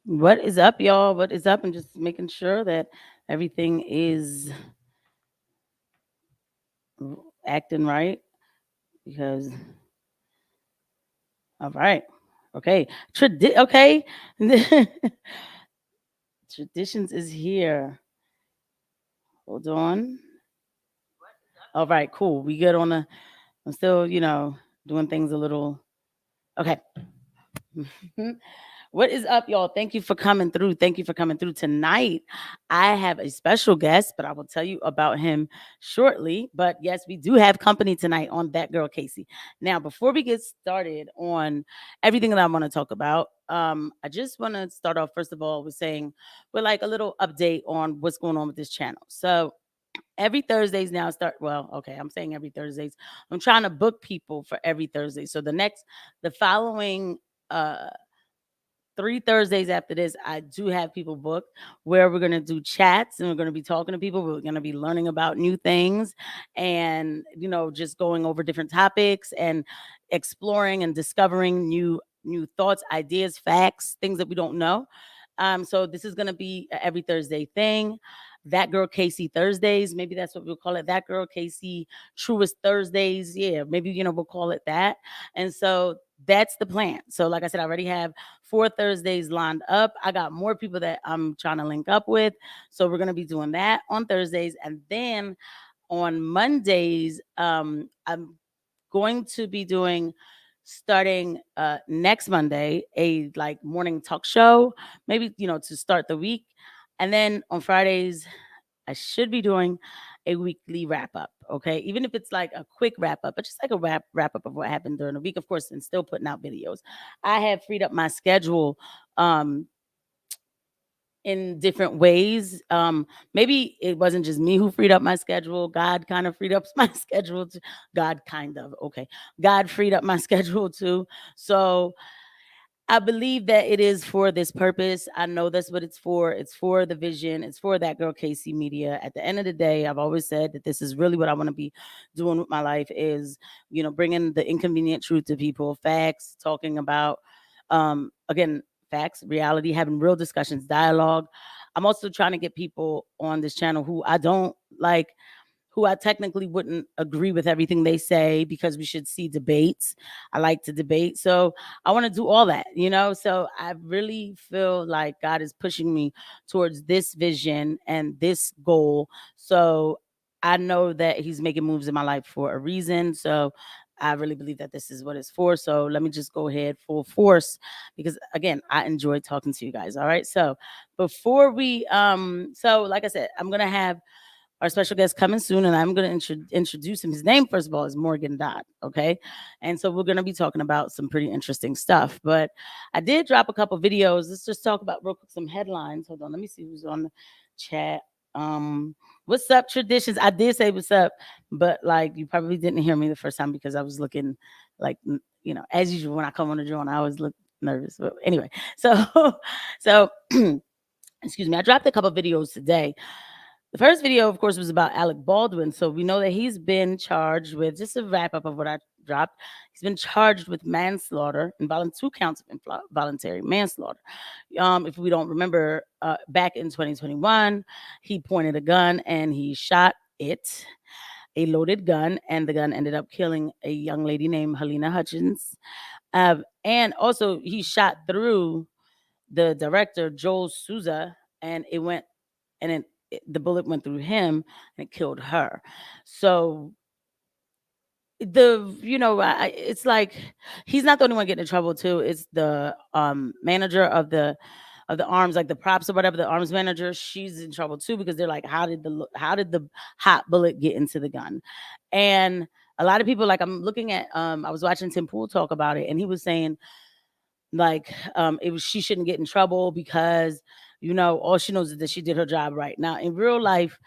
What is up, y'all? What is up? I'm just making sure that everything is acting right because, all right. Okay. Okay. Traditions is here. Hold on. All right. Cool. We good on the, I'm still, doing things a little. Okay. What is up, y'all? Thank you for coming through. Thank you for coming through tonight. I have a special guest, but I will tell you about him shortly. But yes, we do have company tonight on That Girl Casey. Now, before we get started on everything that I want to talk about, I just want to start off first of all with saying with like a little update on what's going on with this channel. So every Thursdays now start well, okay, I'm saying every Thursdays. I'm trying to book people for every Thursday. So the following 3 Thursdays after this, I do have people booked where we're going to do chats and we're going to be talking to people. We're going to be learning about new things and, just going over different topics and exploring and discovering new thoughts, ideas, facts, things that we don't know. So this is going to be a every Thursday thing. That Girl Casey Thursdays, maybe that's what we'll call it. That Girl Casey Truest Thursdays. Yeah, maybe, we'll call it that. And so that's the plan. So, like I said, I already have 4 Thursdays lined up. I got more people that I'm trying to link up with. So, we're going to be doing that on Thursdays. And then on Mondays, I'm going to be doing starting next Monday a like morning talk show, maybe to start the week. And then on Fridays, I should be doing a weekly wrap up. Okay. Even if it's like a quick wrap up, but just like a wrap up of what happened during the week, of course, and still putting out videos. I have freed up my schedule um in different ways. Maybe it wasn't just me who freed up my schedule. God kind of freed up my schedule. God kind of, okay. God freed up my schedule too. So I believe that it is for this purpose. I know that's what it's for. It's for the vision. It's for That Girl Casey Media. At the end of the day, I've always said that this is really what I want to be doing with my life is, bringing the inconvenient truth to people, facts, talking about, again, facts, reality, having real discussions, dialogue. I'm also trying to get people on this channel who I don't like, who I technically wouldn't agree with everything they say because we should see debates. I like to debate. So I want to do all that. So I really feel like God is pushing me towards this vision and this goal. So I know that He's making moves in my life for a reason. So I really believe that this is what it's for. So let me just go ahead full force because again, I enjoy talking to you guys. All right. So before so like I said, I'm gonna have our special guest coming soon, and I'm going to introduce him. His name, first of all, is Morgan Dodd. Okay, and so we're going to be talking about some pretty interesting stuff. But I did drop a couple videos. Let's just talk about real quick some headlines. Hold on, let me see who's on the chat. What's up, traditions? I did say what's up, but like you probably didn't hear me the first time because I was looking like as usual when I come on the drone, I always look nervous. But anyway, so so excuse me, I dropped a couple videos today. The first video, of course, was about Alec Baldwin. So we know that he's been charged with, just a wrap up of what I dropped, he's been charged with manslaughter, 2 counts of involuntary manslaughter. If we don't remember, back in 2021, he pointed a gun and he shot it, a loaded gun, and the gun ended up killing a young lady named Helena Hutchins. And also, he shot through the director, Joel Souza, and it went and the bullet went through him and it killed her. So it's like he's not the only one getting in trouble too. It's the manager of the arms, like the props or whatever, the arms manager. She's in trouble too because they're like, how did the hot bullet get into the gun? And a lot of people, like, I'm looking at, I was watching Tim Pool talk about it, and he was saying like, it was, she shouldn't get in trouble because all she knows is that she did her job right. Now in real life,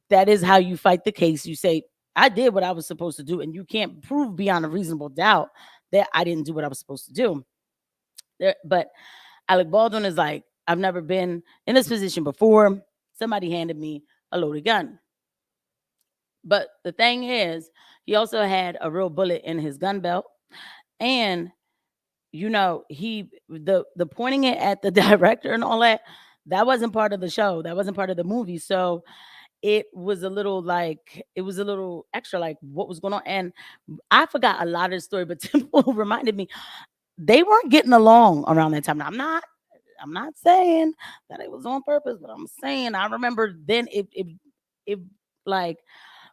that is how you fight the case. You say, I did what I was supposed to do, and you can't prove beyond a reasonable doubt that I didn't do what I was supposed to do. But Alec Baldwin is like, I've never been in this position before. Somebody handed me a loaded gun. But the thing is, he also had a real bullet in his gun belt, and the pointing it at the director and all that, that wasn't part of the show. That wasn't part of the movie. So it was a little extra, like what was going on. And I forgot a lot of the story, but Temple reminded me they weren't getting along around that time. Now, I'm not saying that it was on purpose, but I'm saying I remember then it like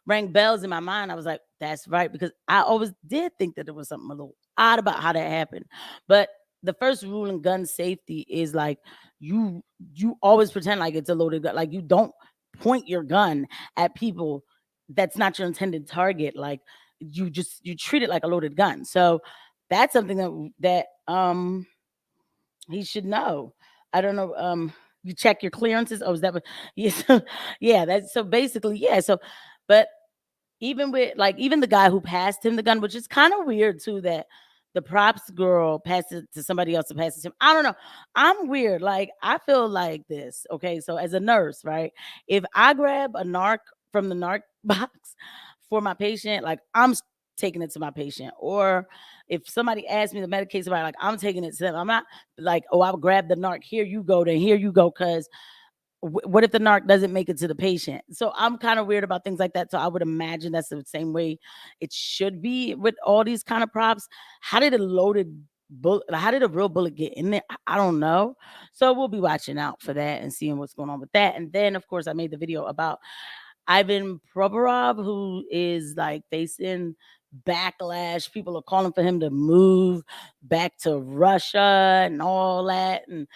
rang bells in my mind. I was like, that's right, because I always did think that there was something a little odd about how that happened. But the first rule in gun safety is like you you always pretend like it's a loaded gun. Like you don't point your gun at people that's not your intended target. Like you treat it like a loaded gun. So that's something that he should know. I don't know. You check your clearances. Oh, is that what? Yeah. So, yeah. That's so basically, yeah. So, but even with like even the guy who passed him the gun, which is kind of weird too, that the props girl passed it to somebody else to pass it to him. I don't know. I'm weird. Like I feel like this. Okay, so as a nurse, right? If I grab a narc from the narc box for my patient, like taking it to my patient. Or if somebody asks me to medicate somebody, like I'm taking it to them. I'm not like, oh, I'll grab the narc. Here you go. Then here you go, because what if the narc doesn't make it to the patient? So I'm kind of weird about things like that. So I would imagine that's the same way it should be with all these kind of props. How did a loaded bullet? How did a real bullet get in there? I don't know. So we'll be watching out for that and seeing what's going on with that. And then, of course, I made the video about Ivan Provorov, who is like facing backlash. People are calling for him to move back to Russia and all that. And,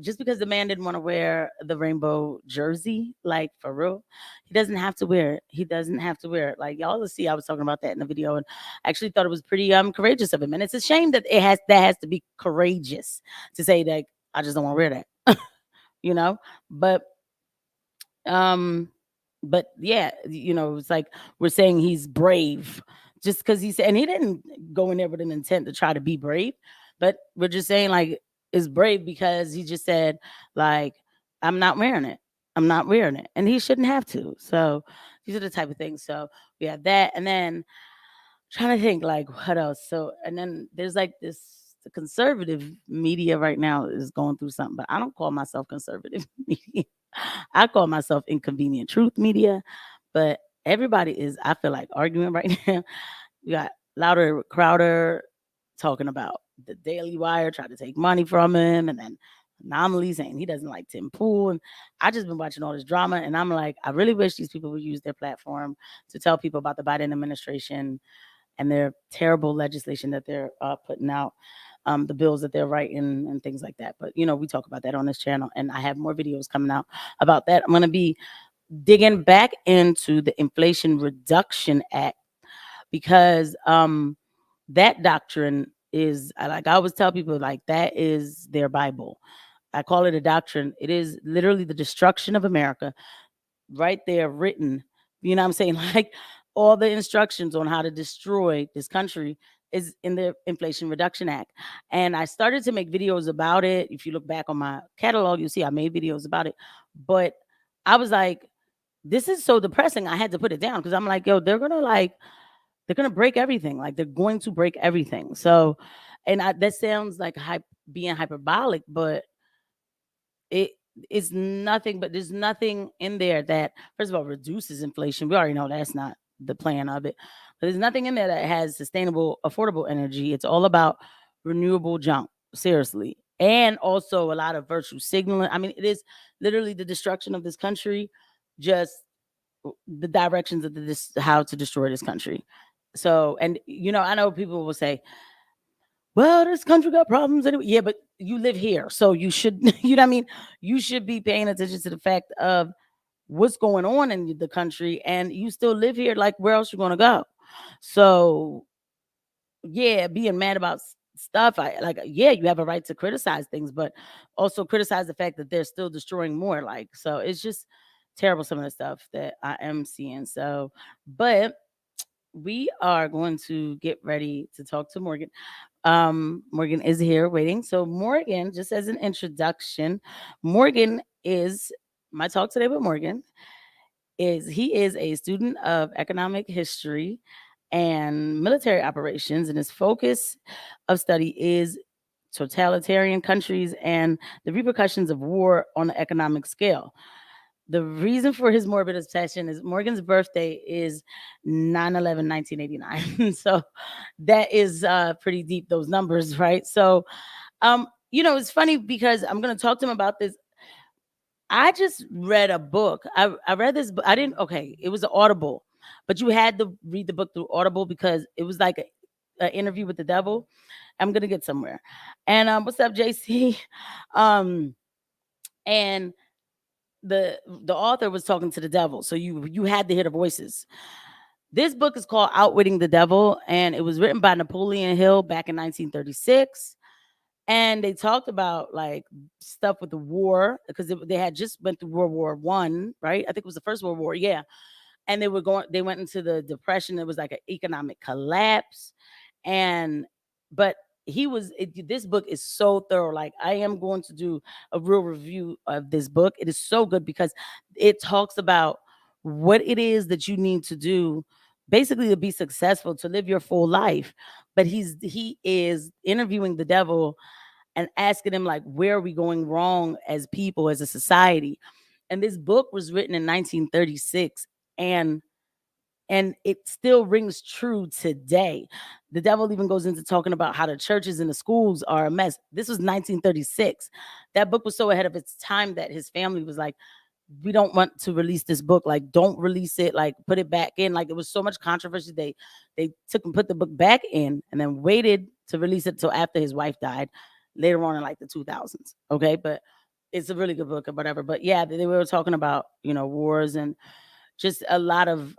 just because the man didn't want to wear the rainbow jersey, like for real, he doesn't have to wear it. He doesn't have to wear it. Like y'all will see, I was talking about that in the video, and I actually thought it was pretty courageous of him. And it's a shame that that has to be courageous to say that I just don't want to wear that. you know, but um but yeah, it's like we're saying he's brave just because he said, and he didn't go in there with an intent to try to be brave, but we're just saying like is brave because he just said like I'm not wearing it. I'm not wearing it, and he shouldn't have to. So these are the type of things. So we have that, and then trying to think like what else. So and then there's like this the conservative media right now is going through something, but I don't call myself conservative media. I call myself inconvenient truth media, but everybody is, I feel like, arguing right now. You got Louder Crowder talking about the Daily Wire trying to take money from him, and then Anomaly saying he doesn't like Tim Pool. And I just been watching all this drama, and I'm like, I really wish these people would use their platform to tell people about the Biden administration and their terrible legislation that they're putting out, the bills that they're writing and things like that. But we talk about that on this channel, and I have more videos coming out about that. I'm going to be digging back into the Inflation Reduction Act because that doctrine is like I always tell people, like that is their Bible. I call it a doctrine. It is literally the destruction of America right there written. You know what I'm saying? Like all the instructions on how to destroy this country is in the Inflation Reduction Act. And I started to make videos about it. If you look back on my catalog, you'll see I made videos about it. But I was like, this is so depressing. I had to put it down because I'm like, yo, they're gonna break everything. Like they're going to break everything. So, and that sounds like being hyperbolic, but it is nothing. But there's nothing in there that, first of all, reduces inflation. We already know that's not the plan of it. But there's nothing in there that has sustainable, affordable energy. It's all about renewable junk. Seriously. And also a lot of virtue signaling. I mean, it is literally the destruction of this country, just the directions of this how to destroy this country. So, and I know people will say, well, this country got problems anyway. Yeah, but you live here. So you should, you know what I mean? You should be paying attention to the fact of what's going on in the country, and you still live here. Like, where else you going to go? So, yeah, being mad about stuff, yeah, you have a right to criticize things, but also criticize the fact that they're still destroying more. Like, so it's just terrible, some of the stuff that I am seeing. So, but we are going to get ready to talk to Morgan. Morgan is here waiting. So, Morgan, just as an introduction, Morgan is my talk today with Morgan. He is a student of economic history, and military operations, and his focus of study is totalitarian countries and the repercussions of war on the economic scale. The reason for his morbid obsession is Morgan's birthday is 9/11, 1989. So that is pretty deep, those numbers, right? So it's funny because I'm going to talk to him about this. I just read a book. I read this book. I didn't okay, it was an Audible, but you had to read the book through Audible because it was like a interview with the devil. I'm gonna get somewhere. And what's up, JC? Um, and the author was talking to the devil, so you had to hear the voices. This book is called Outwitting the Devil, and it was written by Napoleon Hill back in 1936. And they talked about like stuff with the war because they had just went through World War I, right? I think it was the first World War, yeah. And they went into the depression. It was like an economic collapse, and but this book is so thorough. Like, I am going to do a real review of this book. It is so good because it talks about what it is that you need to do basically to be successful, to live your full life. But he is interviewing the devil and asking him, like, where are we going wrong as people, as a society? And this book was written in 1936, and it still rings true today. The devil even goes into talking about how the churches and the schools are a mess. This was 1936. That book was so ahead of its time that his family was like, we don't want to release this book. Like, don't release it. Like, put it back in. Like, it was so much controversy. They took and put the book back in and then waited to release it till after his wife died later on in like the 2000s. Okay. But it's a really good book or whatever. But yeah, they were talking about, wars and just a lot of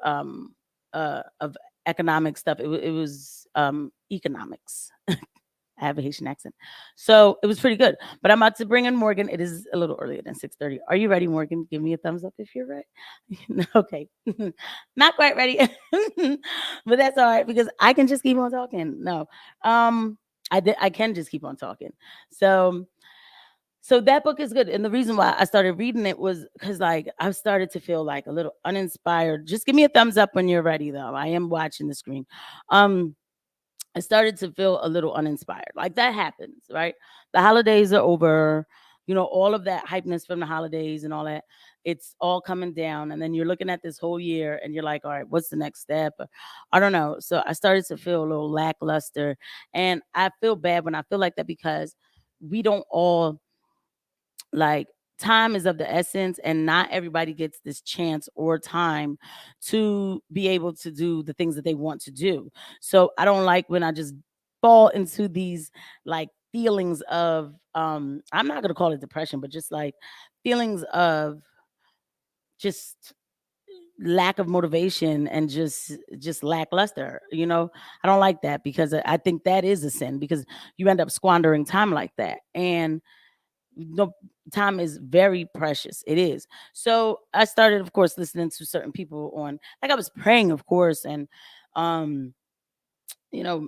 economic stuff. It was economics. I have a Haitian accent. So it was pretty good. But I'm about to bring in Morgan. It is a little earlier than 6:30. Are you ready, Morgan? Give me a thumbs up if you're ready. Okay. Not quite ready. But that's all right because I can just keep on talking. No. I can just keep on talking. So that book is good. And the reason why I started reading it was because, like, I started to feel like a little uninspired. Just give me a thumbs up when you're ready, though. I am watching the screen. Um, I started to feel a little uninspired. Like, that happens, right? The holidays are over, all of that hypeness from the holidays and all that. It's all coming down. And then you're looking at this whole year and you're like, all right, what's the next step? I don't know. So I started to feel a little lackluster. And I feel bad when I feel like that because we don't all, like, time is of the essence, and not everybody gets this chance or time to be able to do the things that they want to do. So I don't like when I just fall into these, like, feelings of I'm not going to call it depression, but just like feelings of just lack of motivation and just lackluster. I don't like that because I think that is a sin because you end up squandering time like that. And no, time is very precious. It is. So I started, of course, listening to certain people on, like, I was praying, of course, and um, you know,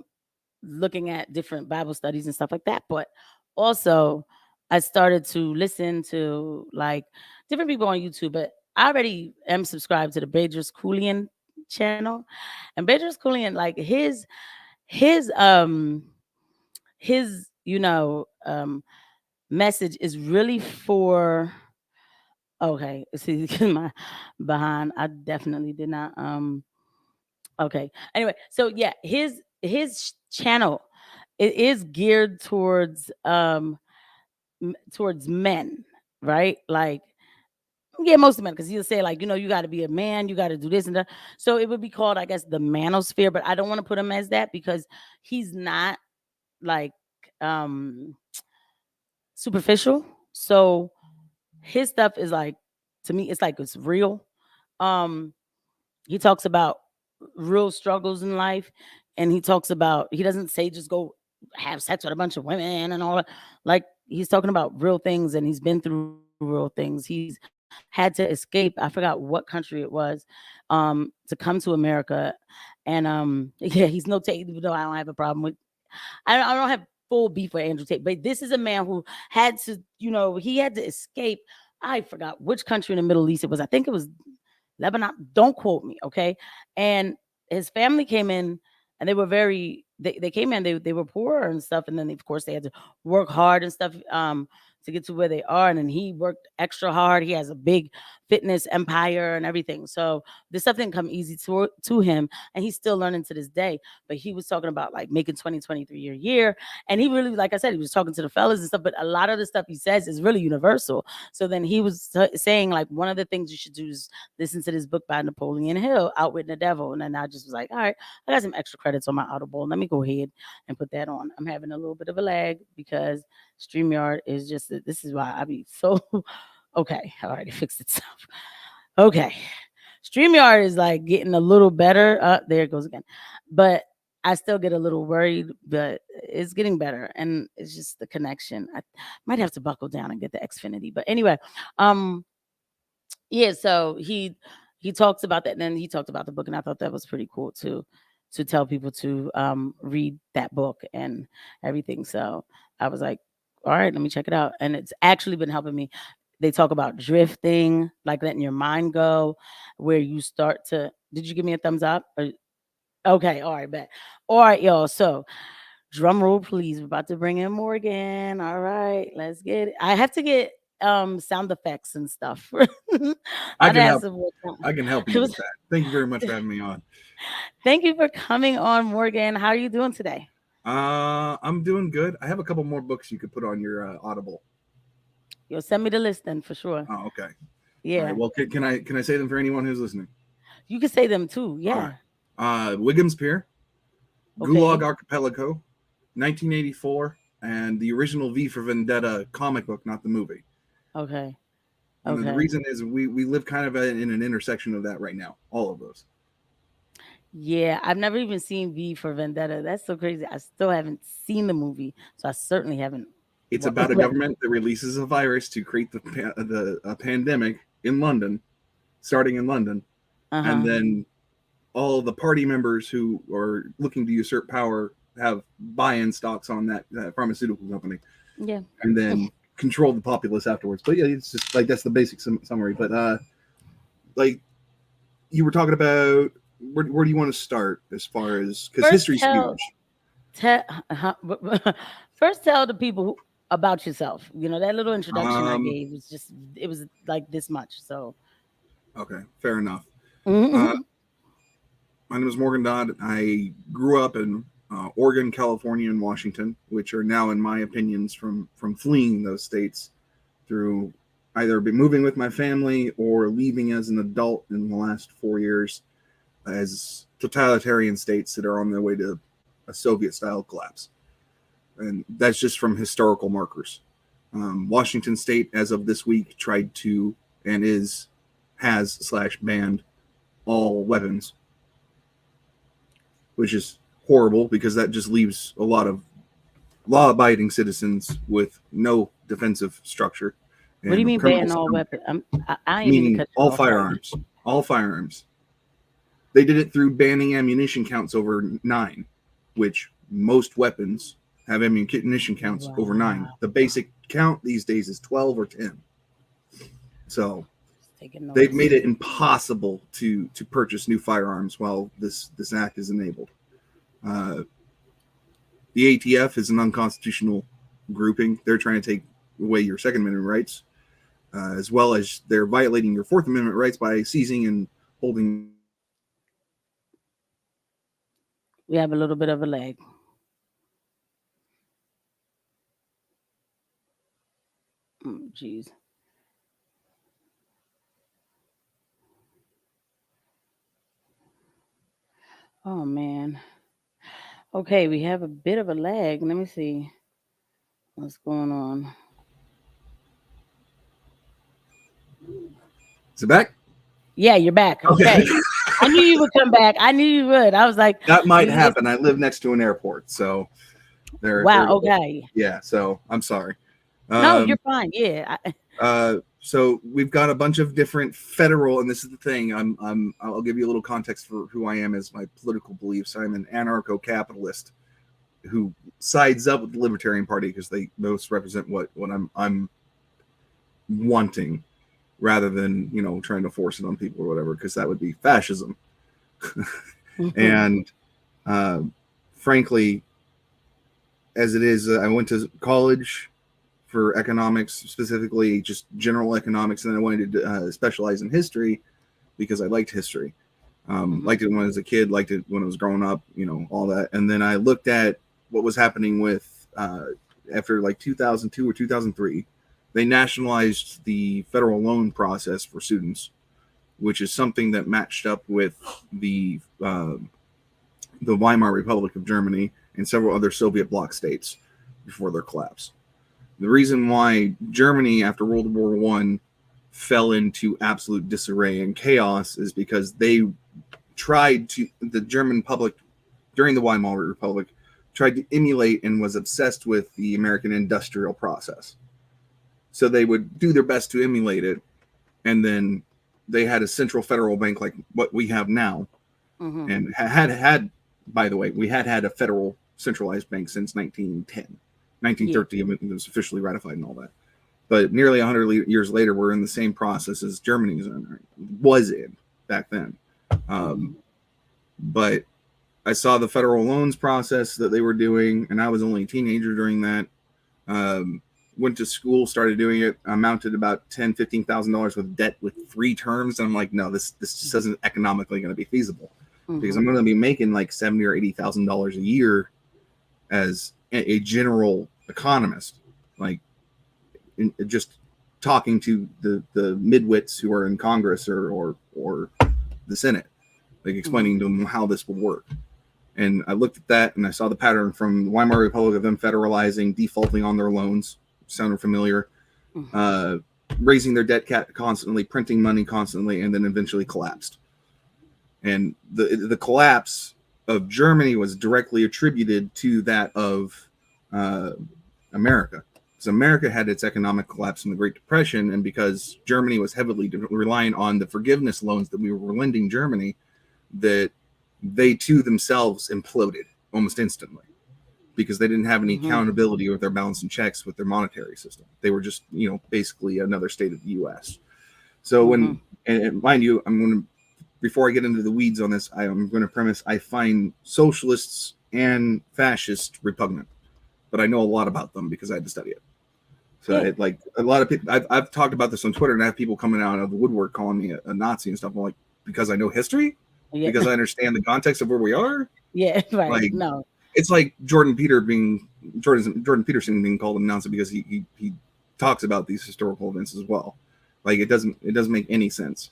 looking at different Bible studies and stuff like that. But also I started to listen to, like, different people on YouTube. But I already am subscribed to the Bedros Keuilian channel. And Bedros Keuilian, like, his his message is really for, okay, see, my behind, I definitely did not okay. Anyway, so yeah, his channel, it is geared towards towards men, right? Like, yeah, most of men, because he'll say, like, you got to be a man, you got to do this and that. So it would be called, I guess, the manosphere, but I don't want to put him as that because he's not, like, um superficial. So his stuff is, like, to me, it's like it's real. Um, he talks about real struggles in life, and he doesn't say just go have sex with a bunch of women and all that. Like, he's talking about real things, and he's been through real things. He's had to escape. I forgot what country it was, to come to America. And yeah, he's no Tate, even though I don't have a problem with. I don't have full beef with Andrew Tate, but this is a man who had to, he had to escape. I forgot which country in the Middle East it was. I think it was Lebanon. Don't quote me, okay? And his family came in and they were they came in, they were poor and stuff, and then of course they had to work hard and stuff to get to where they are. And then he worked extra hard. He has a big fitness empire and everything. So this stuff didn't come easy to him, and he's still learning to this day. But he was talking about like making 2023 your year. And he really, like I said, he was talking to the fellas and stuff, but a lot of the stuff he says is really universal. So then he was saying like one of the things you should do is listen to this book by Napoleon Hill, Outwitting the Devil. And then I just was like, all right, I got some extra credits on my Audible. Let me go ahead and put that on. I'm having a little bit of a lag because StreamYard is just, this is why I be so, okay, all right, it fixed itself. Okay. StreamYard is like getting a little better. There it goes again. But I still get a little worried, but it's getting better. And it's just the connection. I might have to buckle down and get the Xfinity. But anyway, yeah, so he talks about that, and then he talked about the book, and I thought that was pretty cool too, to tell people to read that book and everything. So I was like, all right, let me check it out. And it's actually been helping me. They talk about drifting, like letting your mind go, where you start to. Did you give me a thumbs up? Okay, all right, bet. All right, y'all. So drum roll, please. We're about to bring in Morgan. All right, let's get it. I have to get sound effects and stuff. I can help. I can help you with that. Thank you very much for having me on. Thank you for coming on, Morgan. How are you doing today? I'm doing good. I have a couple more books you could put on your Audible. You'll send me the list then for sure. Oh, okay. Yeah. All right. Well, can I say them for anyone who's listening? You can say them too. Yeah. Wiggum's Pier, Gulag Archipelago, 1984, and the original V for Vendetta comic book, not the movie. Okay. And the reason is we live kind of in an intersection of that right now. All of those. Yeah, I've never even seen V for Vendetta. That's so crazy. I still haven't seen the movie, so I certainly haven't. It's about a government that releases a virus to create the pandemic in London, starting in London, and then all the party members who are looking to usurp power have buy-in stocks on that pharmaceutical company. Yeah, and then control the populace afterwards. But yeah, it's just like that's the basic summary. But like you were talking about, where do you want to start as far as, because history's huge. First, tell the people about yourself. You know, that little introduction I gave was just, it was like this much. So okay, fair enough. My name is Morgan Dodd. I grew up in Oregon, California, and Washington, which are now, in my opinions, from fleeing those states through either moving with my family or leaving as an adult in the last 4 years as totalitarian states that are on their way to a Soviet-style collapse. And that's just from historical markers. Washington State, as of this week, tried to and has banned all weapons, which is horrible because that just leaves a lot of law-abiding citizens with no defensive structure. What do you mean ban all weapons? Meaning all firearms. All firearms. They did it through banning ammunition counts over 9, which most weapons have ammunition counts over 9. The basic count these days is 12 or 10. So they've made it impossible to purchase new firearms while this act is enabled. The ATF is an unconstitutional grouping. They're trying to take away your Second Amendment rights, as well as they're violating your Fourth Amendment rights by seizing and holding. We have a little bit of a lag. Jeez. Oh man. Okay, we have a bit of a lag. Let me see what's going on. Is it back? Yeah, you're back. Okay. I knew you would come back. I knew you would. I was like, that might happen. I live next to an airport, so okay. Yeah, so I'm sorry. No, you're fine. Yeah. So we've got a bunch of different federal, and this is the thing. I'll give you a little context for who I am as my political beliefs. I'm an anarcho-capitalist who sides up with the Libertarian Party because they most represent what I'm wanting, rather than trying to force it on people or whatever, because that would be fascism. And frankly, as it is, I went to college for economics, specifically just general economics, and then I wanted to specialize in history because I liked history. Liked it when I was a kid, liked it when I was growing up, all that. And then I looked at what was happening with after like 2002 or 2003, they nationalized the federal loan process for students, which is something that matched up with the Weimar Republic of Germany and several other Soviet bloc states before their collapse. The reason why Germany after World War I fell into absolute disarray and chaos is because the German public during the Weimar Republic tried to emulate and was obsessed with the American industrial process. So they would do their best to emulate it. And then they had a central federal bank like what we have now. And had, by the way, we had a federal centralized bank since 1910. 1930, it was officially ratified and all that. But nearly 100 years later, we're in the same process as Germany was in back then. But I saw the federal loans process that they were doing, and I was only a teenager during that. Went to school, started doing it, amounted about $10,000-$15,000 worth of debt with 3 terms. And I'm like, no, this just isn't economically going to be feasible because I'm going to be making like $70,000 or $80,000 a year as a general economist, like just talking to the midwits who are in Congress or the Senate, like explaining to them how this would work. And I looked at that and I saw the pattern from the Weimar Republic of them federalizing, defaulting on their loans, sounded familiar, raising their debt cap constantly, printing money constantly, and then eventually collapsed. And the collapse of Germany was directly attributed to that of America. Because America had its economic collapse in the Great Depression, and because Germany was heavily relying on the forgiveness loans that we were lending Germany, that they too themselves imploded almost instantly because they didn't have any accountability with their balance and checks with their monetary system. They were just, basically another state of the U.S. So when, and mind you, I'm going to, before I get into the weeds on this, I'm going to premise I find socialists and fascists repugnant, but I know a lot about them because I had to study it. So like a lot of people, I've talked about this on Twitter, and I have people coming out of the woodwork calling me a Nazi and stuff. I'm like, because I know history, because I understand the context of where we are. Yeah, right. Like, no, it's like Jordan Peterson being called a Nazi because he talks about these historical events as well. Like it doesn't make any sense.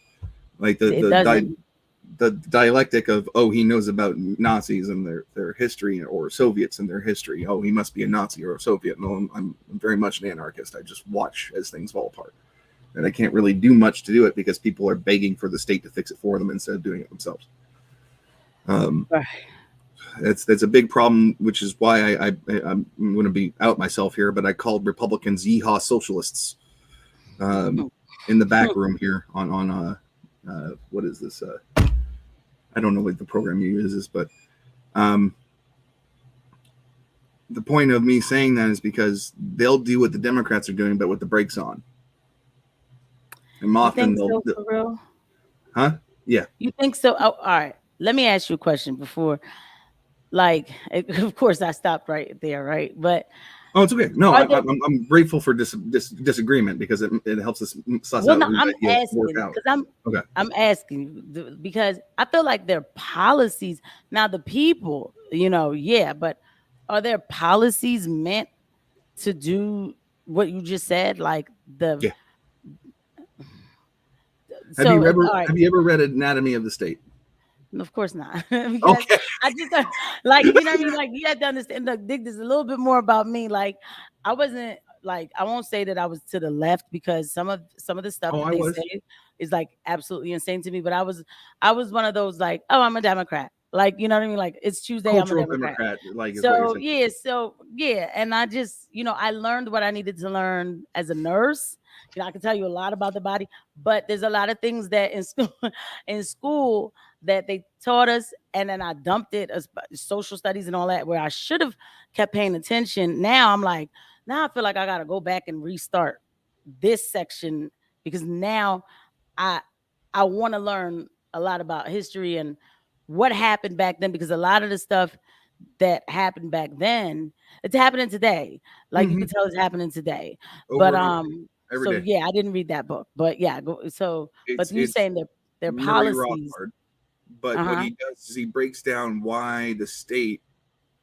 Like the dialectic of, oh, he knows about Nazis and their history, or Soviets and their history. Oh, he must be a Nazi or a Soviet. No, I'm very much an anarchist. I just watch as things fall apart. And I can't really do much to do it because people are begging for the state to fix it for them instead of doing it themselves. That's a big problem, which is why I'm going to be out myself here, but I called Republicans yeehaw socialists in the back room here on what is this? I don't know what the program you use is, but the point of me saying that is because they'll do what the Democrats are doing, but with the brakes on. And often they'll for real? Huh? Yeah. You think so? Oh, all right. Let me ask you a question before. Like, of course, I stopped right there, right? But oh, it's okay. No, I'm grateful for disagreement because it helps us suss out. No, I'm asking because I'm asking because I feel like their policies now, the people, but are their policies meant to do what you just said? Like the Have you ever read Anatomy of the State? Of course not. Okay. I just like, you know what I mean? Like, you have to understand. Look, Dick, this is a little bit more about me. Like, I wasn't like, I won't say that I was to the left because some of the stuff that they say is like absolutely insane to me. But I was one of those like, oh, I'm a Democrat. Like, you know what I mean? Like, it's Tuesday, cultural I'm a Democrat. Like, so yeah. And I just, I learned what I needed to learn as a nurse. I can tell you a lot about the body, but there's a lot of things that in school that they taught us, and then I dumped it as social studies and all that, where I should have kept paying attention. Now I'm like, now I feel like I got to go back and restart this section because now I want to learn a lot about history and what happened back then, because a lot of the stuff that happened back then, it's happening today. Like you can tell it's happening today. But Over and over every so day. yeah, I didn't read that book. But yeah, but you It's saying that their Murray policies. Rothbard. But what Uh-huh. he does is he breaks down why the state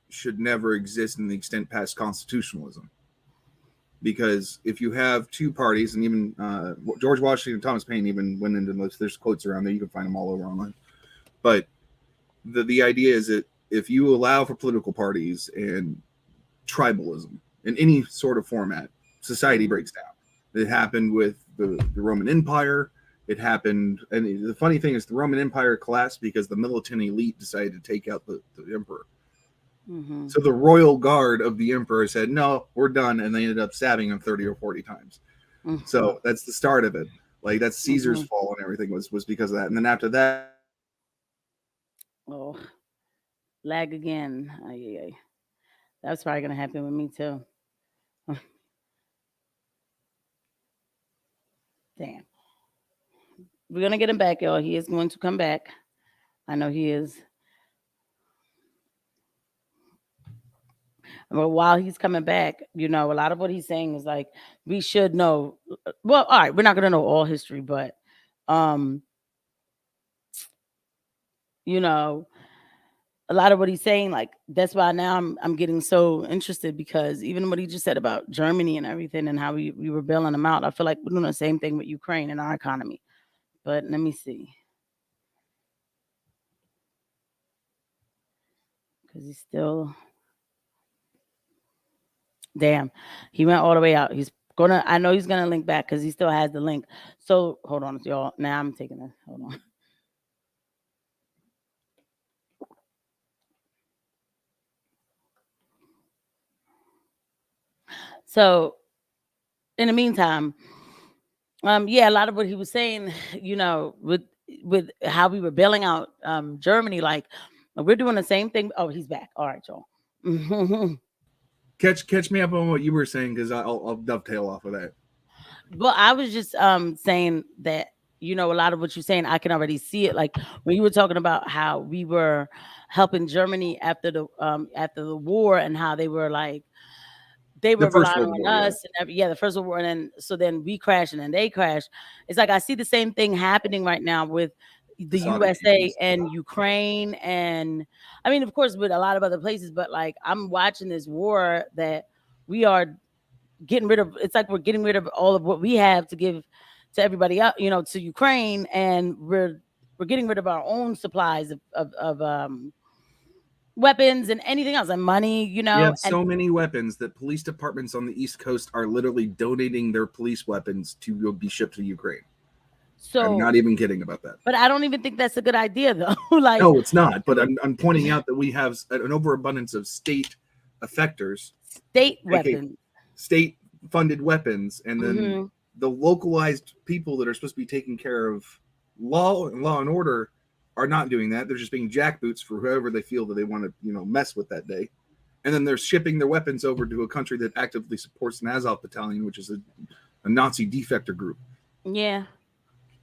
should never exist in the extent past constitutionalism. Because if you have two parties, and even George Washington and Thomas Paine even went into this, there's quotes around there, you can find them all over online. But the idea is that if you allow for political parties and tribalism in any sort of format, society breaks down. It happened with the Roman Empire. It happened, and the funny thing is, the Roman Empire collapsed because the militant elite decided to take out the emperor. Mm-hmm. So the royal guard of the emperor said, "No, we're done," and they ended up stabbing him 30 or 40 times. Mm-hmm. So that's the start of it. Like that's Caesar's fall and everything was because of that. And then after that, lag again. That's probably gonna happen with me too. Damn. We're gonna get him back, y'all. He is going to come back. I know he is. But while he's coming back, a lot of what he's saying is like we should know. Well, all right, we're not gonna know all history, but a lot of what he's saying, like that's why now I'm getting so interested, because even what he just said about Germany and everything and how we were bailing them out, I feel like we're doing the same thing with Ukraine and our economy. But let me see. Because he's still, damn, he went all the way out. I know he's gonna link back because he still has the link. So hold on, y'all. Now I'm taking it. Hold on. So in the meantime, yeah, a lot of what he was saying, with how we were bailing out Germany, like we're doing the same thing. Oh, he's back. All right, y'all. Catch me up on what you were saying, because I'll dovetail off of that. Well, I was just saying that a lot of what you're saying, I can already see it. Like when you were talking about how we were helping Germany after the war, and how they were like they were relying on us, and the First World War, and then we crashed and then they crashed. It's like I see the same thing happening right now with the USA and Ukraine, and I mean, of course, with a lot of other places. But like I'm watching this war that we are getting rid of. It's like we're getting rid of all of what we have to give to everybody else, to Ukraine, and we're getting rid of our own supplies of weapons and anything else, and money, We have so many weapons that police departments on the East Coast are literally donating their police weapons to be shipped to Ukraine. So I'm not even kidding about that. But I don't even think that's a good idea, though. Like, no, it's not. But I'm pointing out that we have an overabundance of state effectors, state weapons, state-funded weapons, and then the localized people that are supposed to be taking care of law and order are not doing that. They're just being jackboots for whoever they feel that they want to, mess with that day. And then they're shipping their weapons over to a country that actively supports an Azov battalion, which is a Nazi defector group. Yeah.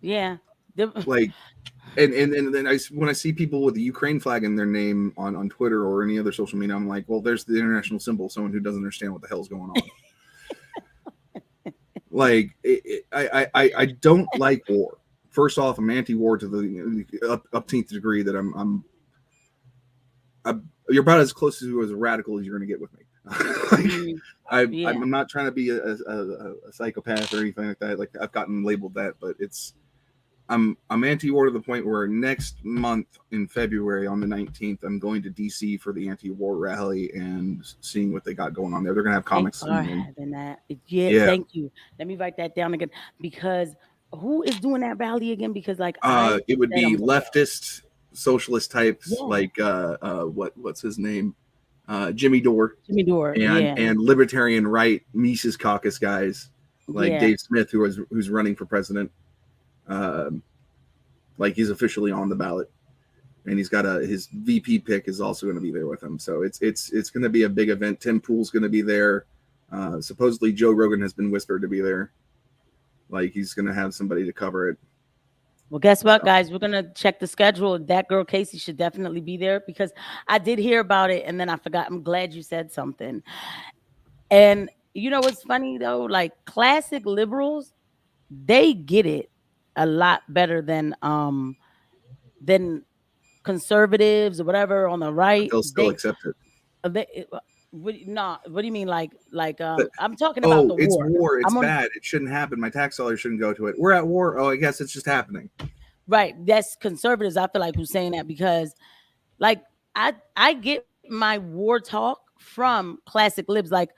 Like, and then when I see people with the Ukraine flag in their name on Twitter or any other social media, I'm like, well, there's the international symbol. Someone who doesn't understand what the hell's going on. Like, I don't like war. First off, I'm anti-war to the upteenth degree that I'm you're about as close to as a radical as you're going to get with me. I'm not trying to be a psychopath or anything like that. Like I've gotten labeled that, but I'm anti-war to the point where next month in February on the 19th, I'm going to DC for the anti-war rally and seeing what they got going on there. They're going to have comics. Having that. Yeah, thank you. Let me write that down again, because who is doing that rally again? Because like it would be leftist socialist types, like what's his name? Jimmy Dore. And libertarian right Mises Caucus guys like Dave Smith, who's running for president. Like he's officially on the ballot, and he's got his VP pick is also going to be there with him. So it's going to be a big event. Tim Pool's going to be there. Supposedly Joe Rogan has been whispered to be there. Like he's going to have somebody to cover it. Well, guess what, guys? We're gonna check the schedule. That girl Casey should definitely be there because I did hear about it and then I forgot. I'm glad you said something. And you know what's funny though? Like classic liberals, they get it a lot better than conservatives or whatever on the But right. they'll still accept it. What do you mean like But I'm talking about oh, the it's war. war. It's I'm on bad. It shouldn't happen. My tax dollars shouldn't go to it. We're at war. Oh, I guess it's just happening. right. That's conservatives. I feel like who's saying that because like I get my war talk from classic libs like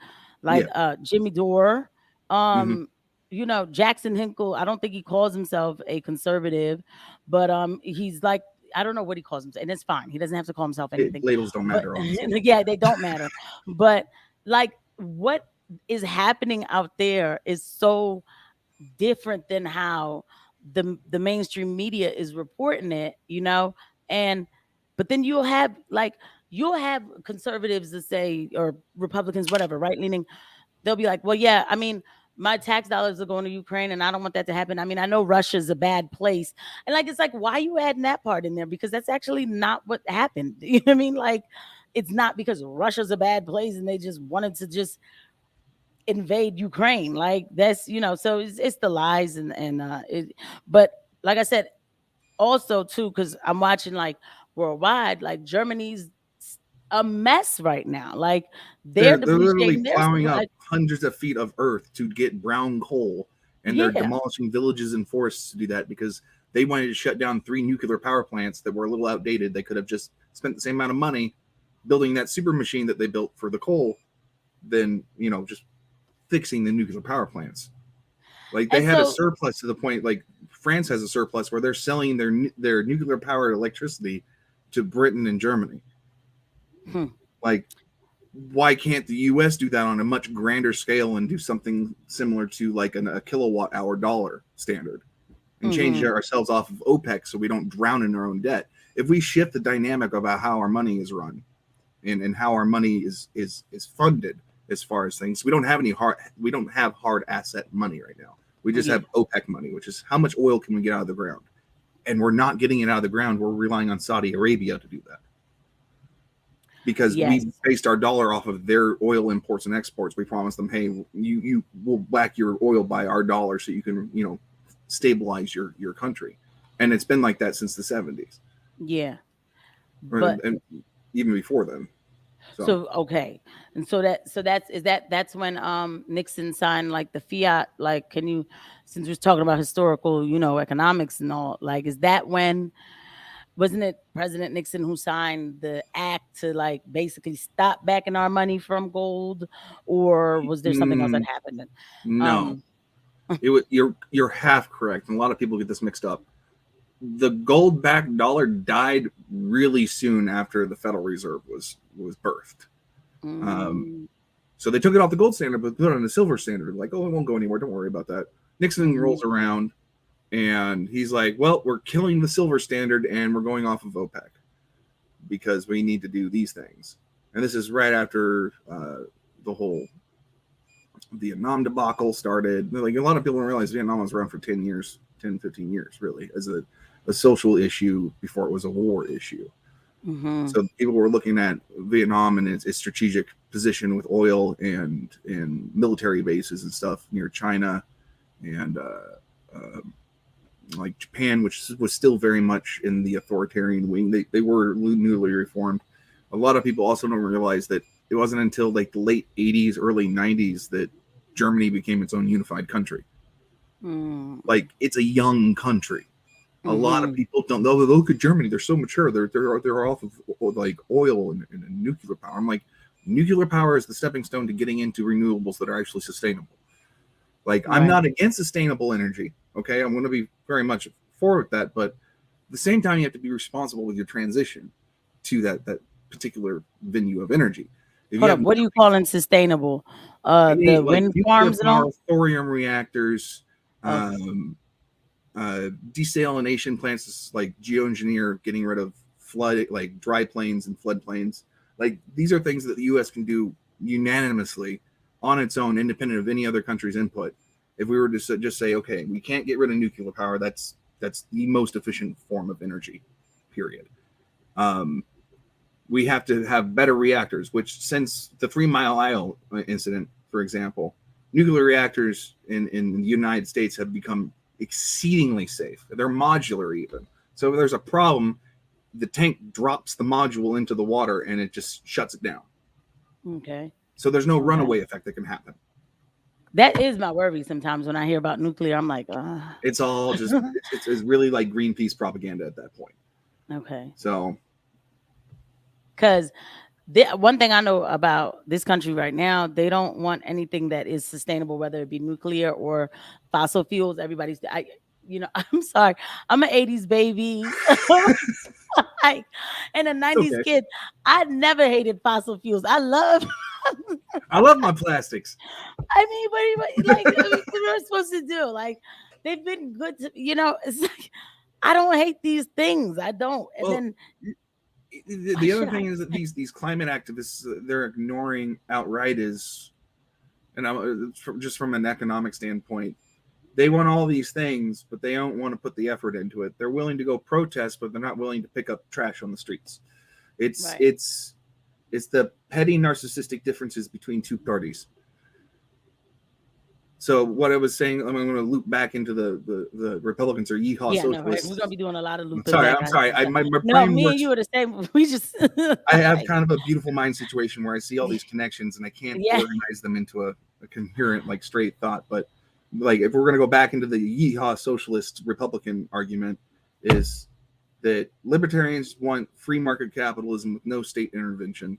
Yeah. Jimmy Dore, hmm um, you know, Jackson Hinkle. I don't think he calls himself a conservative, but he's like I don't know what he calls himself, and it's fine. He doesn't have to call himself anything. Labels don't But matter, honestly. yeah, they don't matter. But like what is happening out there is so different than how the mainstream media is reporting it, you know? And but then you'll have conservatives that say or Republicans, whatever, right leaning, they'll be like, well, yeah, I mean, my tax dollars are going to Ukraine and I don't want that to happen. I mean, I know Russia's a bad place. And like it's like, why are you adding that part in there? Because that's actually not what happened. You know what I mean? Like it's not because Russia's a bad place and they just wanted to just invade Ukraine. Like that's so it's the lies but like I said, also too, because I'm watching like worldwide, like Germany's a mess right now. Like they're They're literally depreciating their plowing up like hundreds of feet of earth to get brown coal, and they're yeah, demolishing villages and forests to do that because they wanted to shut down 3 nuclear power plants that were a little outdated. They could have just spent the same amount of money building that super machine that they built for the coal than just fixing the nuclear power plants. Like they and had a so surplus to the point like France has a surplus where they're selling their nuclear powered electricity to Britain and Germany. hmm, Like why can't the US do that on a much grander scale and do something similar to like a kilowatt hour dollar standard and change mhm, ourselves off of OPEC so we don't drown in our own debt? If we shift the dynamic about how our money is run and how our money is funded as far as things, we don't have hard asset money right now. We just yeah, have OPEC money, which is how much oil can we get out of the ground? And we're not getting it out of the ground. We're relying on Saudi Arabia to do that because yes, we based our dollar off of their oil imports and exports. We promised them, hey, you will back your oil by our dollar so you can stabilize your country, and it's been like that since the 70s, yeah, but and even before then. so okay, and that's when Nixon signed like the fiat. Like, can you, since we're talking about historical, economics and all, like, is that when? Wasn't it President Nixon who signed the act to like basically stop backing our money from gold, or was there something else that Mm, happened? no, Um, you're half correct, and a lot of people get this mixed up. The gold-backed dollar died really soon after the Federal Reserve was birthed. Um, mm, so they took it off the gold standard, but put it on the silver standard. Like, oh, it won't go anywhere. Don't worry about that. Nixon mhm, rolls around, and he's like, well, we're killing the silver standard, and we're going off of OPEC because we need to do these things. And this is right after the whole Vietnam debacle started. Like a lot of people don't realize Vietnam was around for 10 years, 10, 15 years, really, as a social issue before it was a war issue. mhm, So people were looking at Vietnam and its strategic position with oil and military bases and stuff near China and uh, like Japan, which was still very much in the authoritarian wing. They were newly reformed. A lot of people also don't realize that it wasn't until like the late 80s, early 90s that Germany became its own unified country. mm, Like it's a young country. A lot of mhm, people don't know. Look at Germany; they're so mature. They're off of like oil and nuclear power. I'm like, nuclear power is the stepping stone to getting into renewables that are actually sustainable. Like I'm right. not against sustainable energy. Okay, I'm going to be very much for that, but at the same time, you have to be responsible with your transition to that particular venue of energy. If you Hold have up. What are you calling sustainable? any The like wind nuclear farms and all. power, thorium reactors, Oh, um, desalination plants, like geoengineer, getting rid of flood, like dry plains and floodplains. Like these are things that the U.S. can do unanimously on its own, independent of any other country's input. If we were to just say, okay, we can't get rid of nuclear power, that's That's the most efficient form of energy, period. We have to have better reactors, which since the 3 Mile Isle incident, for example, nuclear reactors in the United States have become exceedingly safe. They're modular even. So if there's a problem, the tank drops the module into the water and it just shuts it down. Okay. So there's no runaway effect that can happen. That is my worry sometimes when I hear about nuclear. I'm like, it's all just, it's really like Greenpeace propaganda at that point. Okay. So, because one thing I know about this country right now, they don't want anything that is sustainable, whether it be nuclear or fossil fuels. I'm sorry, I'm an 80s baby. And a 90s kid. I never hated fossil fuels. I love my plastics. I mean, what are we supposed to do? Like, they've been good to, it's like, I don't hate these things. I don't. And then the other thing is that these climate activists, they're ignoring outright is, and just from an economic standpoint, they want all these things, but they don't want to put the effort into it. They're willing to go protest, but they're not willing to pick up trash on the streets. It's the petty narcissistic differences between two parties. So what I was saying, I'm going to loop back into the Republicans or yeehaw socialists. No, right. We're going to be doing a lot of looping. I'm sorry. My brain me and you are the same. We just. I have kind of a beautiful mind situation where I see all these connections and I can't organize them into a coherent, like, straight thought. But like, if we're going to go back into the yeehaw socialist Republican argument, is that libertarians want free market capitalism with no state intervention.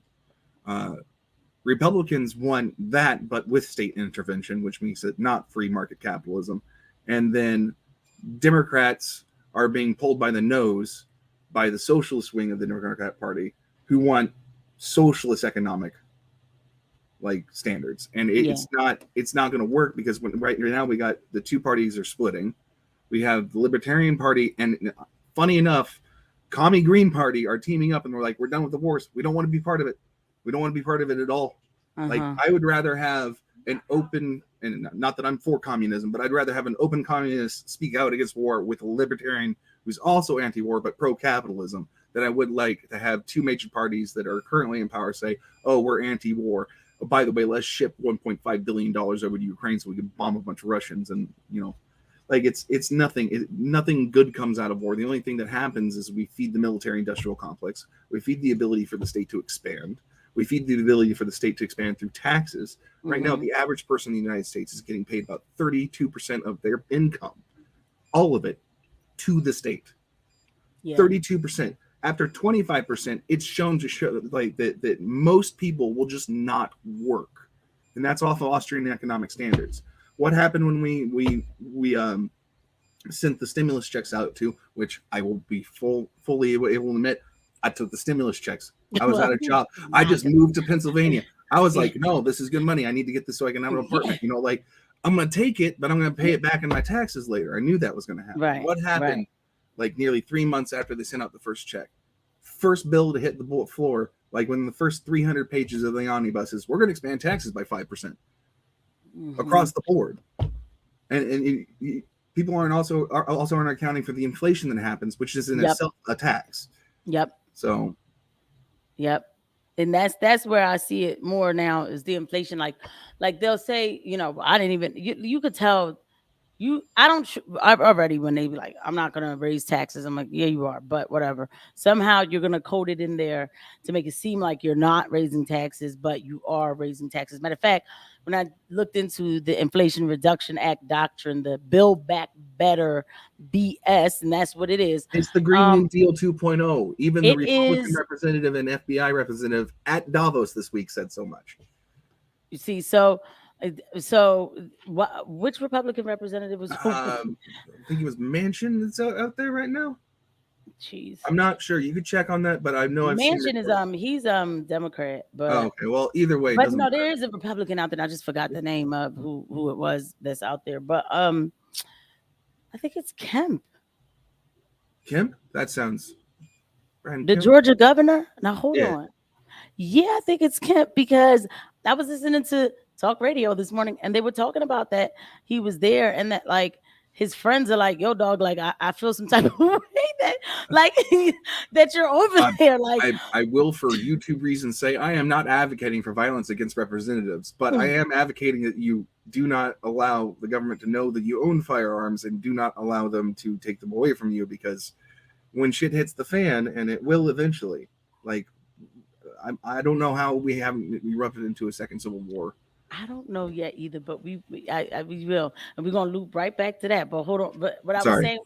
Republicans want that, but with state intervention, which means that not free market capitalism. And then Democrats are being pulled by the nose by the socialist wing of the Democratic Party, who want socialist economic standards. And it's not going to work, because right now we got the two parties are splitting. We have the Libertarian Party, and funny enough, Commie Green Party are teaming up, and we're like, we're done with the wars. We don't want to be part of it. We don't want to be part of it at all. Like, I would rather have an open, and not that I'm for communism, but I'd rather have an open communist speak out against war with a libertarian who's also anti-war but pro-capitalism, than I would like to have two major parties that are currently in power say, oh, we're anti-war. Oh, by the way, let's ship $1.5 billion over to Ukraine so we can bomb a bunch of Russians. And, it's nothing. Nothing good comes out of war. The only thing that happens is we feed the military-industrial complex. We feed the ability for the state to expand. We feed the ability for the state to expand through taxes. Right now, the average person in the United States is getting paid about 32% of their income, all of it, to the state. 32%. After 25%, it's shown to show that most people will just not work, and that's off of Austrian economic standards. What happened when we sent the stimulus checks out to, which I will be fully able to admit, I took the stimulus checks. I was out of job. I just moved to Pennsylvania. I was like, no, this is good money. I need to get this so I can have an apartment. I'm going to take it, but I'm going to pay it back in my taxes later. I knew that was going to happen. Right. What happened nearly 3 months after they sent out the first check? First bill to hit the floor, when the first 300 pages of the omnibus is, we're going to expand taxes by 5% across the board. And people aren't accounting for the inflation that happens, which is in itself a tax. Yep. So. Yep. And that's where I see it more now, is the inflation. Like they'll say, I didn't even, you could tell I've already, when they be like, I'm not going to raise taxes. I'm like, yeah, you are, but whatever. Somehow you're going to code it in there to make it seem like you're not raising taxes, but you are raising taxes. Matter of fact, when I looked into the Inflation Reduction Act doctrine, the Build Back Better BS, and that's what it is. It's the Green New Deal 2.0. Even the Republican representative and FBI representative at Davos this week said so much. You see, which Republican representative was? I think it was Manchin that's out there right now. Jeez, I'm not sure. You could check on that, but I know Manchin is he's Democrat. But okay, well, either way, but no, there is a Republican out there. I just forgot the name of who it was that's out there. But I think it's Kemp. Kemp? That sounds. The Georgia governor. Now hold on. Yeah, I think it's Kemp, because I was listening to talk radio this morning and they were talking about that he was there, and that his friends are like, yo, dog, like I feel some type of way that like that you're over there. Like I will, for YouTube reasons, say I am not advocating for violence against representatives, but I am advocating that you do not allow the government to know that you own firearms and do not allow them to take them away from you, because when shit hits the fan, and it will eventually, like I don't know how we haven't erupted into a second civil war. I don't know yet either, but we will, and we're gonna loop right back to that. But hold on, but what I was saying,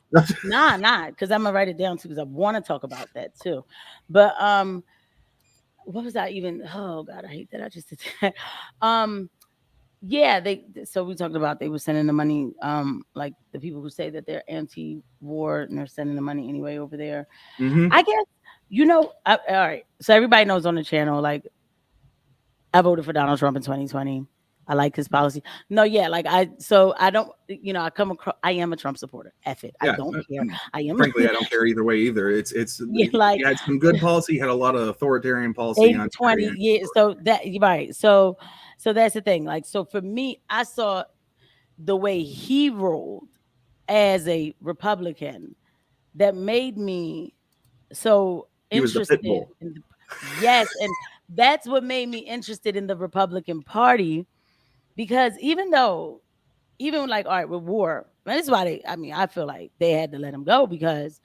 nah, because I'm gonna write it down too, because I want to talk about that too. But what was I even? Oh God, I hate that I just did that. Yeah, so we talked about they were sending the money, like the people who say that they're anti-war and they're sending the money anyway over there. I guess all right. So everybody knows on the channel, like I voted for Donald Trump in 2020. I like his policy. No, yeah, like I don't, I come across, I am a Trump supporter. F it. I don't care. I am. Frankly, I don't care either way either. It's like, he had some good policy, had a lot of authoritarian policy. 20 years. So that, right. So that's the thing. Like, so for me, I saw the way he rolled as a Republican that made me so interested in yes, and that's what made me interested in the Republican Party, because even like, all right, with war, and this is why I feel like they had to let him go, because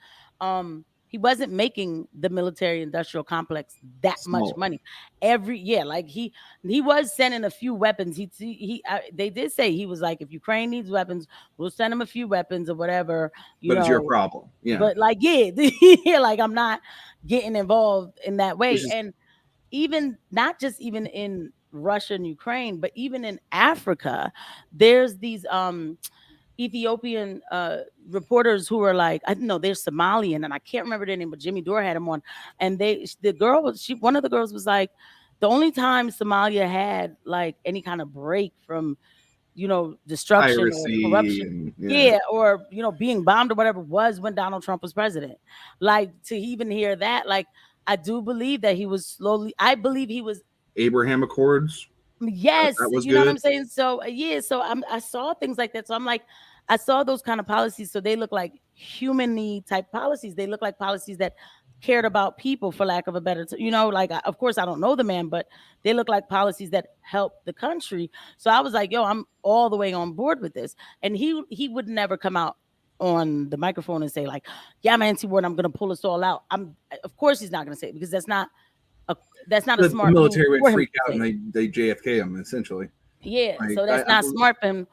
he wasn't making the military industrial complex that much money every year. Like he was sending a few weapons. They did say he was like, if Ukraine needs weapons, we'll send them a few weapons or whatever. But it's your problem. Yeah. But like, yeah, like I'm not getting involved in that way. And even not just even in Russia and Ukraine, but even in Africa, there's these Ethiopian reporters who are like, I know they're Somalian, and I can't remember their name, but Jimmy Dore had them on, and one of the girls was like, the only time Somalia had like any kind of break from destruction or corruption, or being bombed or whatever, was when Donald Trump was president. Like, to even hear that, like, I do believe that he was I believe he was Abraham Accords. Yes, that was good. What I'm saying? So I saw things like that. So I'm like, I saw those kind of policies. So they look like human type policies. They look like policies that cared about people, for lack of a better, like, of course I don't know the man, but they look like policies that help the country. So I was like, yo, I'm all the way on board with this. And he would never come out on the microphone and say like, yeah, I'm anti-war and I'm going to pull us all out. Of course he's not going to say it, because that's not a smart. The military would freak out and they JFK him essentially. Yeah, like, so that's not smart for him,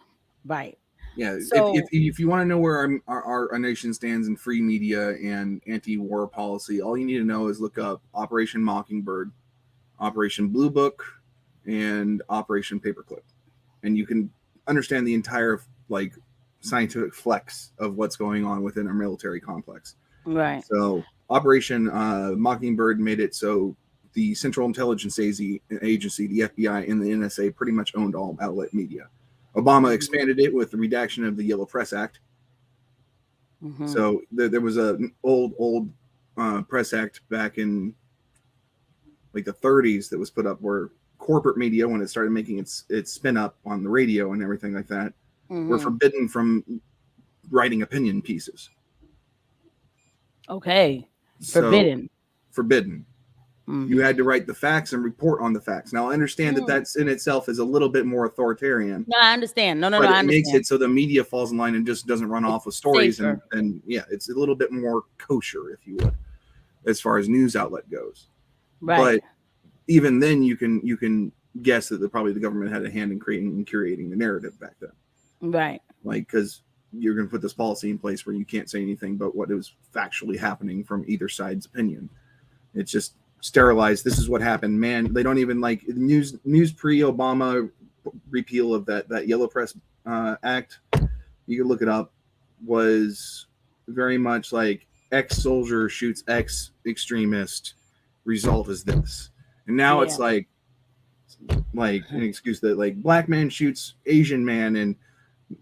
right? Yeah, so, if you want to know where our nation stands in free media and anti-war policy, all you need to know is look up Operation Mockingbird, Operation Blue Book, and Operation Paperclip, and you can understand the entire like scientific flex of what's going on within our military complex. Right. So Operation Mockingbird made it so the Central Intelligence Agency, the FBI, and the NSA pretty much owned all outlet media. Obama expanded it with the redaction of the Yellow Press Act. Mm-hmm. So there was an old press act back in like the 30s that was put up, where corporate media, when it started making its spin up on the radio and everything like that, were forbidden from writing opinion pieces. Okay. Forbidden. You had to write the facts and report on the facts. Now, I understand that that's in itself is a little bit more authoritarian. No, I understand. No, but I understand. It makes it so the media falls in line and just doesn't run off with stories. And yeah, it's a little bit more kosher, if you would, as far as news outlet goes. Right. But even then, you can guess that probably the government had a hand in creating and curating the narrative back then. Right. Like, because you're going to put this policy in place where you can't say anything but what is factually happening from either side's opinion. It's just sterilized. This is what happened, man. They don't even like news pre-Obama repeal of that Yellow Press Act. You can look it up. Was very much like ex-soldier shoots ex-extremist. Result is this, and now it's like an excuse that like black man shoots Asian man, and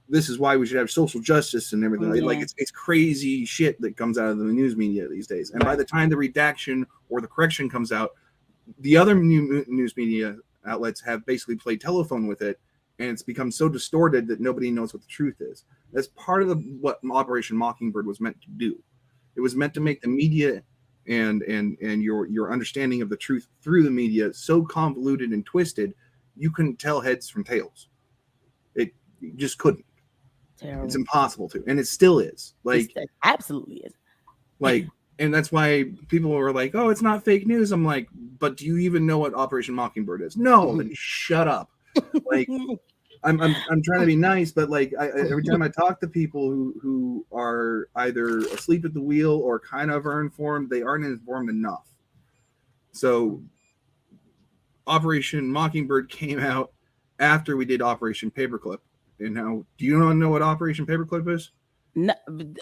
this is why we should have social justice and everything. Yeah. Like it's crazy shit that comes out of the news media these days. And by the time the redaction or the correction comes out, the other news media outlets have basically played telephone with it, and it's become so distorted that nobody knows what the truth is. That's part of what Operation Mockingbird was meant to do. It was meant to make the media and your understanding of the truth through the media so convoluted and twisted, you couldn't tell heads from tails. You just couldn't. Terrible. It's impossible to, and it still is. Like, it absolutely is. Like, and that's why people were like, "Oh, it's not fake news." I'm like, "But do you even know what Operation Mockingbird is?" No, then shut up. Like, I'm trying to be nice, but like every time I talk to people who are either asleep at the wheel or kind of are informed, they aren't informed enough. So Operation Mockingbird came out after we did Operation Paperclip. And now, do you not know what Operation Paperclip is? No,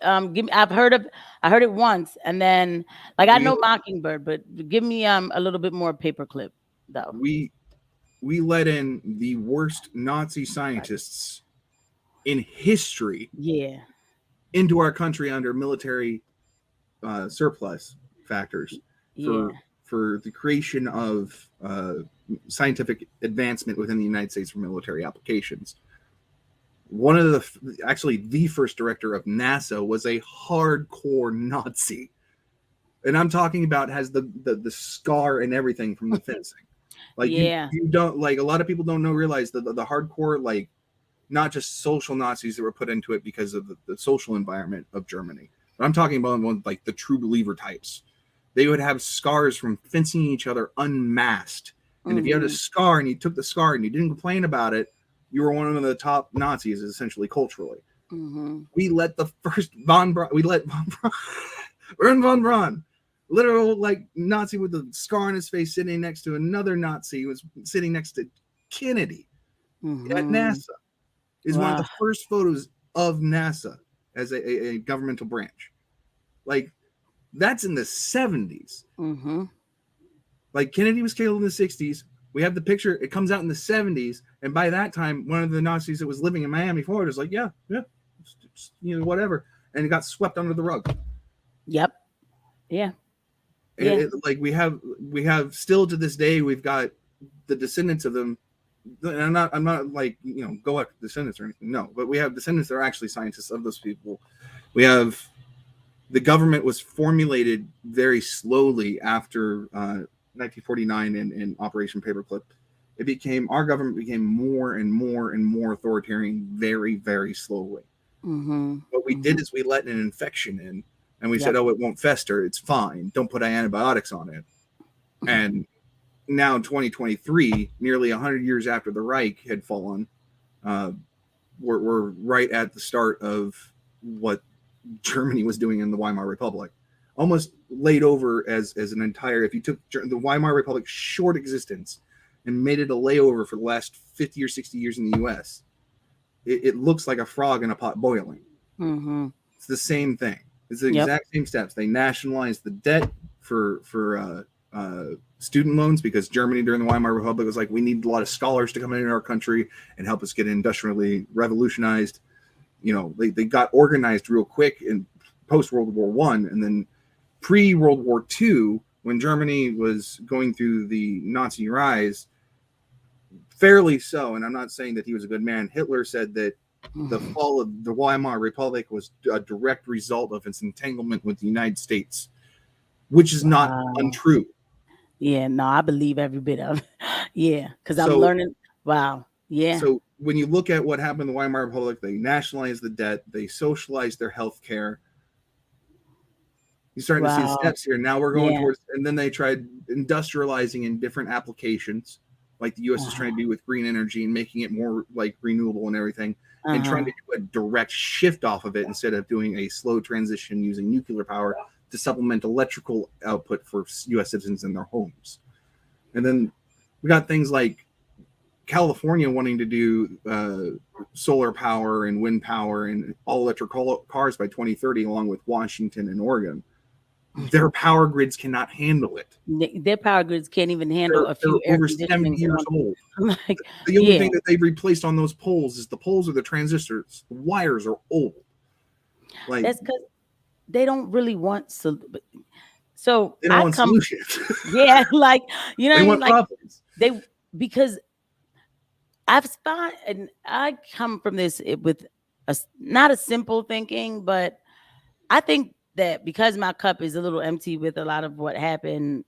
I've heard it once, and then like I know Mockingbird, but give me a little bit more Paperclip though. We let in the worst Nazi scientists in history, into our country under military surplus factors for the creation of scientific advancement within the United States for military applications. One of the first director of NASA was a hardcore Nazi, and I'm talking about has the scar and everything from the fencing. Like, you don't, like, a lot of people don't realize the hardcore, like, not just social Nazis that were put into it because of the social environment of Germany, but I'm talking about like the true believer types. They would have scars from fencing each other unmasked, and if you had a scar and you took the scar and you didn't complain about it, you were one of the top Nazis, essentially, culturally. We let the first Ernst von Braun, literal, like, Nazi with the scar on his face, sitting next to another Nazi who was sitting next to Kennedy at NASA, is one of the first photos of NASA as a governmental branch. Like, that's in the 70s. Like, Kennedy was killed in the 60s. We have the picture. It comes out in the 70s, and by that time, one of the Nazis that was living in Miami, Florida, was like, "Yeah, whatever," and it got swept under the rug. Yep. Yeah. Like, we have still to this day, we've got the descendants of them. And I'm not like, go after descendants or anything. No, but we have descendants that are actually scientists of those people. We have the government was formulated very slowly after 1949 and Operation Paperclip. Our government became more and more and more authoritarian very, very slowly. What we did is we let an infection in, and we said, "Oh, it won't fester. It's fine. Don't put antibiotics on it." And now in 2023, nearly 100 years after the Reich had fallen, we're right at the start of what Germany was doing in the Weimar Republic. Almost laid over as an entire, if you took the Weimar Republic's short existence and made it a layover for the last 50 or 60 years in the U.S., it looks like a frog in a pot boiling. It's the same thing. It's the exact same steps. They nationalized the debt for student loans because Germany during the Weimar Republic was like, we need a lot of scholars to come into our country and help us get industrially revolutionized. They got organized real quick in post World War I, and then pre-World War II, when Germany was going through the Nazi rise, fairly so, and I'm not saying that he was a good man, Hitler said that the fall of the Weimar Republic was a direct result of its entanglement with the United States, which is not untrue. Yeah, no, I believe every bit of it. Yeah, because I'm learning. Wow. Yeah. So when you look at what happened in the Weimar Republic, they nationalized the debt, they socialized their health care. You're starting to see the steps here. Now we're going towards, and then they tried industrializing in different applications, like the U.S. is trying to do with green energy and making it more like renewable and everything, and trying to do a direct shift off of it instead of doing a slow transition using nuclear power to supplement electrical output for U.S. citizens in their homes. And then we got things like California wanting to do solar power and wind power and all electric cars by 2030, along with Washington and Oregon. Their power grids cannot handle it. Their power grids can't even handle a few over 70 years old. Like, the only thing that they've replaced on those poles is the poles or the transistors. The wires are old. Like, that's because they don't really want so they don't want solutions. Yeah, like, you know they what want problems. Because I've spot, and I come from this with not a simple thinking, but I think that because my cup is a little empty with a lot of what happened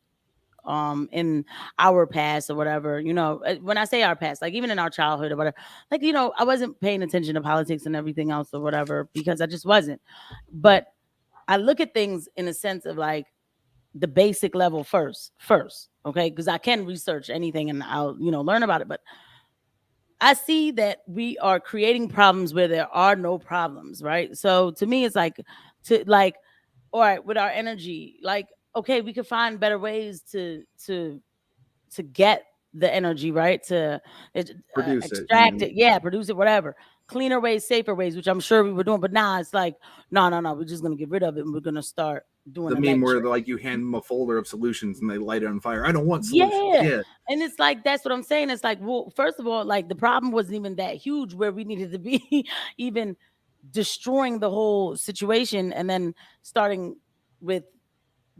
in our past or whatever, when I say our past, like even in our childhood or whatever, like, I wasn't paying attention to politics and everything else or whatever because I just wasn't. But I look at things in a sense of like the basic level first, okay? Because I can research anything and I'll, learn about it. But I see that we are creating problems where there are no problems, right? So to me, it's like, all right, with our energy, like, okay, we could find better ways to get the energy, right? To Produce extract it, yeah, produce it, whatever. Cleaner ways, safer ways, which I'm sure we were doing, but now it's like, no, we're just gonna get rid of it and we're gonna start doing the meme where like you hand them a folder of solutions and they light it on fire. I don't want solutions. Yeah. And it's like, that's what I'm saying. It's like, well, first of all, like the problem wasn't even that huge where we needed to be even destroying the whole situation and then starting with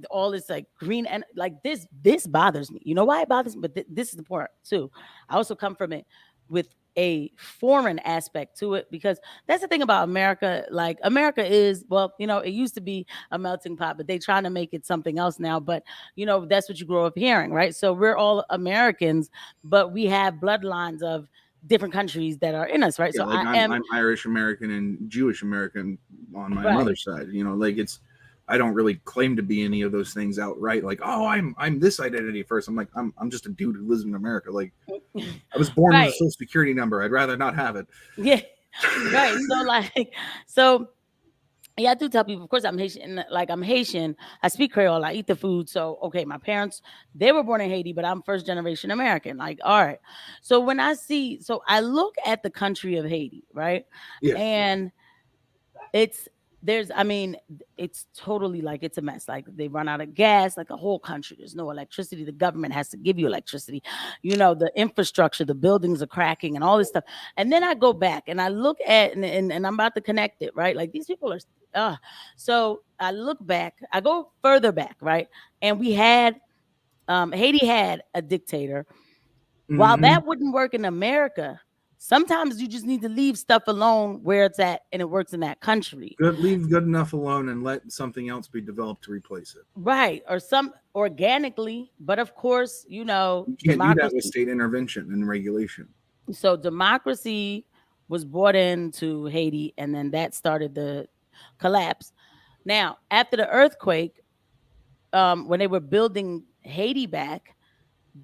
all this like green and like this bothers me. You know why it bothers me? But this is the part too. I also come from it with a foreign aspect to it because that's the thing about America. Like America is, well, it used to be a melting pot, but they trying to make it something else now. But that's what you grow up hearing, right? So we're all Americans, but we have bloodlines of different countries that are in us, right? Yeah, so like I'm Irish American and Jewish American on my mother's side. Like I don't really claim to be any of those things outright. Like, oh, I'm this identity first. I'm like, I'm just a dude who lives in America. Like, I was born with a social security number. I'd rather not have it. Yeah, right. So yeah, I do tell people. Of course, I'm Haitian. Like I'm Haitian. I speak Creole. I eat the food. So okay, my parents, they were born in Haiti, but I'm first generation American. Like, all right. So when I look at the country of Haiti, right? Yeah. And it's totally like it's a mess. Like they run out of gas, like a whole country. There's no electricity. The government has to give you electricity. The infrastructure, the buildings are cracking and all this stuff. And then I go back and I look at, and I'm about to connect it, right? Like these people are, so I look back, I go further back, right? And we had, Haiti had a dictator. While that wouldn't work in America, sometimes you just need to leave stuff alone where it's at and it works in that country. Leave good enough alone and let something else be developed to replace it. Right. Or some organically. But of course, you can't do that with state intervention and regulation. So democracy was brought into Haiti and then that started the collapse. Now, after the earthquake, when they were building Haiti back,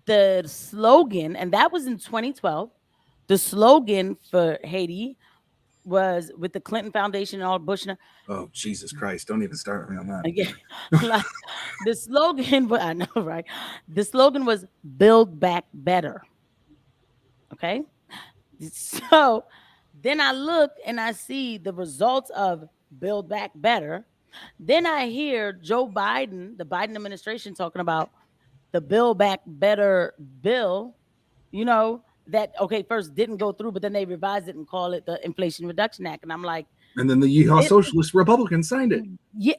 the slogan, and that was in 2012, the slogan for Haiti was with the Clinton Foundation and all Bush. Oh, Jesus Christ. Don't even start me on that. Yeah. The slogan, I know, right? The slogan was build back better. Okay. So then I look and I see the results of build back better. Then I hear Joe Biden, the Biden administration talking about the build back better bill, that, okay, first didn't go through, but then they revised it and call it the Inflation Reduction Act. And I'm like, and then the Yeehaw Socialist Republicans signed it. Yeah.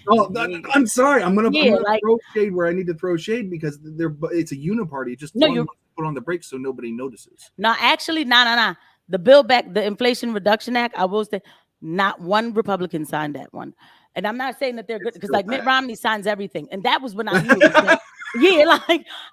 Oh, I'm sorry. I'm gonna throw shade where I need to throw shade because it's a uniparty. Just put on the brakes so nobody notices. No, actually, nah. The build back, the Inflation Reduction Act, I will say, not one Republican signed that one. And I'm not saying that they're good because like Mitt Romney signs everything. And that was when I knew it was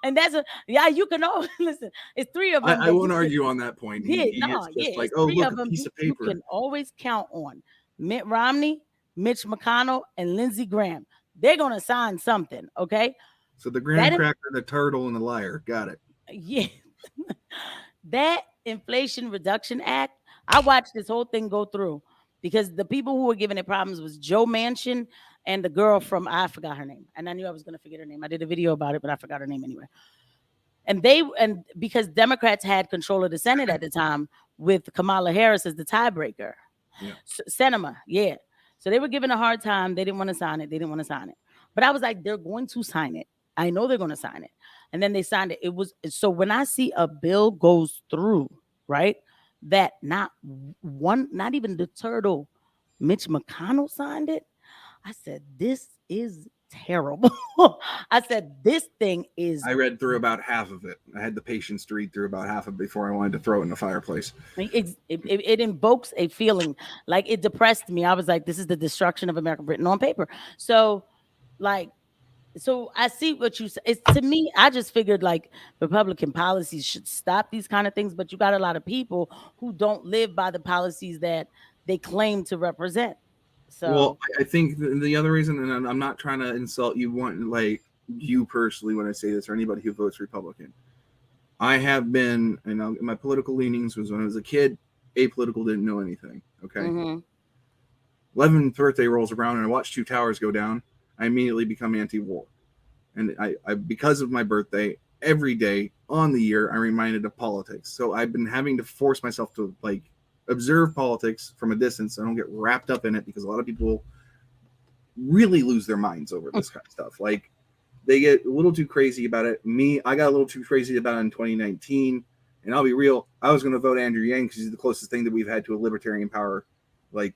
and that's you can always listen. It's three of them. I won't argue on that point. Like, oh, look, a piece of paper. You can always count on Mitt Romney, Mitch McConnell, and Lindsey Graham. They're gonna sign something, okay? So the graham cracker, the turtle, and the liar. Got it. Yeah. That Inflation Reduction Act, I watched this whole thing go through because the people who were giving it problems was Joe Manchin and the girl from, I forgot her name. And I knew I was going to forget her name. I did a video about it, but I forgot her name anyway. And because Democrats had control of the Senate at the time with Kamala Harris as the tiebreaker. Yeah. Sinema, yeah. So they were given a hard time. They didn't want to sign it. But I was like, they're going to sign it. I know they're going to sign it. And then they signed it. So when I see a bill goes through, right, that not even the turtle, Mitch McConnell signed it, I said, this is terrible. I said, this thing is. I read through about half of it. I had the patience to read through about half of it before I wanted to throw it in the fireplace. It invokes a feeling like it depressed me. I was like, this is the destruction of America written on paper. So, like, so I see what you say. It's to me, I just figured like Republican policies should stop these kind of things, but you got a lot of people who don't live by the policies that they claim to represent. Well, So, I think the other reason, and I'm not trying to insult you, like you personally when I say this, or anybody who votes Republican. I have been, and my political leanings was when I was a kid, apolitical, didn't know anything. Okay. mhm. 11th birthday rolls around and I watch two towers go down. I immediately become anti-war. And I because of my birthday, every day on the year, I'm reminded of politics. So I've been having to force myself to like observe politics from a distance. So I don't get wrapped up in it because a lot of people really lose their minds over this kind of stuff. Like they get a little too crazy about it. I got a little too crazy about it in 2019. And I'll be real, I was going to vote Andrew Yang because he's the closest thing that we've had to a libertarian power like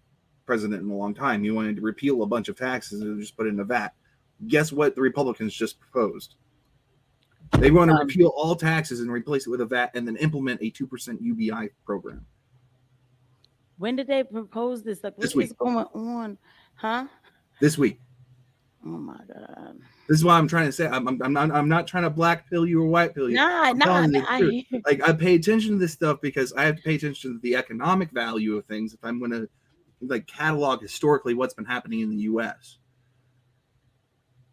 president in a long time. He wanted to repeal a bunch of taxes and just put it in a VAT. Guess what the Republicans just proposed? They want to repeal all taxes and replace it with a VAT and then implement a 2% UBI program. When did they propose this? Like, this what week. is going on? Huh? This week. Oh my God. This is why I'm trying to say I'm not trying to black pill you or white pill you. Nah. Like I pay attention to this stuff because I have to pay attention to the economic value of things if I'm going to like catalog historically what's been happening in the U.S.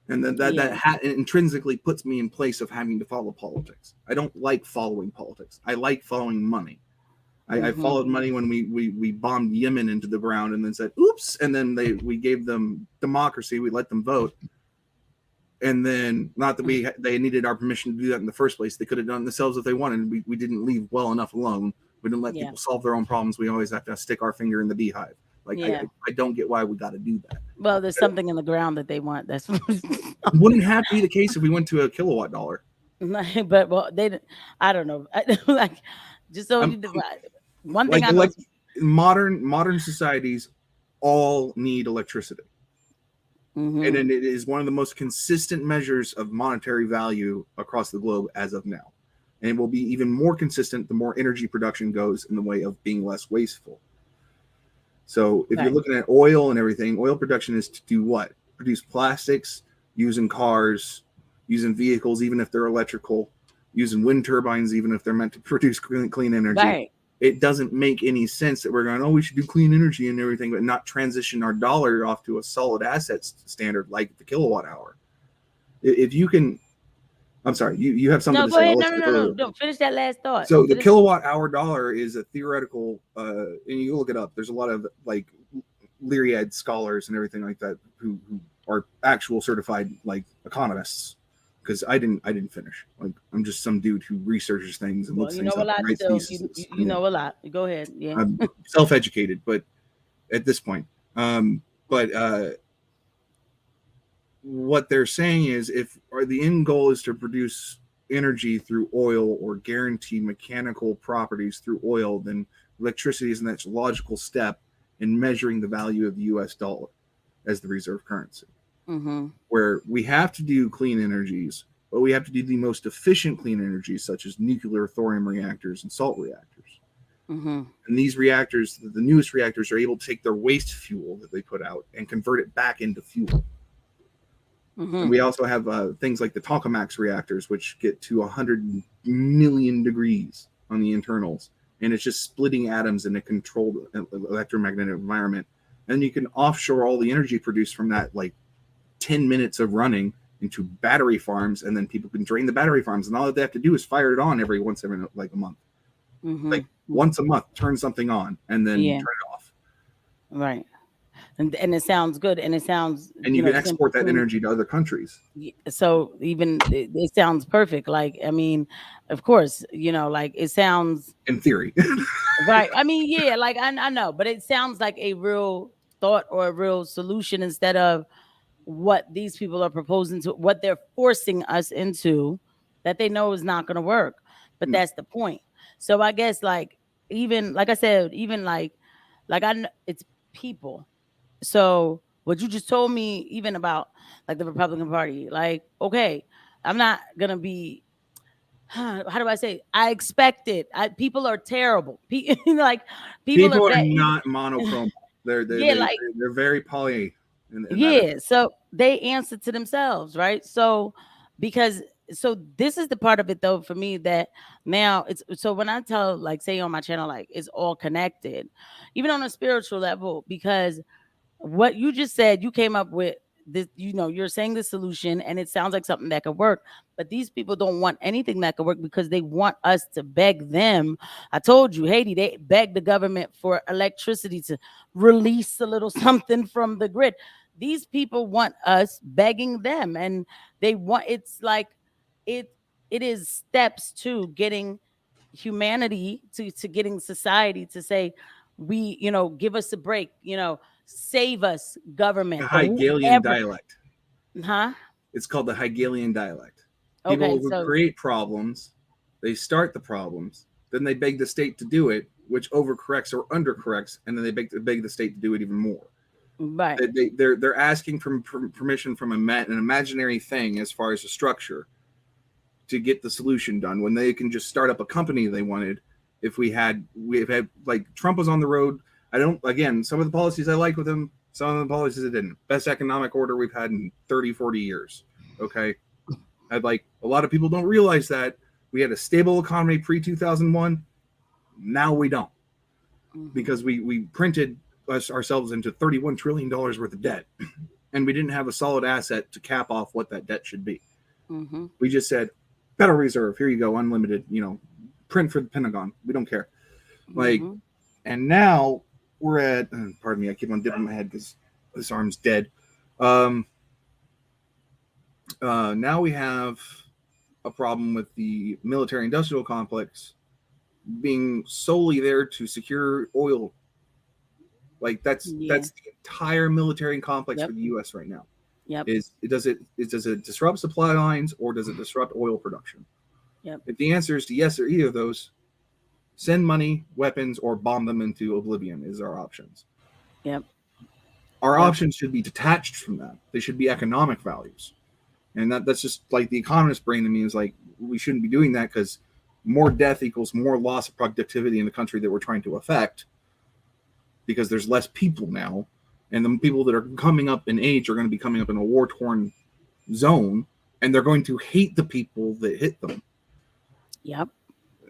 And then that intrinsically puts me in place of having to follow politics. I don't like following politics. I like following money. I followed money when we bombed Yemen into the ground and then said, oops. And then we gave them democracy. We let them vote. And then not that they needed our permission to do that in the first place. They could have done it themselves if they wanted. We didn't leave well enough alone. We didn't let people solve their own problems. We always have to stick our finger in the beehive. Like I don't get why we got to do that. Well, there's something in the ground that they want. That's wouldn't have to be the case if we went to a kilowatt dollar. But well, I don't know. Like just so one thing like, modern societies all need electricity. Mm-hmm. And it is one of the most consistent measures of monetary value across the globe as of now. And it will be even more consistent the more energy production goes in the way of being less wasteful. So if you're looking at oil and everything, oil production is to do what? Produce plastics, using cars, using vehicles, even if they're electrical, using wind turbines, even if they're meant to produce clean energy. Right. It doesn't make any sense that we're going, we should do clean energy and everything, but not transition our dollar off to a solid assets standard like the kilowatt hour. If you can, I'm sorry, you have something to say. No. Don't finish that last thought. So the kilowatt hour dollar is a theoretical, and you look it up. There's a lot of like Lyriad scholars and everything like that who are actual certified like economists. Because I didn't finish. Like I'm just some dude who researches things and looks things up. You know a lot. Go ahead. Yeah. I'm self-educated, but at this point, what they're saying is the end goal is to produce energy through oil or guarantee mechanical properties through oil, then electricity is the next logical step in measuring the value of the U.S. dollar as the reserve currency. Mm-hmm. Where we have to do clean energies, but we have to do the most efficient clean energies, such as nuclear thorium reactors and salt reactors. Mm-hmm. And these reactors, the newest reactors, are able to take their waste fuel that they put out and convert it back into fuel. Mm-hmm. And we also have things like the tokamaks reactors, which get to 100 million degrees on the internals. And it's just splitting atoms in a controlled electromagnetic environment. And you can offshore all the energy produced from that, like 10 minutes of running into battery farms, and then people can drain the battery farms, and all that they have to do is fire it on every like a month. Mm-hmm. Like once a month, turn something on and then turn it off. Right. And it sounds good, and it sounds and you can export that energy to other countries. So even it sounds perfect. Like, I mean, of course, like it sounds in theory. Right. I mean, yeah, like I know, but it sounds like a real thought or a real solution instead of what these people are proposing to, what they're forcing us into, that they know is not going to work. But that's the point. So I guess even like I said, even like I know it's people. So what you just told me, even about like the Republican Party, like, okay, I'm not gonna be how do I say? I expect it. People are terrible. Like people are People are bad. not monochrome. Yeah, like They're very poly in that. yeah. So they answer to themselves, right? So because so this is the part of it though for me that now it's so when I tell like say on my channel like it's all connected, even on a spiritual level, because what you just said, you came up with this, you're saying the solution and it sounds like something that could work, but these people don't want anything that could work because they want us to beg them. I told you, Haiti, they beg the government for electricity to release a little something from the grid. These people want us begging them, and they want, it's like it it is steps to getting humanity to getting society to say, we, give us a break, save us, The government or Hegelian whoever. dialect. Huh? It's called the Hegelian dialect. People Okay, who so create problems, they start the problems, then they beg the state to do it, which overcorrects or undercorrects, and then they beg the state to do it even more. right. They're asking for permission from an imaginary thing as far as the structure to get the solution done when they can just start up a company they wanted. If we've had like Trump was on the road. I don't, again, some of the policies I like with him, some of the policies I didn't. Best economic order we've had in 30, 40 years. Okay. I'd like, a lot of people don't realize that we had a stable economy pre-2001. Now we don't, because we printed ourselves into $31 trillion worth of debt, and we didn't have a solid asset to cap off what that debt should be. Mm-hmm. We just said, Federal Reserve, here you go, unlimited, print for the Pentagon. We don't care. Like, and now we're at, pardon me, I keep on dipping my head because this arm's dead. Now we have a problem with the military industrial complex being solely there to secure oil. Like that's the entire military complex for the U.S. right now. Yep. Does it disrupt supply lines, or does it disrupt oil production? Yep. If the answer is to yes or either of those, send money, weapons, or bomb them into oblivion is our options. Yep. Our options should be detached from that. They should be economic values. And that's just like the economist brain to me is like, we shouldn't be doing that because more death equals more loss of productivity in the country that we're trying to affect, because there's less people now. And the people that are coming up in age are going to be coming up in a war-torn zone, and they're going to hate the people that hit them. Yep.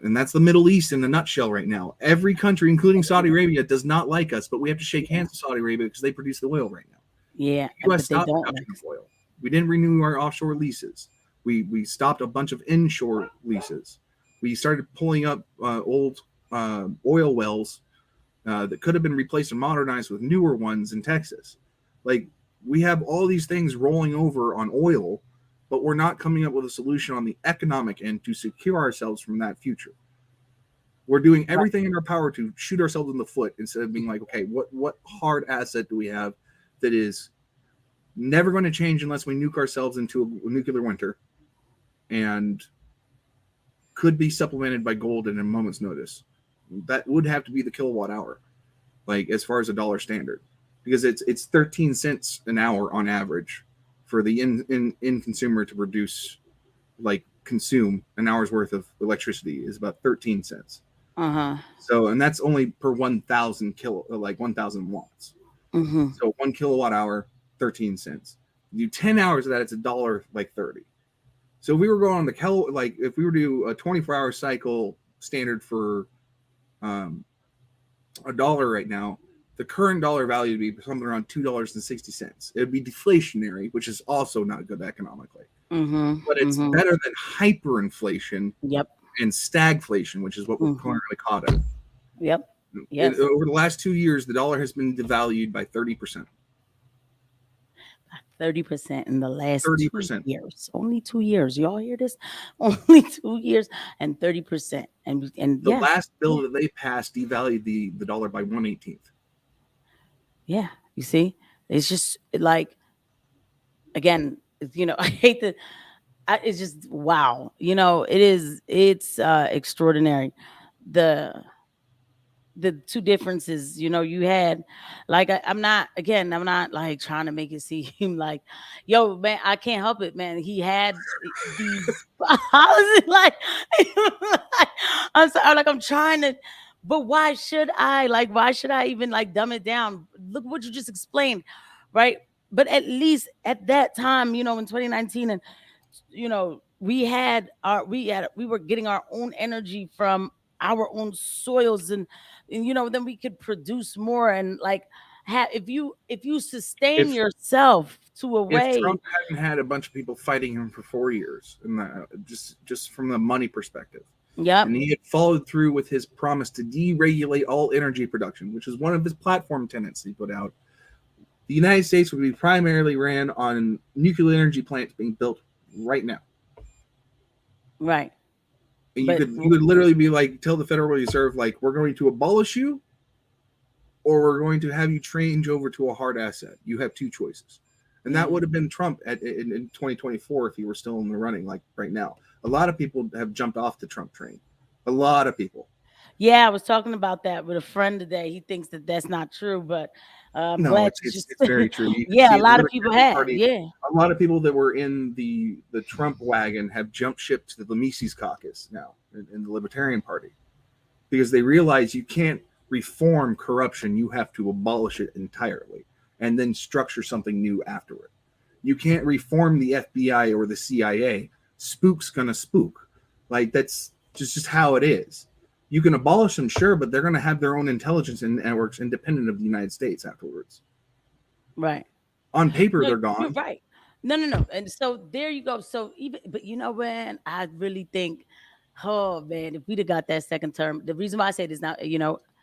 And that's the Middle East in a nutshell right now. Every country, including Saudi Arabia, does not like us, but we have to shake hands with Saudi Arabia because they produce the oil right now. Yeah. The U.S. stopped production of oil. We didn't renew our offshore leases. We stopped a bunch of inshore leases. We started pulling up old oil wells that could have been replaced and modernized with newer ones in Texas. Like, we have all these things rolling over on oil, but we're not coming up with a solution on the economic end to secure ourselves from that future. We're doing everything in our power to shoot ourselves in the foot instead of being like, okay, what hard asset do we have that is never going to change unless we nuke ourselves into a nuclear winter, and could be supplemented by gold in a moment's notice? That would have to be the kilowatt hour, like as far as a dollar standard, because it's 13 cents an hour on average for the in consumer to produce, like consume an hour's worth of electricity is about 13 cents. So, and that's only per 1,000 watts. So 1 kilowatt hour, 13 cents. You do 10 hours of that, it's $1.30. So if we were going on the if we were to do a 24-hour cycle standard for $1 right now, the current dollar value would be something around $2.60. It would be deflationary, which is also not good economically. But it's better than hyperinflation. Yep. And stagflation, which is what we're currently caught in. Yep. Yes. Over the last 2 years, the dollar has been devalued by 30%. 30% in the last 30%. 2 years. Only 2 years. Y'all hear this? Only 2 years and 30%. And the last bill that they passed devalued the dollar by 1/18. Yeah. You see? It's just like, again, I hate that. It's just, wow. It's extraordinary. The the two differences, you had, like, I'm not like trying to make it seem like, yo, man, I can't help it, man. He had these policies, like, I'm sorry, like, I'm trying to, but why should I even like dumb it down? Look what you just explained, right? But at least at that time, in 2019, and we were getting our own energy from our own soils, and then we could produce more, and like, if you sustain If yourself to a if way. Trump hadn't had a bunch of people fighting him for 4 years, and just from the money perspective, Yep. and he had followed through with his promise to deregulate all energy production, which is one of his platform tenets he put out, the United States would be primarily ran on nuclear energy plants being built right now. Right. And you could literally be like, tell the Federal Reserve, like, we're going to abolish you, or we're going to have you change over to a hard asset. You have two choices. And that would have been Trump in 2024 if he were still in the running, like right now. A lot of people have jumped off the Trump train. A lot of people. Yeah, I was talking about that with a friend today. He thinks that that's not true, but I'm No, glad it's very true. Yeah, a lot of people have. Yeah. A lot of people that were in the Trump wagon have jumped ship to the Mises caucus now in the Libertarian Party, because they realize you can't reform corruption. You have to abolish it entirely and then structure something new afterward. You can't reform the FBI or the CIA. Spook's gonna spook. Like, that's just how it is. You can abolish them, sure, but they're going to have their own intelligence and networks independent of the United States afterwards. Right. On paper, they're gone. Right. No. And so there you go. So but man, I really think, oh man, if we'd have got that second term, the reason why I say this now,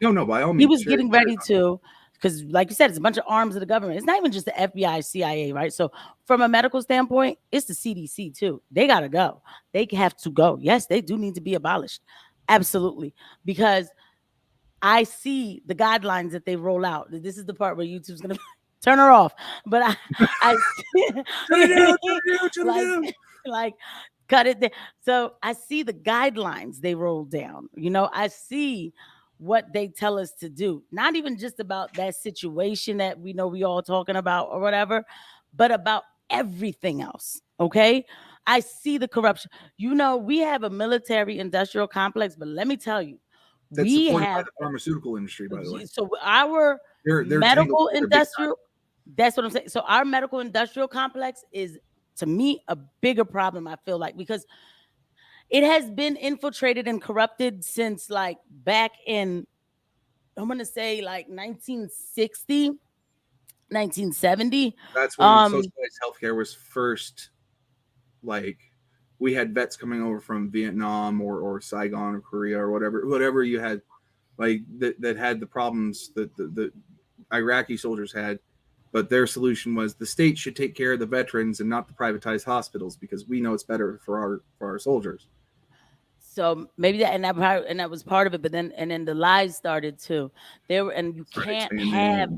No, by all means. He was getting ready to, because like you said, it's a bunch of arms of the government. It's not even just the FBI, CIA, right? So from a medical standpoint, it's the CDC too. They got to go. They have to go. Yes, they do need to be abolished. Absolutely. Because I see the guidelines that they roll out. This is the part where YouTube's going to turn her off. But I like cut it there. So I see the guidelines they roll down. I see what they tell us to do. Not even just about that situation that we know we all talking about or whatever, but about everything else. Okay. I see the corruption. We have a military industrial complex, but let me tell you, that's supported by the pharmaceutical industry, by the way. So our they're medical industrial, that's what I'm saying. So our medical industrial complex is, to me, a bigger problem, I feel like, because it has been infiltrated and corrupted since like back in, I'm going to say like 1960, 1970. That's when socialized healthcare was first. Like, we had vets coming over from Vietnam or Saigon or Korea or whatever you had, like that had the problems that the Iraqi soldiers had, but their solution was the state should take care of the veterans and not the privatized hospitals, because we know it's better for our soldiers. So maybe that was part of it, but then the lies started too. You can't have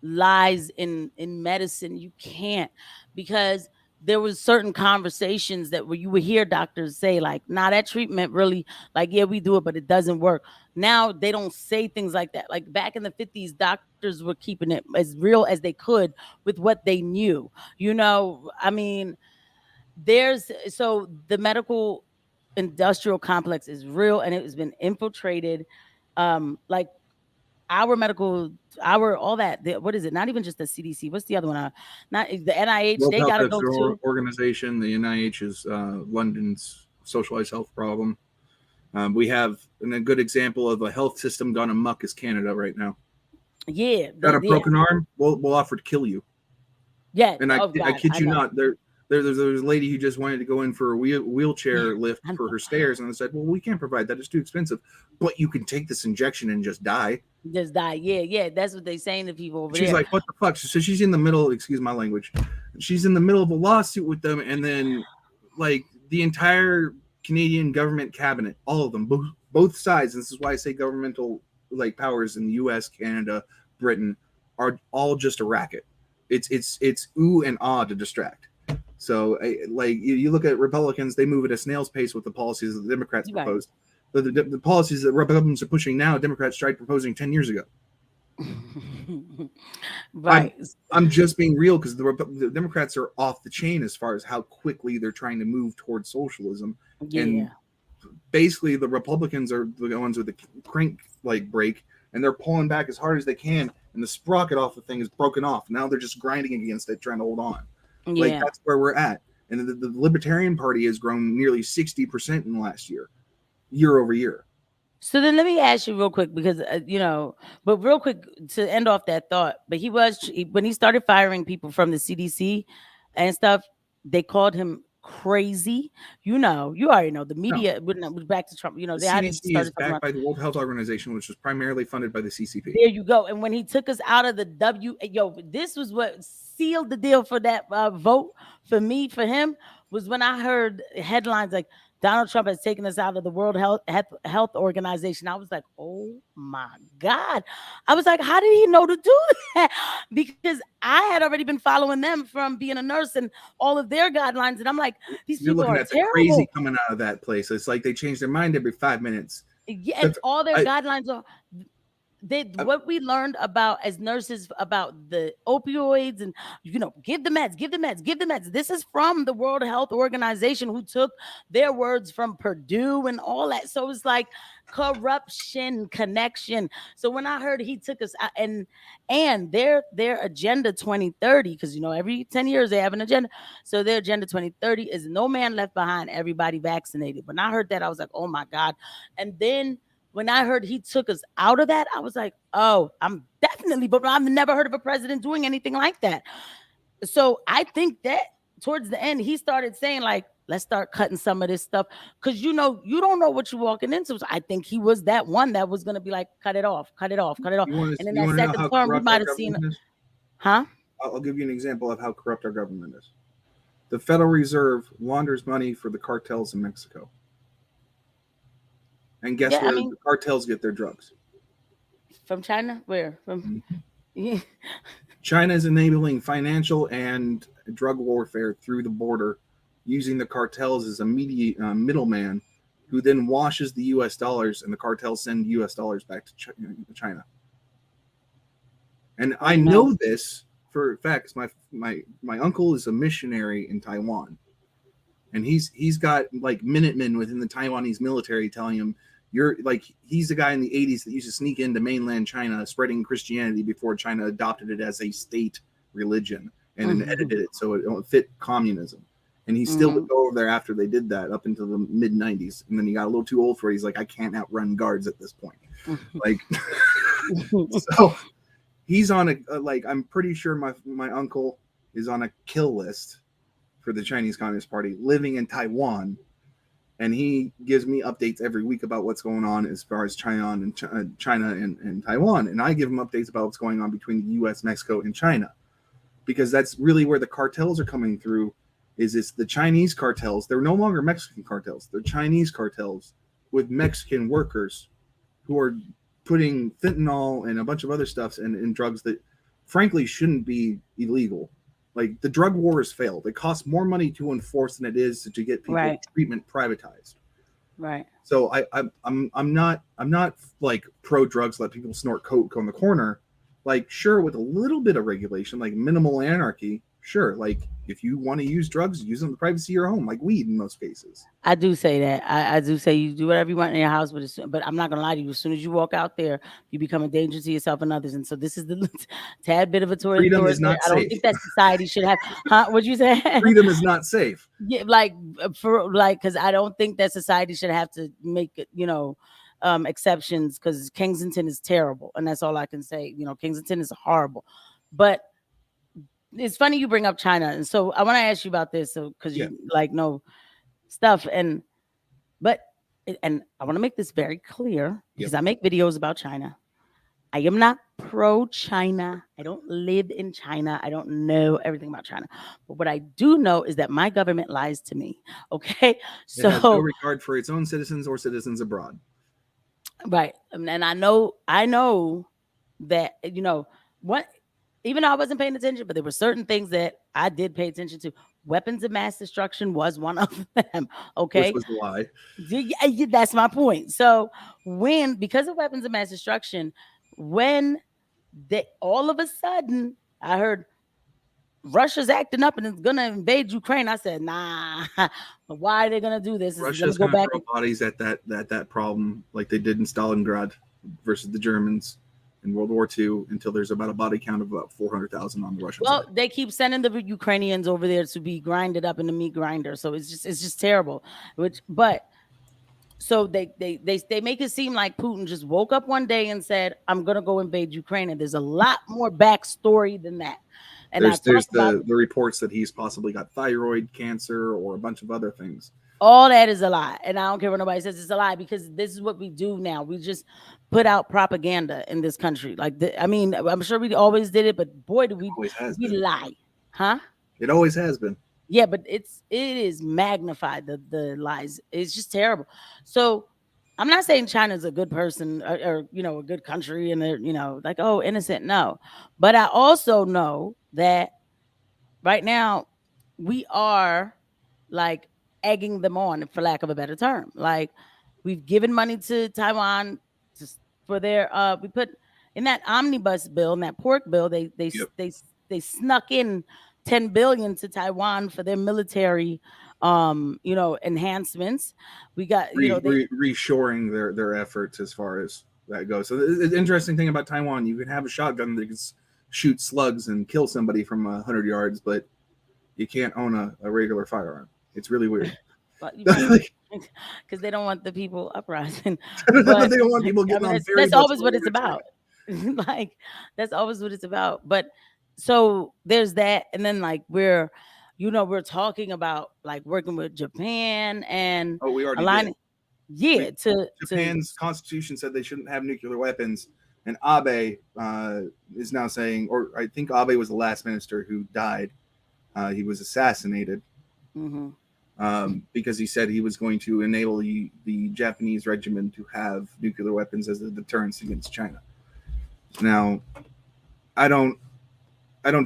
lies in medicine. You can't, because there was certain conversations that where you would hear doctors say like, nah, that treatment really, like, yeah, we do it, but it doesn't work. Now they don't say things like that. Like back in the 50s, doctors were keeping it as real as they could with what they knew. I mean, so the medical industrial complex is real, and it has been infiltrated. Like all that. What is it? Not even just the CDC. What's the other one? Not the NIH. World they got to go to organization. The NIH is London's socialized health problem. We have a good example of a health system gone amok is Canada right now. Yeah, got a broken arm. We'll offer to kill you. Yeah, and I kid you not. There's a lady who just wanted to go in for a wheelchair lift for her stairs, and I said, well, we can't provide that. It's too expensive. But you can take this injection and just die. Yeah. That's what they're saying to people over there. She's like, what the fuck? So she's in the middle, excuse my language. She's in the middle of a lawsuit with them, and then like the entire Canadian government cabinet, all of them, both sides, and this is why I say governmental like powers in the US, Canada, Britain, are all just a racket. It's ooh and ah to distract. So, like, you look at Republicans, they move at a snail's pace with the policies that the Democrats proposed. The policies that Republicans are pushing now, Democrats tried proposing 10 years ago. Right. I'm just being real, because the Democrats are off the chain as far as how quickly they're trying to move towards socialism. Yeah. And basically the Republicans are the ones with the crank like brake, and they're pulling back as hard as they can, and the sprocket off the thing is broken off. Now they're just grinding against it, trying to hold on. Yeah. Like, that's where we're at. And the Libertarian Party has grown nearly 60% in the last year over year. So then let me ask you real quick, because, but real quick to end off that thought, but when he started firing people from the CDC and stuff, they called him crazy. You already know the media, back to Trump, the CDC is backed by the World Health Organization, which was primarily funded by the CCP. There you go. And when he took us out of the this was what sealed the deal for that vote for him, was when I heard headlines like, Donald Trump has taken us out of the World Health Organization. I was like, oh my God. I was like, how did he know to do that? Because I had already been following them from being a nurse and all of their guidelines. And I'm like, these people are terrible. You're looking at the crazy coming out of that place. It's like they change their mind every 5 minutes. Yeah, and all their guidelines are... what we learned about as nurses about the opioids and, give the meds. This is from the World Health Organization, who took their words from Purdue and all that. So it's like corruption connection. So when I heard he took us out, and their agenda 2030, because every 10 years they have an agenda. So their agenda 2030 is no man left behind, everybody vaccinated. When I heard that, I was like, oh my God. And then when I heard he took us out of that, I was like, oh, I'm definitely, but I've never heard of a president doing anything like that. So I think that towards the end, he started saying, like, let's start cutting some of this stuff, because you don't know what you're walking into. So I think he was that one that was going to be like, cut it off. And in that second term, we might have seen, I'll give you an example of how corrupt our government is. The Federal Reserve launders money for the cartels in Mexico. And guess where the cartels get their drugs? From China? Where? China is enabling financial and drug warfare through the border, using the cartels as a middleman, who then washes the U.S. dollars, and the cartels send U.S. dollars back to China. And I know this for a fact. My uncle is a missionary in Taiwan, and he's got like Minutemen within the Taiwanese military telling him, he's the guy in the 80s that used to sneak into mainland China spreading Christianity before China adopted it as a state religion and then edited it so it fit communism. And he still would go over there after they did that up until the mid 90s. And then he got a little too old for it. He's like, I can't outrun guards at this point. So he's on I'm pretty sure my uncle is on a kill list for the Chinese Communist Party, living in Taiwan. And he gives me updates every week about what's going on as far as China and Taiwan. And I give him updates about what's going on between the U.S., Mexico, and China. Because that's really where the cartels are coming through, it's the Chinese cartels. They're no longer Mexican cartels. They're Chinese cartels with Mexican workers who are putting fentanyl and a bunch of other stuff in drugs that, frankly, shouldn't be illegal. Like, the drug war has failed. It costs more money to enforce than it is to get people treatment privatized. Right. So I'm not like pro drugs, let people snort coke on the corner. Like, sure, with a little bit of regulation, like minimal anarchy, sure. Like, if you want to use drugs, use them in the privacy of your home, like weed in most cases. I do say that. I do say you do whatever you want in your house, but I'm not gonna lie to you. As soon as you walk out there, you become a danger to yourself and others. And so this is the tad bit of a Tory. Freedom is not safe. I don't think that society should have. What'd you say? Freedom is not safe. Yeah, because I don't think that society should have to make exceptions, because Kensington is terrible, and that's all I can say. Kensington is horrible, but it's funny you bring up China, and so I want to ask you about this, because you know stuff, and I want to make this very clear, because I make videos about China. I am not pro-China. I don't live in China. I don't know everything about China, but what I do know is that my government lies to me. Okay, so it has no regard for its own citizens or citizens abroad. Right, and I know that what. Even though I wasn't paying attention, but there were certain things that I did pay attention to. weapons of mass destruction was one of them. Which Okay. was a lie. Yeah, that's my point. So because of weapons of mass destruction, when they all of a sudden I heard Russia's acting up and it's gonna invade Ukraine, I said, nah, why are they gonna do this? Russia's Go going to back throw bodies at that problem like they did in Stalingrad versus the Germans in World War II until there's about a body count of about 400,000 on the Russian side. They keep sending the Ukrainians over there to be grinded up in the meat grinder, so it's just terrible. So they make it seem like Putin just woke up one day and said, "I'm gonna go invade Ukraine," and there's a lot more backstory than that. And there's the reports that he's possibly got thyroid cancer or a bunch of other things. All that is a lie, and I don't care what nobody says. It's a lie because this is what we do now. We just put out propaganda in this country. Like, I mean, I'm sure we always did it, but boy, do we lie, huh? It always has been. Yeah, but it is magnified, the lies. It's just terrible. So I'm not saying China's a good person or a good country and they're, like, oh, innocent. No. But I also know that right now we are like egging them on, for lack of a better term. Like, we've given money to Taiwan for their we put in that omnibus bill and that pork bill, they snuck in 10 billion to Taiwan for their military enhancements. We got reshoring their efforts as far as that goes. So the interesting thing about Taiwan, you can have a shotgun that can shoot slugs and kill somebody from 100 yards, but you can't own a regular firearm. It's really weird. Because they don't want the people uprising. But they don't want people getting on ferries. That's always what it's about. Like, that's always what it's about. But so there's that, and then like we're talking about like working with Japan and we already did. Japan's constitution said they shouldn't have nuclear weapons, and Abe is now saying, or I think Abe was the last minister who died. He was assassinated because he said he was going to enable the Japanese regime to have nuclear weapons as a deterrence against China. Now, I don't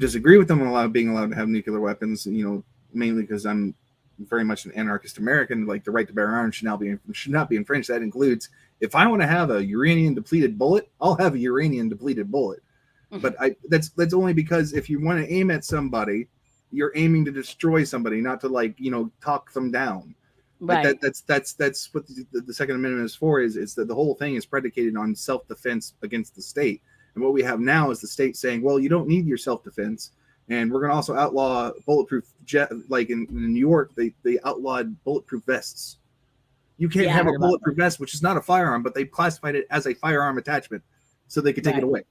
disagree with them being allowed to have nuclear weapons, mainly because I'm very much an anarchist American. Like, the right to bear arms should not be infringed. That includes, if I want to have a uranium depleted bullet, I'll have a uranium depleted bullet. But that's only because if you want to aim at somebody, you're aiming to destroy somebody, not to talk them down. Right. Like that's what the Second Amendment is for. Is that the whole thing is predicated on self-defense against the state. And what we have now is the state saying, well, you don't need your self-defense. And we're going to also outlaw bulletproof like in New York, they outlawed bulletproof vests. You can't have a bulletproof vest, which is not a firearm, but they classified it as a firearm attachment so they could take it away.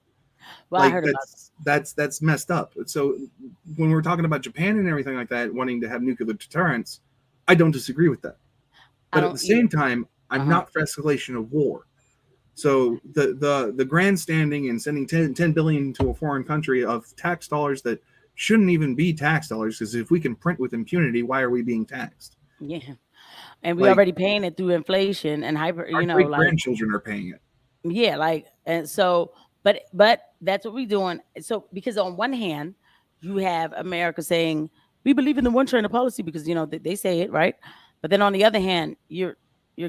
Well, I heard about that's messed up. So when we're talking about Japan and everything like that, wanting to have nuclear deterrence, I don't disagree with that. But at the same time, I'm not for escalation of war. So the grandstanding and sending 10 billion to a foreign country of tax dollars that shouldn't even be tax dollars, because if we can print with impunity, why are we being taxed? Yeah, and we're already paying it through inflation and our grandchildren are paying it. Yeah, and so, but that's what we're doing. So because on one hand, you have America saying we believe in the one China policy because they say it, right? But then on the other hand, you're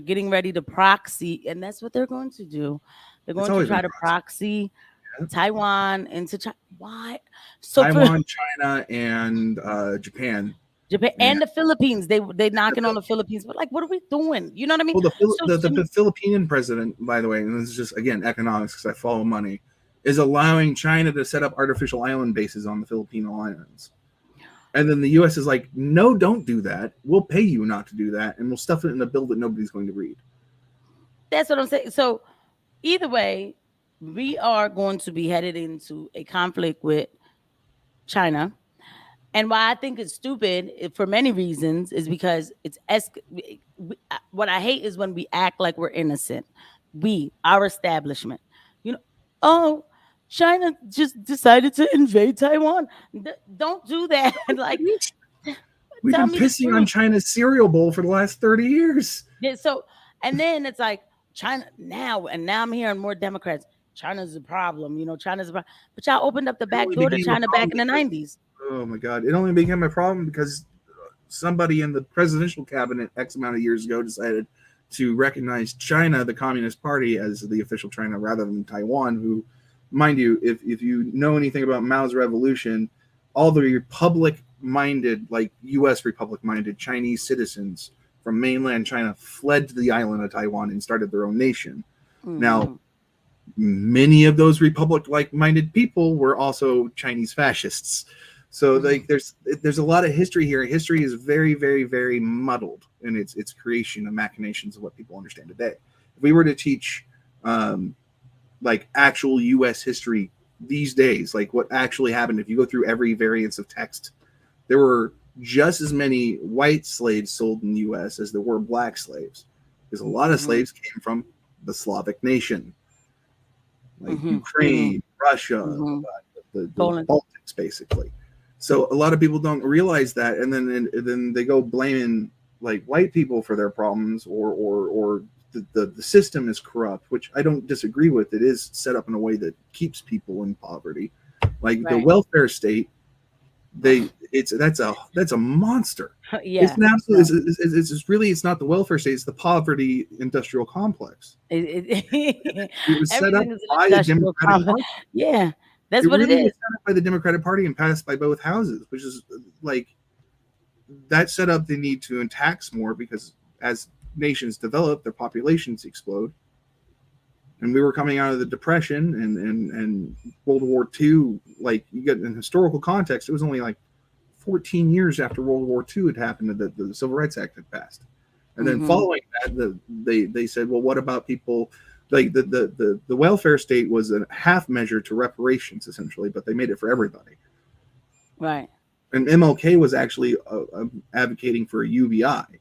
getting ready to proxy, and that's what they're going to do. They're going to try to proxy Taiwan into China. Why? So Taiwan, China, and Japan and the Philippines. They knocking on the Philippines, but like, what are we doing? You know what I mean? Well, the Philippine president, by the way, and this is just again economics because I follow money, is allowing China to set up artificial island bases on the Filipino islands. And then the U.S. is like, no, don't do that. We'll pay you not to do that, and we'll stuff it in a bill that nobody's going to read. That's what I'm saying. So either way, we are going to be headed into a conflict with China. And why I think it's stupid for many reasons is because what I hate is when we act like we're innocent. Our establishment, China just decided to invade Taiwan. Don't do that. Like, we've been pissing on China's cereal bowl for the last 30 years. Yeah, so, and then it's like China now I'm hearing more Democrats. China's a problem, China's a problem. But y'all opened up the back door to China back in the 90s. Oh my God. It only became a problem because somebody in the presidential cabinet X amount of years ago decided to recognize China, the Communist Party, as the official China rather than Taiwan, who, mind you, if you know anything about Mao's revolution, all the republic-minded, like U.S. republic-minded Chinese citizens from mainland China fled to the island of Taiwan and started their own nation. Mm-hmm. Now, many of those republic-like-minded people were also Chinese fascists. So like there's a lot of history here. History is very, very, very muddled in its creation and machinations of what people understand today. If we were to teach like actual U.S. history these days, like what actually happened, if you go through every variance of text, there were just as many white slaves sold in the U.S. as there were black slaves, because a lot of slaves came from the Slavic nation, like Ukraine, Russia, the Baltics, basically. So a lot of people don't realize that, and then they go blaming like white people for their problems, or the system is corrupt, which I don't disagree with. It is set up in a way that keeps people in poverty, like the welfare state. That's a monster. Yeah, it's an absolute. It's really, it's not the welfare state. It's the poverty industrial complex. It was set up by the Democratic Party. Yeah, that's what it is. Was set up by the Democratic Party and passed by both houses, which is like that set up. They need to tax more because as nations develop, their populations explode. And we were coming out of the Depression and World War II. Like, you get in historical context, it was only like 14 years after World War II had happened that the Civil Rights Act had passed. And then following that, they said, well, what about people like the welfare state was a half measure to reparations, essentially, but they made it for everybody. Right. And MLK was actually advocating for a UBI.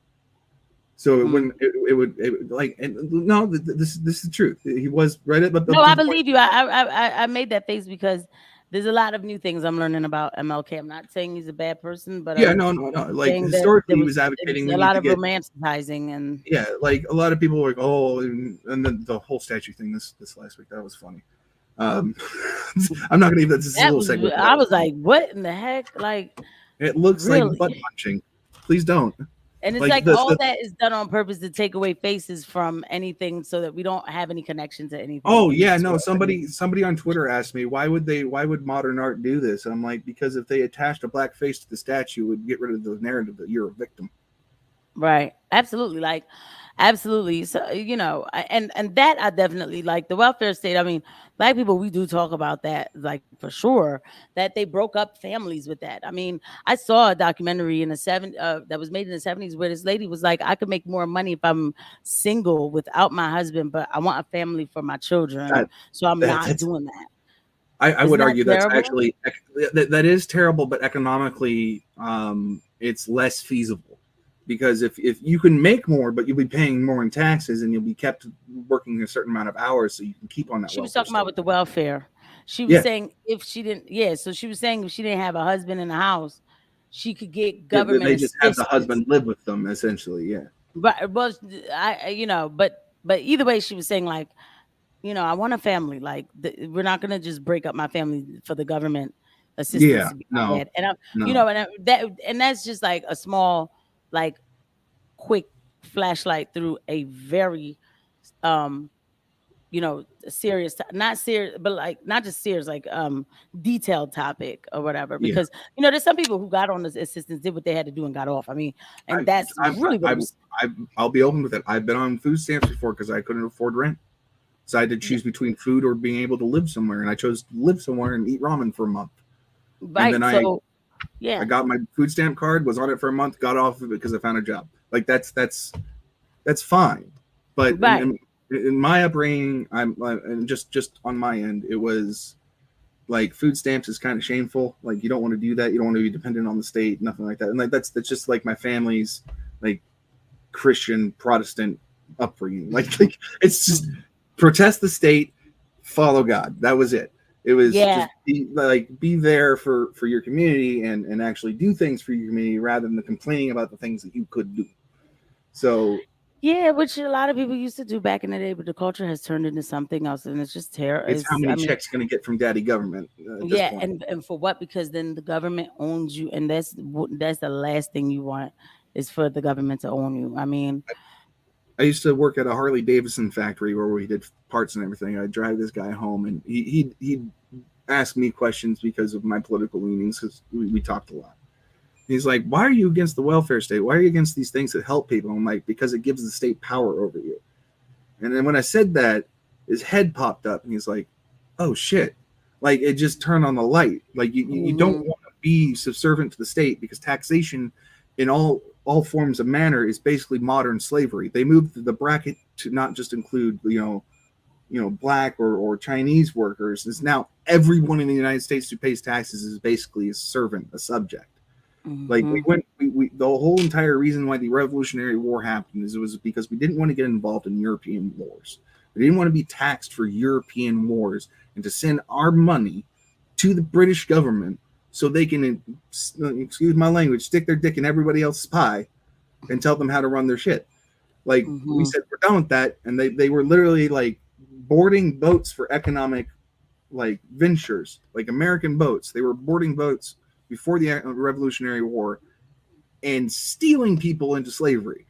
So when it would like, and no, this is the truth. He was right at. But no, I believe you. I made that face because there's a lot of new things I'm learning about MLK. I'm not saying he's a bad person, but yeah, no. Like historically, he was advocating a lot of romanticizing and like a lot of people were like, oh, and then the whole statue thing this last week, that was funny. I'm not gonna even. This is a little segment. I was like, what in the heck? Like, it looks like butt punching. Please don't. And it's like all that is done on purpose to take away faces from anything so that we don't have any connection to anything. Oh yeah, no, somebody on Twitter asked me why would modern art do this? And I'm like, because if they attached a black face to the statue, it would get rid of the narrative that you're a victim. Right. Absolutely. Like, absolutely. So, you know, and that I definitely like the welfare state. I mean, black people, we do talk about that, like, for sure, that they broke up families with that. I mean, I saw a documentary in the that was made in the 70s where this lady was like, I could make more money if I'm single without my husband, but I want a family for my children. So I'm not doing that. I would argue that's actually, that is terrible, but economically, it's less feasible. Because if you can make more, but you'll be paying more in taxes and you'll be kept working a certain amount of hours so you can keep on that. She was talking about with the welfare. She was saying if she didn't, so she was saying if she didn't have a husband in the house, she could get government. They just have the husband live with them, essentially, yeah. But but either way, she was saying like, you know, I want a family. Like we're not gonna just break up my family for the government assistance. Yeah, no, you know, and that's just like a small, like, quick flashlight through a very you know, serious, not serious, but like not just serious, like detailed topic or whatever, because you know, there's some people who got on this assistance, did what they had to do and got off. I mean, and that's really what I'll be open with it. I've been on food stamps before because I couldn't afford rent, so I had to choose between food or being able to live somewhere, and I chose to live somewhere and eat ramen for a month. Right. And then I got my food stamp card, was on it for a month, got off of it because I found a job. Like that's fine. But in my upbringing, and just on my end, it was like food stamps is kind of shameful. Like you don't want to do that. You don't want to be dependent on the state, nothing like that. And like that's just like my family's like Christian Protestant upbringing. Like it's just protest the state, follow God. That was it. It was just be there for your community and actually do things for your community rather than complaining about the things that you could do. So Yeah, which a lot of people used to do back in the day, but the culture has turned into something else, and it's just terrible. It's how many checks going to get from daddy government at this Yeah, point. and for what? Because then the government owns you, and that's the last thing you want is for the government to own you. I mean, I used to work at a Harley Davidson factory where we did parts and everything. I'd drive this guy home, and he'd ask me questions because of my political leanings, because we talked a lot. He's like, why are you against the welfare state? Why are you against these things that help people? I'm like, because it gives the state power over you. And then when I said that, his head popped up, and he's like, oh, shit. Like, it just turned on the light. Like, you don't want to be subservient to the state, because taxation in all forms of manner is basically modern slavery. They moved the bracket to not just include, black or Chinese workers. It's now everyone in the United States who pays taxes is basically a servant, a subject. Like we the whole entire reason why the Revolutionary War happened is it was because we didn't want to get involved in European wars. We didn't want to be taxed for European wars and to send our money to the British government so they can, excuse my language, stick their dick in everybody else's pie and tell them how to run their shit. Like we said, we're done with that, and they were literally like boarding boats for economic like ventures, like American boats. They were boarding boats before the Revolutionary War and stealing people into slavery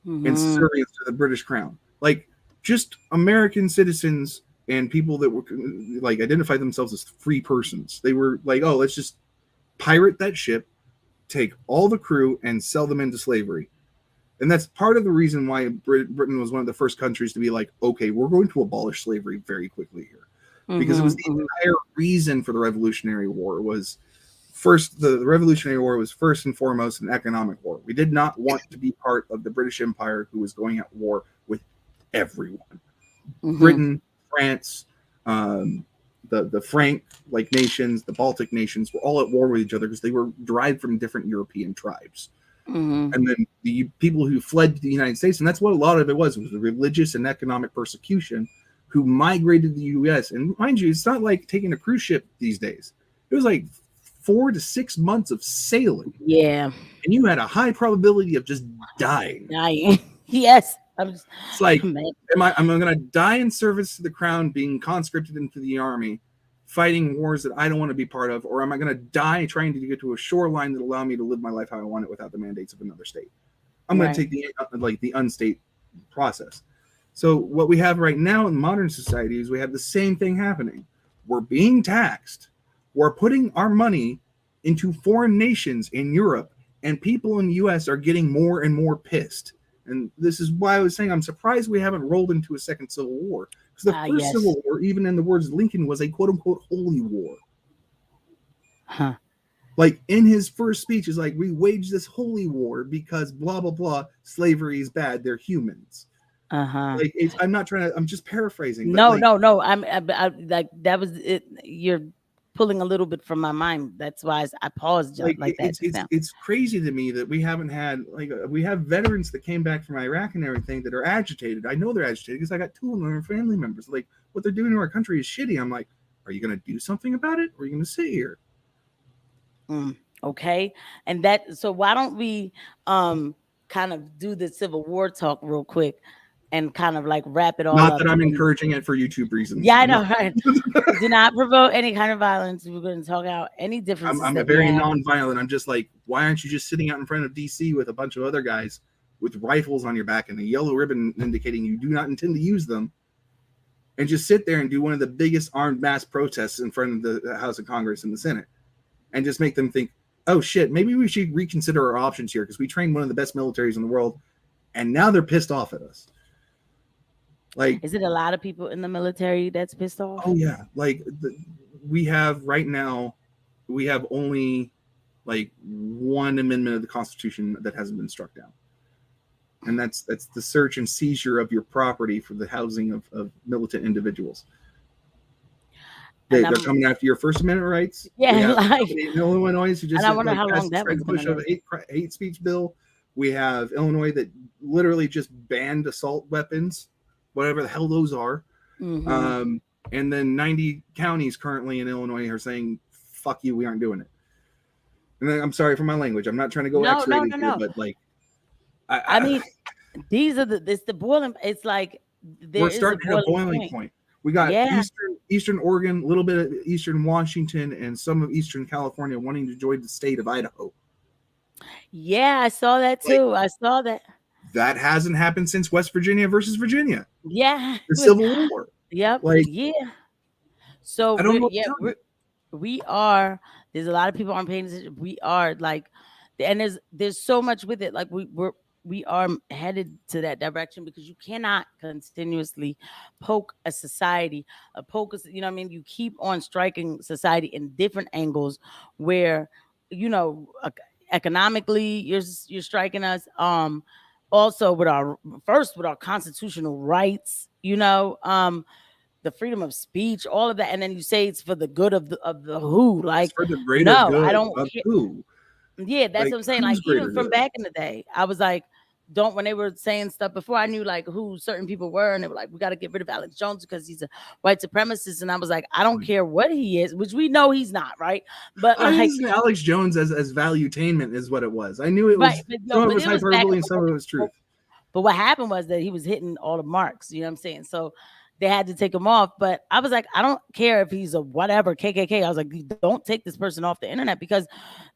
and serving to the British crown. Like just American citizens and people that were like identified themselves as free persons. They were like, oh, let's just pirate that ship, take all the crew and sell them into slavery. And that's part of the reason why Britain was one of the first countries to be like, okay, we're going to abolish slavery very quickly here. Because it was the entire reason for the Revolutionary War was first, the Revolutionary War was first and foremost an economic war. We did not want to be part of the British Empire, who was going at war with everyone. Britain, France, the Frank like nations, the Baltic nations were all at war with each other because they were derived from different European tribes. And then the people who fled to the United States, and that's what a lot of it was religious and economic persecution, who migrated to the U.S. And mind you, it's not like taking a cruise ship these days. It was like 4 to 6 months of sailing. Yeah. And you had a high probability of just dying. Yes. It's like, I'm going to die in service to the crown, being conscripted into the army, fighting wars that I don't want to be part of, or am I going to die trying to get to a shoreline that allow me to live my life how I want it without the mandates of another state? I'm going to take the unstate process. So what we have right now in modern society is we have the same thing happening. We're being taxed. We're putting our money into foreign nations in Europe, and people in the U.S. are getting more and more pissed. And this is why I was saying I'm surprised we haven't rolled into a second civil war. Because the first civil war, even in the words of Lincoln, was a quote-unquote holy war. Like in his first speech is like, we wage this holy war because blah, blah, blah, slavery is bad. They're humans. Like I'm not trying to, I'm just paraphrasing. No. I like that was it. You're pulling a little bit from my mind. That's why I paused like that. It's crazy to me that we haven't had, like, we have veterans that came back from Iraq and everything that are agitated. I know they're agitated because I got 2 of them family members. Like, what they're doing to our country is shitty. I'm like, are you going to do something about it, or are you going to sit here? Okay. And so why don't we kind of do the Civil War talk real quick and kind of like wrap it all up. Not that I'm encouraging it for YouTube reasons. Yeah, I know, right? Do not provoke any kind of violence. We're going to talk out any differences. I'm very non-violent. I'm just like, why aren't you just sitting out in front of DC with a bunch of other guys with rifles on your back and a yellow ribbon indicating you do not intend to use them, and just sit there and do one of the biggest armed mass protests in front of the House of Congress and the Senate, and just make them think, oh shit, maybe we should reconsider our options here because we trained one of the best militaries in the world, and now they're pissed off at us. Like, is it a lot of people in the military that's pissed off? Oh yeah, like we have right now, we have only like 1 amendment of the Constitution that hasn't been struck down, and that's the search and seizure of your property for the housing of militant individuals. They're coming after your First Amendment rights. Yeah, like in Illinois who just and I wonder how long that was push of a hate speech bill. We have Illinois that literally just banned assault weapons, whatever the hell those are. And then 90 counties currently in Illinois are saying, fuck you, we aren't doing it. And then, I'm sorry for my language. I'm not trying to go X-rated here, but like, I mean, These are the boiling. It's like there We're is a starting at a boiling boiling point. point. We got Yeah, Eastern Oregon, a little bit of Eastern Washington, and some of Eastern California wanting to join the state of Idaho. yeah, I saw that Like, too. I saw that. that hasn't happened since West Virginia versus Virginia, Yeah, the Civil War. yep, Like, yeah. So I don't know. we are. There's a lot of people aren't paying attention. We are like, and there's so much with it. Like we are headed to that direction because you cannot continuously poke a society, you know what I mean? You keep on striking society in different angles where, you know, economically you're striking us. Also with our constitutional rights, you know, the freedom of speech, all of that, and then you say it's for the good of the who. It's Like, for the greater no, I good don't of care. who? Yeah, that's Like, what I'm saying. Like, who's even greater from good? back in the day, I was like, don't, when they were saying stuff before I knew like who certain people were, and they were like, we got to get rid of Alex Jones because he's a white supremacist. And I was like, I don't care what he is, which we know he's not, right? But I like, used Alex Jones as valuetainment is what it was. I knew it right, was but some no, of it but was it was back hyperbole and and some of it was truth. But what happened was that he was hitting all the marks, you know what I'm saying? So they had to take him off. But I was like, I don't care if he's a whatever KKK. I was like, don't take this person off the internet because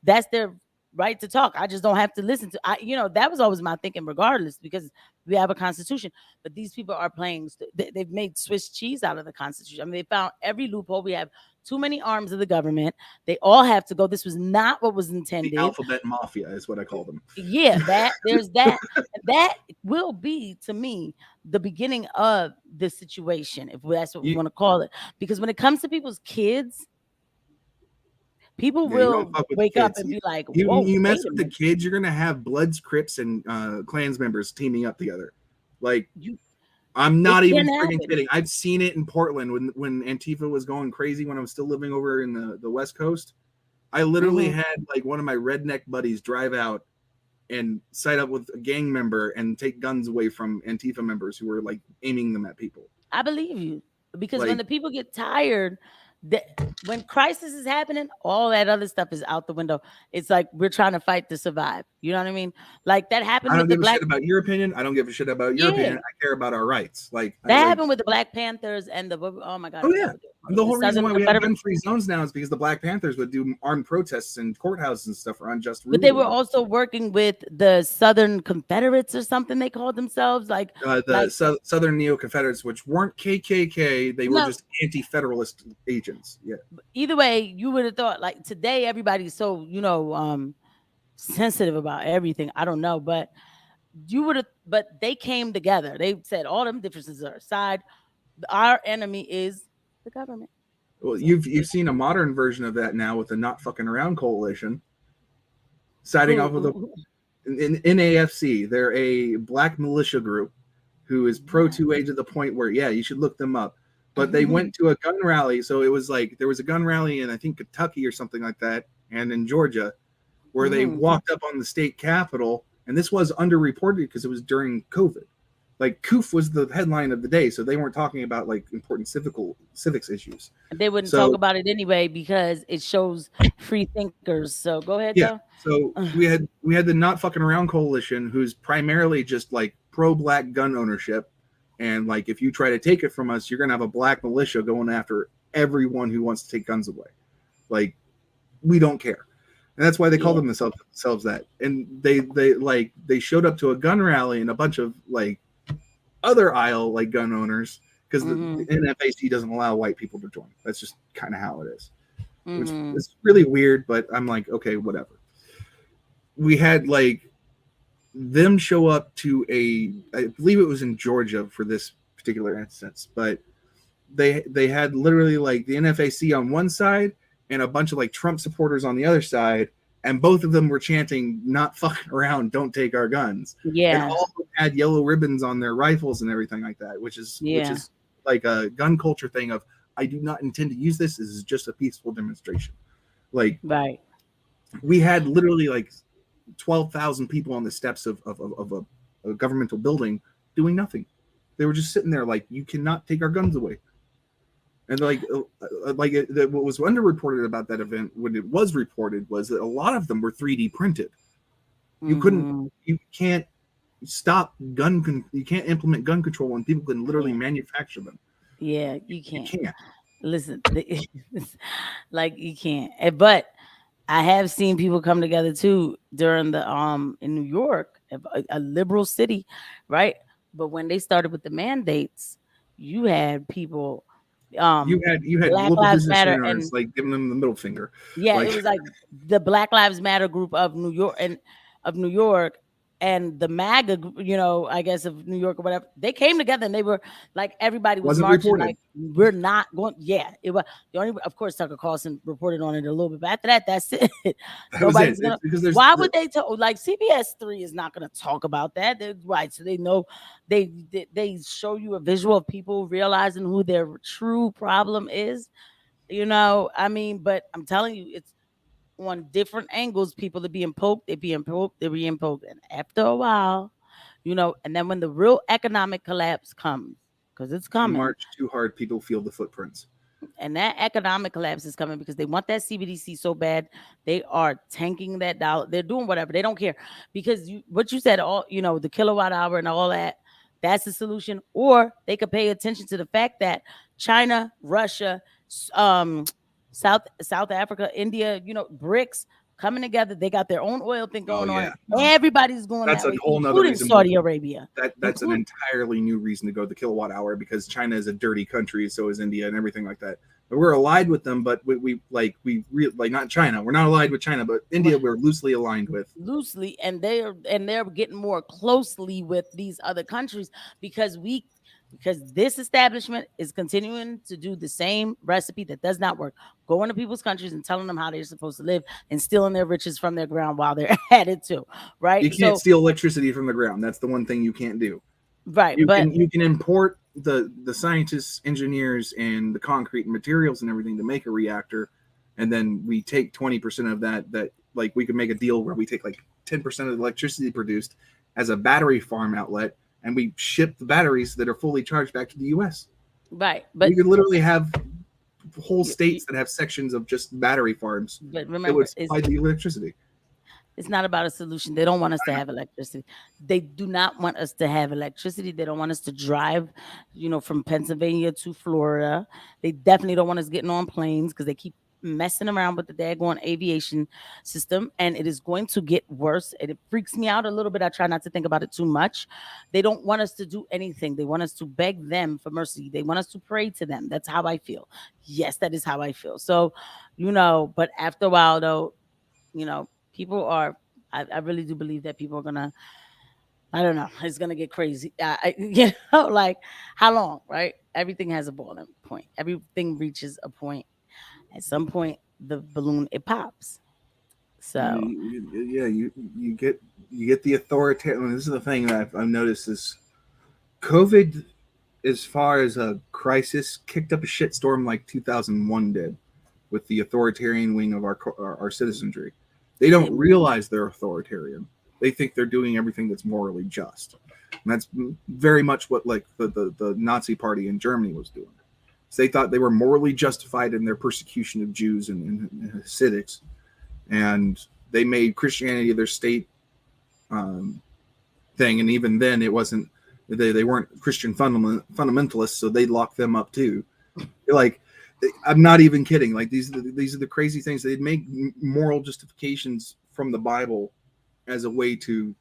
that's their right to talk. I just don't have to listen to. That was always my thinking, regardless, because we have a constitution. But these people are playing. They've made Swiss cheese out of the constitution. I mean, they found every loophole. We have too many arms of the government. They all have to go. This was not what was intended. The alphabet mafia is what I call them. Yeah, there's that. That will be, to me, the beginning of the situation, if that's what we want to call it. Because when it comes to people's kids, people will wake up and be like, "Whoa, you mess wait a with the minute." kids, you're gonna have Bloods, Crips, and Klans members teaming up together. Like, I'm not even freaking kidding. I've seen it in Portland when Antifa was going crazy when I was still living over in the West Coast. I literally had like one of my redneck buddies drive out and side up with a gang member and take guns away from Antifa members who were like aiming them at people. I believe you, because when the people get tired, when crisis is happening, all that other stuff is out the window. It's like we're trying to fight to survive. You know what I mean? Like that happened. I don't give a shit about your opinion. I don't give a shit about your opinion. I care about our rights. Like that happened with the Black Panthers and oh my god. Oh yeah. The whole reason why we have gun-free zones now is because the Black Panthers would do armed protests in courthouses and stuff for unjust rule. But they were also working with the Southern Confederates or something they called themselves, like Southern Neo-Confederates, which weren't KKK. They were just anti-federalist agents. Yeah. Either way, you would have thought like today everybody's so sensitive about everything. I don't know, but but they came together. They said all them differences are aside. Our enemy is the government. Well, you've seen a modern version of that now with the Not Fucking Around Coalition, siding off with in NAFC. They're a black militia group who is pro-2A to the point where, you should look them up. But they went to a gun rally. So it was like there was a gun rally in, I think, Kentucky or something like that, and in Georgia, where they walked up on the state capitol. And this was underreported because it was during COVID. Like COOF was the headline of the day, so they weren't talking about like important civics issues. They wouldn't talk about it anyway because it shows free thinkers. So go ahead. Yeah. So we had the Not Fucking Around Coalition, who's primarily just like pro-black gun ownership, and like if you try to take it from us, you're gonna have a black militia going after everyone who wants to take guns away. Like, we don't care. And that's why they call themselves that. And they showed up to a gun rally and a bunch of like other aisle like gun owners, because the NFAC doesn't allow white people to join. That's just kind of how it is, which is really weird. But I'm like, okay, whatever. We had like them show up to I believe it was in Georgia for this particular instance, but they had literally like the NFAC on one side and a bunch of like Trump supporters on the other side, and both of them were chanting, "Not fucking around, don't take our guns." Yeah. And all of them had yellow ribbons on their rifles and everything like that, which is like a gun culture thing of, I do not intend to use this. This is just a peaceful demonstration. Like, right. We had literally like 12,000 people on the steps of a governmental building doing nothing. They were just sitting there like, you cannot take our guns away. And what was underreported about that event when it was reported was that a lot of them were 3D printed. You can't stop you can't implement gun control when people can literally manufacture them. Yeah, you can't. You can't. Listen, like you can't. But I have seen people come together too during the in New York, a liberal city, right? But when they started with the mandates, you had people You had Black global Lives business Matter owners and like giving them the middle finger. yeah, it Like was like the Black Lives Matter group of New York and the MAGA, I guess of New York or whatever. They came together and they were like everybody was wasn't marching reported. like we're not going. Yeah, it was the only. Of course, Tucker Carlson reported on it a little bit, but after that, that's it. That was Nobody's it. gonna. Because there's Why would they like CBS 3 is not gonna talk about that? Right, so they know they show you a visual of people realizing who their true problem is. I mean, but I'm telling you, it's on different angles. People are being poked, they're being poked. And after a while, and then when the real economic collapse comes, because it's you coming, march too hard, people feel the footprints. and that economic collapse is coming because they want that CBDC so bad. They are tanking that dollar. They're doing whatever. They don't care because what you said, all the kilowatt hour and all that, that's the solution. Or they could pay attention to the fact that China, Russia, South Africa, India, BRICS coming together. They got their own oil thing going on. No. Everybody's going That's that a way, whole nother including reason. Saudi Arabia. That's an entirely new reason to go the kilowatt hour because China is a dirty country, so is India and everything like that. But we're allied with them, but we not China. We're not allied with China, but India we're loosely aligned with. And they're getting more closely with these other countries because this establishment is continuing to do the same recipe that does not work. Going to people's countries and telling them how they're supposed to live and stealing their riches from their ground while they're at it too, right? You can't steal electricity from the ground. That's the one thing you can't do. Right, you can import the scientists, engineers, and the concrete and materials and everything to make a reactor, and then we take 20% of that. Like we could make a deal where we take like 10% of the electricity produced as a battery farm outlet, and we ship the batteries that are fully charged back to the U.S. Right, but we could literally have whole states that have sections of just battery farms. But remember, that would supply the electricity. It's not about a solution. They don't want us to have electricity. They do not want us to have electricity. They don't want us to drive, from Pennsylvania to Florida. They definitely don't want us getting on planes because they keep messing around with the daggone aviation system, and it is going to get worse. And it freaks me out a little bit. I try not to think about it too much. They don't want us to do anything. They want us to beg them for mercy. They want us to pray to them. That's how I feel. Yes, that is how I feel. So, but after a while, though, people are, I really do believe that people are gonna, I don't know, it's gonna get crazy. Like how long, right? Everything has a boiling point. Everything reaches a point. At some point, the balloon, it pops. So you get the authoritarian. This is the thing that I've noticed is COVID, as far as a crisis, kicked up a shitstorm like 2001 did with the authoritarian wing of our citizenry. They don't realize they're authoritarian. They think they're doing everything that's morally just. And that's very much what like the Nazi party in Germany was doing. So they thought they were morally justified in their persecution of Jews and Hasidics. And they made Christianity their state thing. And even then it wasn't, they weren't Christian fundamentalists, so they locked them up too. Like, I'm not even kidding. Like these are the crazy things. They'd make moral justifications from the Bible as a way to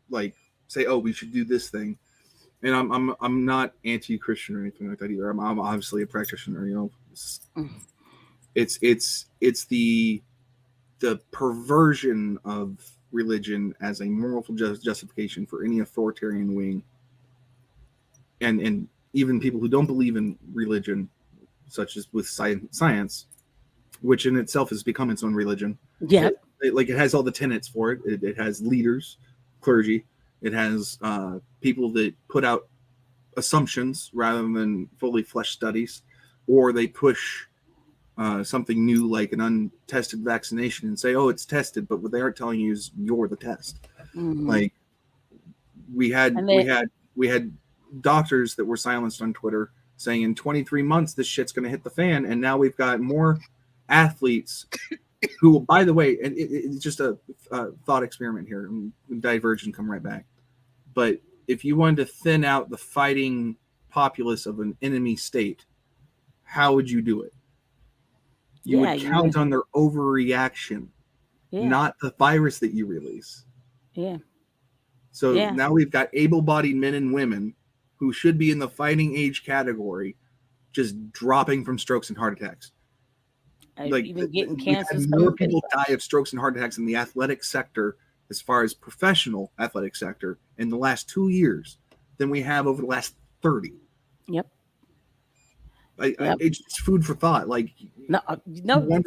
like say, oh, we should do this thing. And I'm not anti-Christian or anything like that either. I'm obviously a practitioner. It's the perversion of religion as a moral justification for any authoritarian wing, and even people who don't believe in religion, such as with science, which in itself has become its own religion. Yeah, it has all the tenets for it. It has leaders, clergy. It has people that put out assumptions rather than fully fleshed studies, or they push something new like an untested vaccination and say, "Oh, it's tested," but what they aren't telling you is you're the test. Mm-hmm. Like we had doctors that were silenced on Twitter saying in 23 months this shit's going to hit the fan, and now we've got more athletes who, by the way, and it's just a thought experiment here, and diverge and come right back. But if you wanted to thin out the fighting populace of an enemy state, how would you do it? You would count on their overreaction, not the virus that you release. Yeah. So now we've got able-bodied men and women who should be in the fighting age category just dropping from strokes and heart attacks. Like even getting cancer. More people die of strokes and heart attacks in the athletic sector, as far as professional athletic sector, in the last 2 years than we have over the last 30. Yep. It's food for thought. Like, no,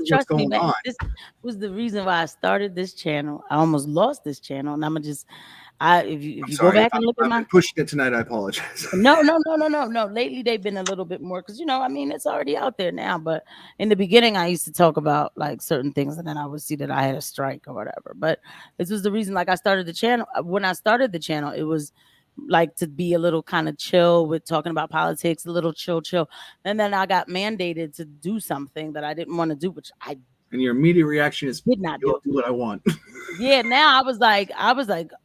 trust me, man. This was the reason why I started this channel. I almost lost this channel, and I'm gonna just, if you go back and look at my pushing it tonight, I apologize. No. Lately, they've been a little bit more because I mean, it's already out there now. But in the beginning, I used to talk about like certain things, and then I would see that I had a strike or whatever. But this was the reason, like, I started the channel. When I started the channel, it was like to be a little kind of chill with talking about politics, a little chill. And then I got mandated to do something that I didn't want to do, which I. And your immediate reaction is, did not do what I want. Yeah, now I was like,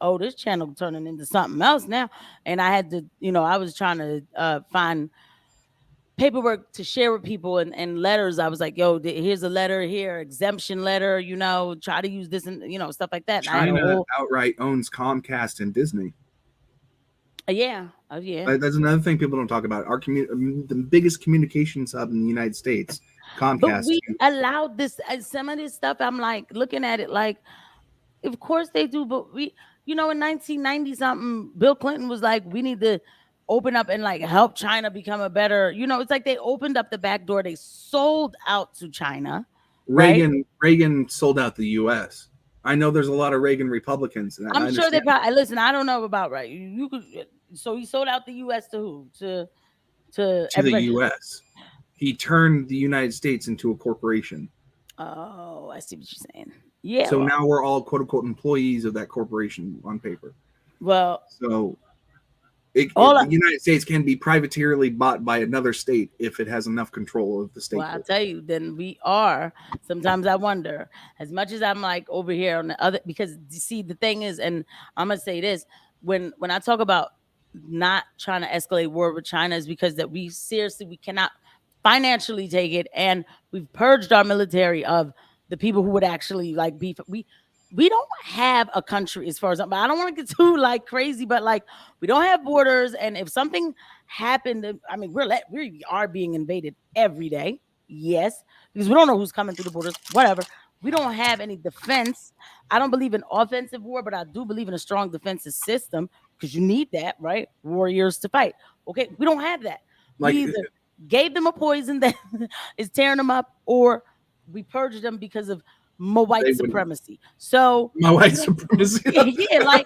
oh, this channel turning into something else now. And I had to, I was trying to find paperwork to share with people and letters. I was like, yo, here's a letter here, exemption letter, try to use this and, stuff like that. China outright owns Comcast and Disney. Yeah. That's another thing people don't talk about. The biggest communications hub in the United States, Comcast. But we allowed this. Some of this stuff, I'm like looking at it like, of course they do. But we, in 1990 something, Bill Clinton was like, we need to open up and like help China become a better. It's like they opened up the back door. They sold out to China. Reagan sold out the U.S. I know there's a lot of Reagan Republicans. I'm sure they probably listen. I don't know about You could. So he sold out the U.S. to who? To the U.S. He turned the United States into a corporation. Oh, I see what you're saying. Yeah. So now we're all quote unquote employees of that corporation on paper. Well. So the United States can be privateerly bought by another state if it has enough control of the state. Well, I'll tell you, then we are. Sometimes I wonder, as much as I'm like over here on the other, because you see, the thing is, and I'm gonna say this, when I talk about not trying to escalate war with China, is because that we cannot financially take it, and we've purged our military of the people who would actually like be. We don't have a country, as far as I don't want to get too like crazy, but like we don't have borders. And if something happened, I mean, we are being invaded every day. Yes, because we don't know who's coming through the borders, whatever. We don't have any defense. I don't believe in offensive war, but I do believe in a strong defensive system because you need that, right? Warriors to fight. Okay, we don't have that. Like, we either gave them a poison that is tearing them up, or we purged them because of white supremacy. So white supremacy. I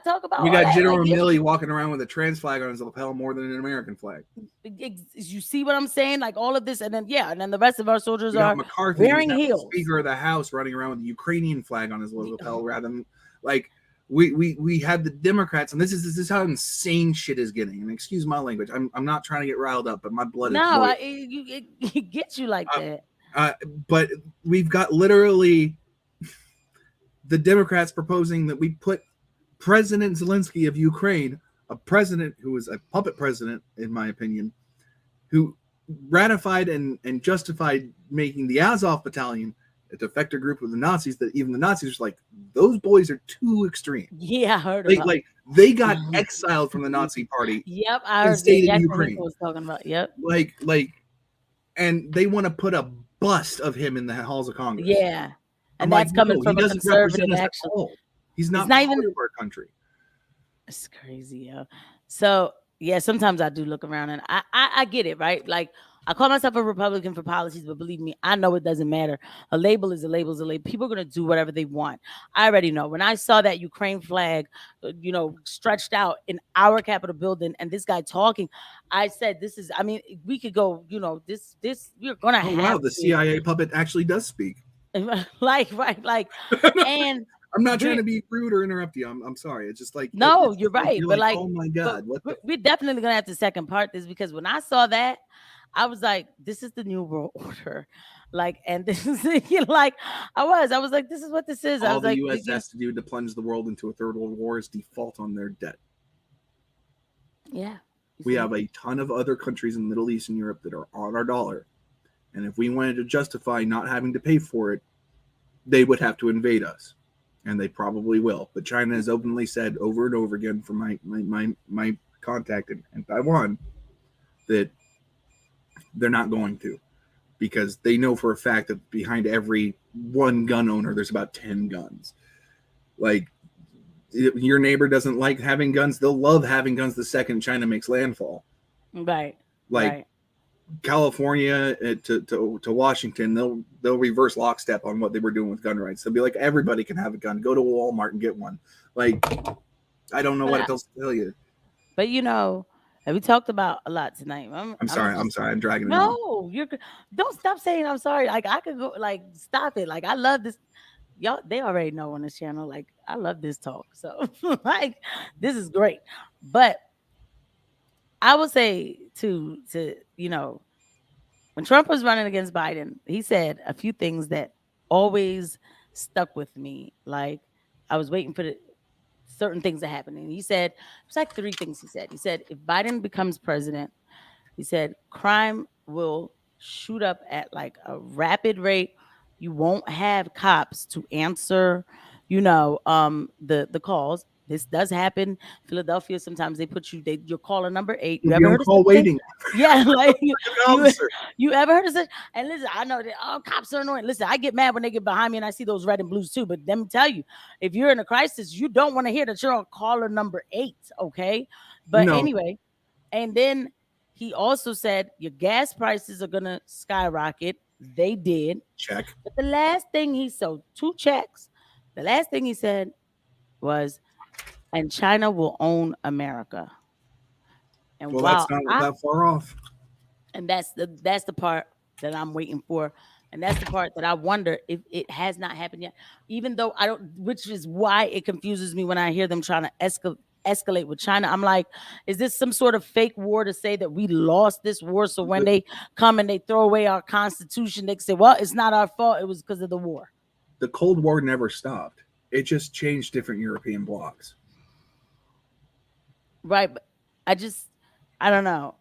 talk about. We got General Milley walking around with a trans flag on his lapel more than an American flag. You see what I'm saying? Like all of this, and then the rest of our soldiers are McCarthy, wearing heels. The Speaker of the House running around with the Ukrainian flag on his lapel, rather than like we had the Democrats, and this is how insane shit is getting. And excuse my language, I'm not trying to get riled up, but my blood. It gets you like that. But we've got literally the Democrats proposing that we put President Zelensky of Ukraine, a president who is a puppet president, in my opinion, who ratified and justified making the Azov Battalion a defector group of the Nazis, that even the Nazis were like, those boys are too extreme. Yeah, I heard about like they got exiled from the Nazi party. Yep, I heard exactly what I was talking about. Yep. And they want to put a bust of him in the halls of Congress. Yeah, and that's coming from a conservative. Actually, he's not even of our country. It's crazy, yo. So yeah, sometimes I do look around and I get it, right? Like I call myself a Republican for policies, but believe me, I know it doesn't matter. A label is a label is a label. People are gonna do whatever they want. I already know. When I saw that Ukraine flag, stretched out in our Capitol building, and this guy talking, I said, "This is." I mean, we could go. This. We're gonna have. Wow, the CIA puppet actually does speak. Right. And I'm not trying to be rude or interrupt you. I'm sorry. It's just like no, you're right. But like, oh my god, we're definitely gonna have to second part this, because when I saw that, I was like, this is the new world order. Like, and this is like, I was like, this is what this is. I All was the like, U.S. has to do to plunge the world into a third world war is default on their debt. yeah. We have a ton of other countries in the Middle East and Europe that are on our dollar. And if we wanted to justify not having to pay for it, they would have to invade us. And they probably will. But China has openly said over and over again from my contact in Taiwan that they're not going to. Because they know for a fact that behind every one gun owner, there's about 10 guns. Like, if your neighbor doesn't like having guns, they'll love having guns the second China makes landfall. Right. Like, right. California to Washington, they'll reverse lockstep on what they were doing with gun rights. They'll be like, everybody can have a gun. Go to Walmart and get one. Like, I don't know what else to tell you. But and we talked about a lot tonight. I'm sorry. I'm dragging it on. No, don't stop saying I'm sorry. Like, I could go, like, stop it. Like, I love this. Y'all, they already know on this channel. Like, I love this talk. So, like, this is great. But I would say to when Trump was running against Biden, he said a few things that always stuck with me. Like, I was waiting for certain things to happen. And he said, it's like 3 things he said. He said, if Biden becomes president, he said, crime will shoot up at like a rapid rate. You won't have cops to answer, the calls. This does happen. Philadelphia, sometimes they put you're calling number 8. You ever heard of call waiting? Yeah, like you ever heard of such? And listen, I know that all cops are annoying. Listen, I get mad when they get behind me and I see those red and blues too. But let me tell you, if you're in a crisis, you don't want to hear that you're on caller number 8. Okay. But anyway, and then he also said your gas prices are gonna skyrocket. They did. Check. But the last thing he sold 2 checks. The last thing he said was, and China will own America. And that's not that far off. And that's the part that I'm waiting for. And that's the part that I wonder if it has not happened yet. Even though I don't, which is why it confuses me when I hear them trying to escalate with China. I'm like, is this some sort of fake war to say that we lost this war? So when they come and they throw away our constitution, they can say, well, it's not our fault. It was because of the war. The Cold War never stopped. It just changed different European blocs. Right. But I don't know.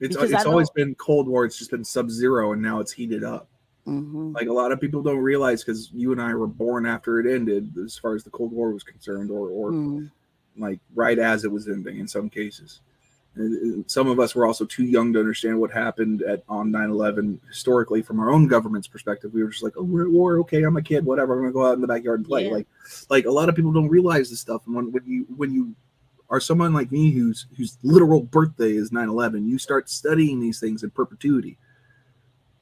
It's always been Cold War. It's just been Sub-Zero, and now it's heated up. Mm-hmm. Like, a lot of people don't realize, because you and I were born after it ended, as far as the Cold War was concerned, or like right as it was ending in some cases. And some of us were also too young to understand what happened on 9/11 historically from our own government's perspective. We were just like, oh, we're at war. Okay, I'm a kid. Whatever. I'm gonna go out in the backyard and play. Yeah. Like a lot of people don't realize this stuff. And when you are someone like me whose literal birthday is 9/11, you start studying these things in perpetuity,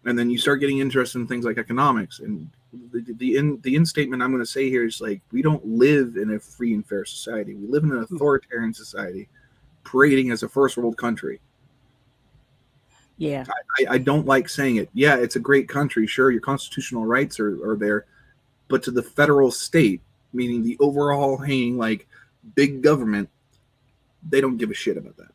and then you start getting interested in things like economics. And the end statement I'm going to say here is, like, we don't live in a free and fair society. We live in an authoritarian society, parading as a first world country. Yeah, I don't like saying it. Yeah, it's a great country. Sure, your constitutional rights are there, but to the federal state, meaning the overall hanging, like, big government, they don't give a shit about that.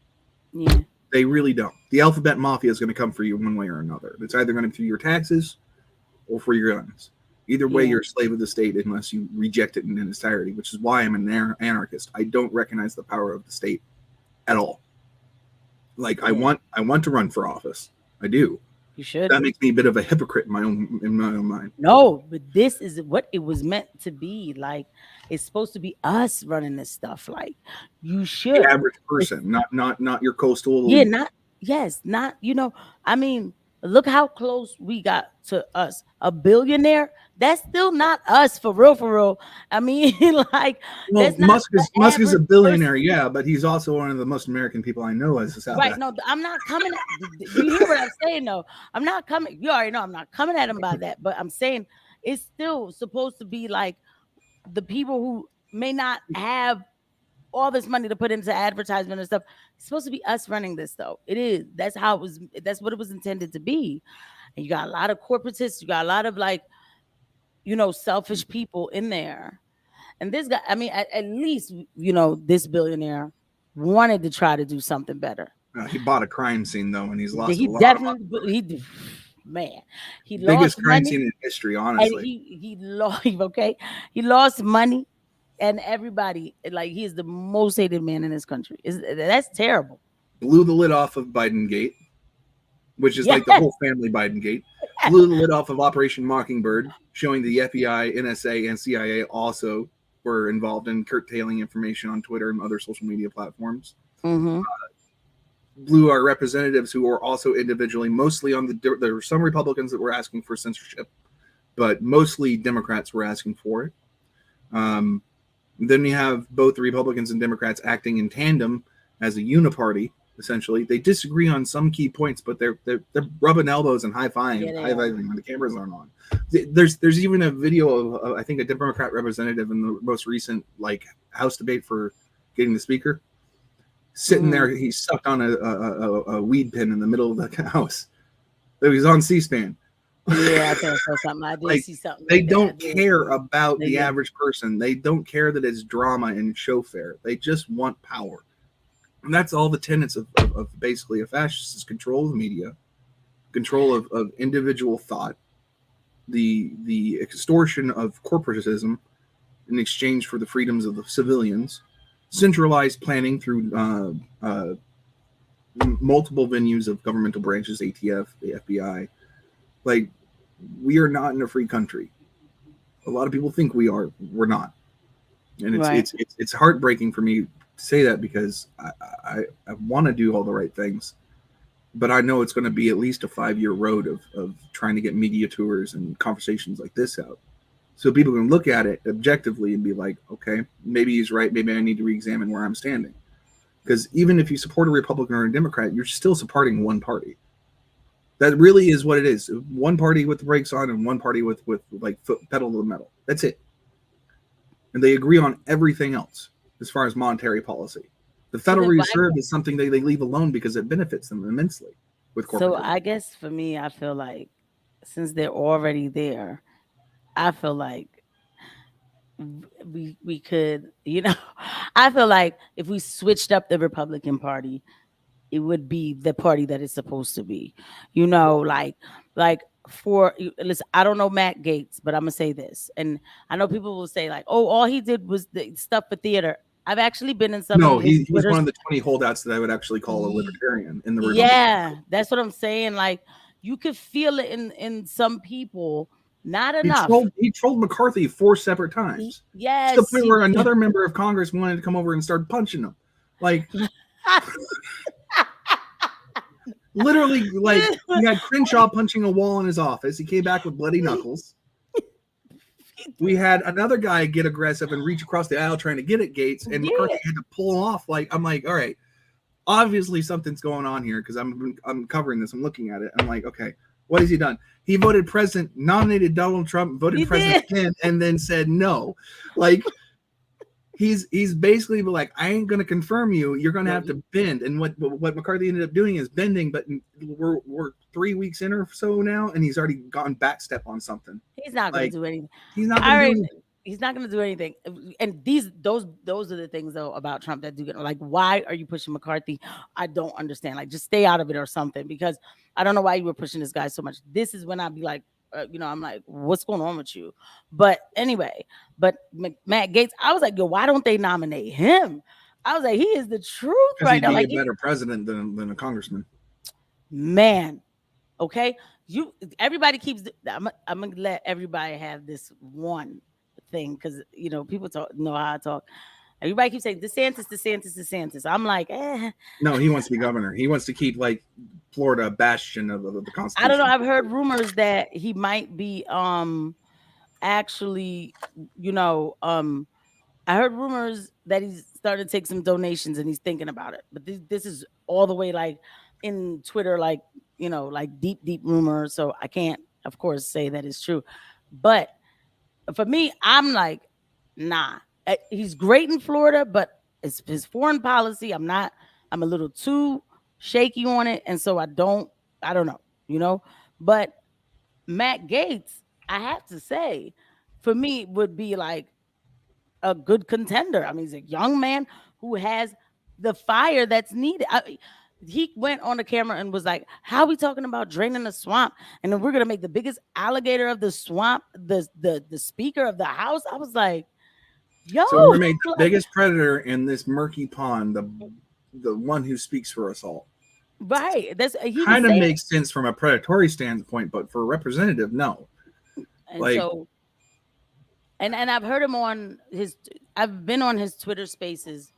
Yeah. They really don't. The alphabet mafia is going to come for you one way or another. It's either going to be through your taxes or for your guns. Either way, you're a slave of the state unless you reject it in its entirety, which is why I'm an anarchist. I don't recognize the power of the state at all. Like, I want to run for office. I do. You should. That makes me a bit of a hypocrite in my own mind. No, but this is what it was meant to be. Like, it's supposed to be us running this stuff. Like, you should. The average person, not your coastal. Yeah, not. I mean, look how close we got to us. A billionaire. That's still not us, for real. I mean, like, well, Musk is a billionaire, yeah, but he's also one of the most American people I know as a South. Right? No, I'm not coming. You hear what I'm saying? No, I'm not coming. You already know I'm not coming at him by that. But I'm saying it's still supposed to be like the people who may not have all this money to put into advertisement and stuff. It's supposed to be us running this, though. It is. That's how it was. That's what it was intended to be. And you got a lot of corporatists. You got a lot of, like, selfish people in there. And this guy, I mean, at least, this billionaire wanted to try to do something better. He bought a crime scene, though, and he's lost. He definitely. man, he Biggest lost crime money, scene in history, and honestly. he lost. Okay, he lost money, and everybody like he is the most hated man in this country. That's terrible. Blew the lid off of Biden Gate, which is like the Yes. whole family Biden Gate. Blew the lid off of Operation Mockingbird, showing the FBI, NSA, and CIA also were involved in curtailing information on Twitter and other social media platforms. Mm-hmm. Blew our representatives who were also individually, mostly on there were some Republicans that were asking for censorship, but mostly Democrats were asking for it. Then we have both the Republicans and Democrats acting in tandem as a uniparty. Essentially, they disagree on some key points, but they're rubbing elbows and high-fiving when the cameras aren't on. There's even a video of I think a Democrat representative in the most recent like House debate for getting the speaker, sitting there. He sucked on a weed pen in the middle of the house. He was on C-SPAN. Yeah, I think I saw something. I did see something. They like don't that. care about the average person. They don't care that it's drama and show fair. They just want power. And that's all the tenets of basically a fascist is control of the media, control of individual thought, the extortion of corporatism in exchange for the freedoms of the civilians, centralized planning through multiple venues of governmental branches, ATF, the FBI. Like, we are not in a free country. A lot of people think we are. We're not. And it's heartbreaking for me to say that because I want to do all the right things, but I know it's going to be at least a 5-year road of trying to get media tours and conversations like this out, so people can look at it objectively and be like, okay, maybe he's right. Maybe I need to re-examine where I'm standing. Because even if you support a Republican or a Democrat, you're still supporting one party. That really is what it is. One party with the brakes on and one party with like pedal to the metal. That's it. And they agree on everything else as far as monetary policy. The Federal Reserve is something they leave alone because it benefits them immensely with corporate. So I guess for me, I feel like since they're already there, I feel like we could, I feel like if we switched up the Republican Party, it would be the party that it's supposed to be. Like for listen, I don't know Matt Gaetz, but I'm gonna say this, and I know people will say like, oh, all he did was the stuff for theater. I've actually been in some. No, he was one of the 20 holdouts that I would actually call a libertarian in the Republican Party. That's what I'm saying. Like you could feel it in some people. Not enough. He trolled McCarthy 4 separate times. Yes. To the point where another member of Congress wanted to come over and start punching him. Like literally, like we had Crenshaw punching a wall in his office. He came back with bloody knuckles. We had another guy get aggressive and reach across the aisle trying to get at Gaetz, and McCarthy had to pull him off. Like I'm like, all right, obviously something's going on here because I'm covering this. I'm looking at it. I'm like, okay, what has he done? He voted president, nominated Donald Trump, voted president again, and then said no. Like he's basically like, I ain't gonna confirm you. You're gonna have to bend. And what McCarthy ended up doing is bending. But we're 3 weeks in or so now, and he's already gone back step on something. He's not gonna do anything. He's not gonna do anything. He's not going to do anything. And those are the things though about Trump that do get like, why are you pushing McCarthy? I don't understand. Like, just stay out of it or something, because I don't know why you were pushing this guy so much. This is when I'd be like, I'm like, what's going on with you? But anyway, Matt Gaetz, I was like, yo, why don't they nominate him? I was like, he is the truth right now. Like, he'd be a better president than a congressman. Man, okay. Everybody keeps. I'm gonna let everybody have this one thing because people know how I talk. Everybody keeps saying DeSantis. I'm like, no, he wants to be governor. He wants to keep like Florida a bastion of the Constitution. I don't know. I've heard rumors that he might be actually, I heard rumors that he's starting to take some donations and he's thinking about it. But this is all the way like in Twitter, like like deep rumor. So I can't, of course, say that it's true. But for me, I'm like, nah. He's great in Florida, but it's his foreign policy. I'm a little too shaky on it. And so I don't know, but Matt Gaetz, I have to say, for me, would be like a good contender. I mean, he's a young man who has the fire that's needed. he went on the camera and was like, "How are we talking about draining the swamp? And then we're gonna make the biggest alligator of the swamp the speaker of the house." I was like, "Yo!" So we made the like, biggest predator in this murky pond, the one who speaks for us all. right? That's he Kind was of saying, makes sense from a predatory standpoint, but for a representative, no. and Like, so, and I've heard him on his. I've been on his Twitter Spaces,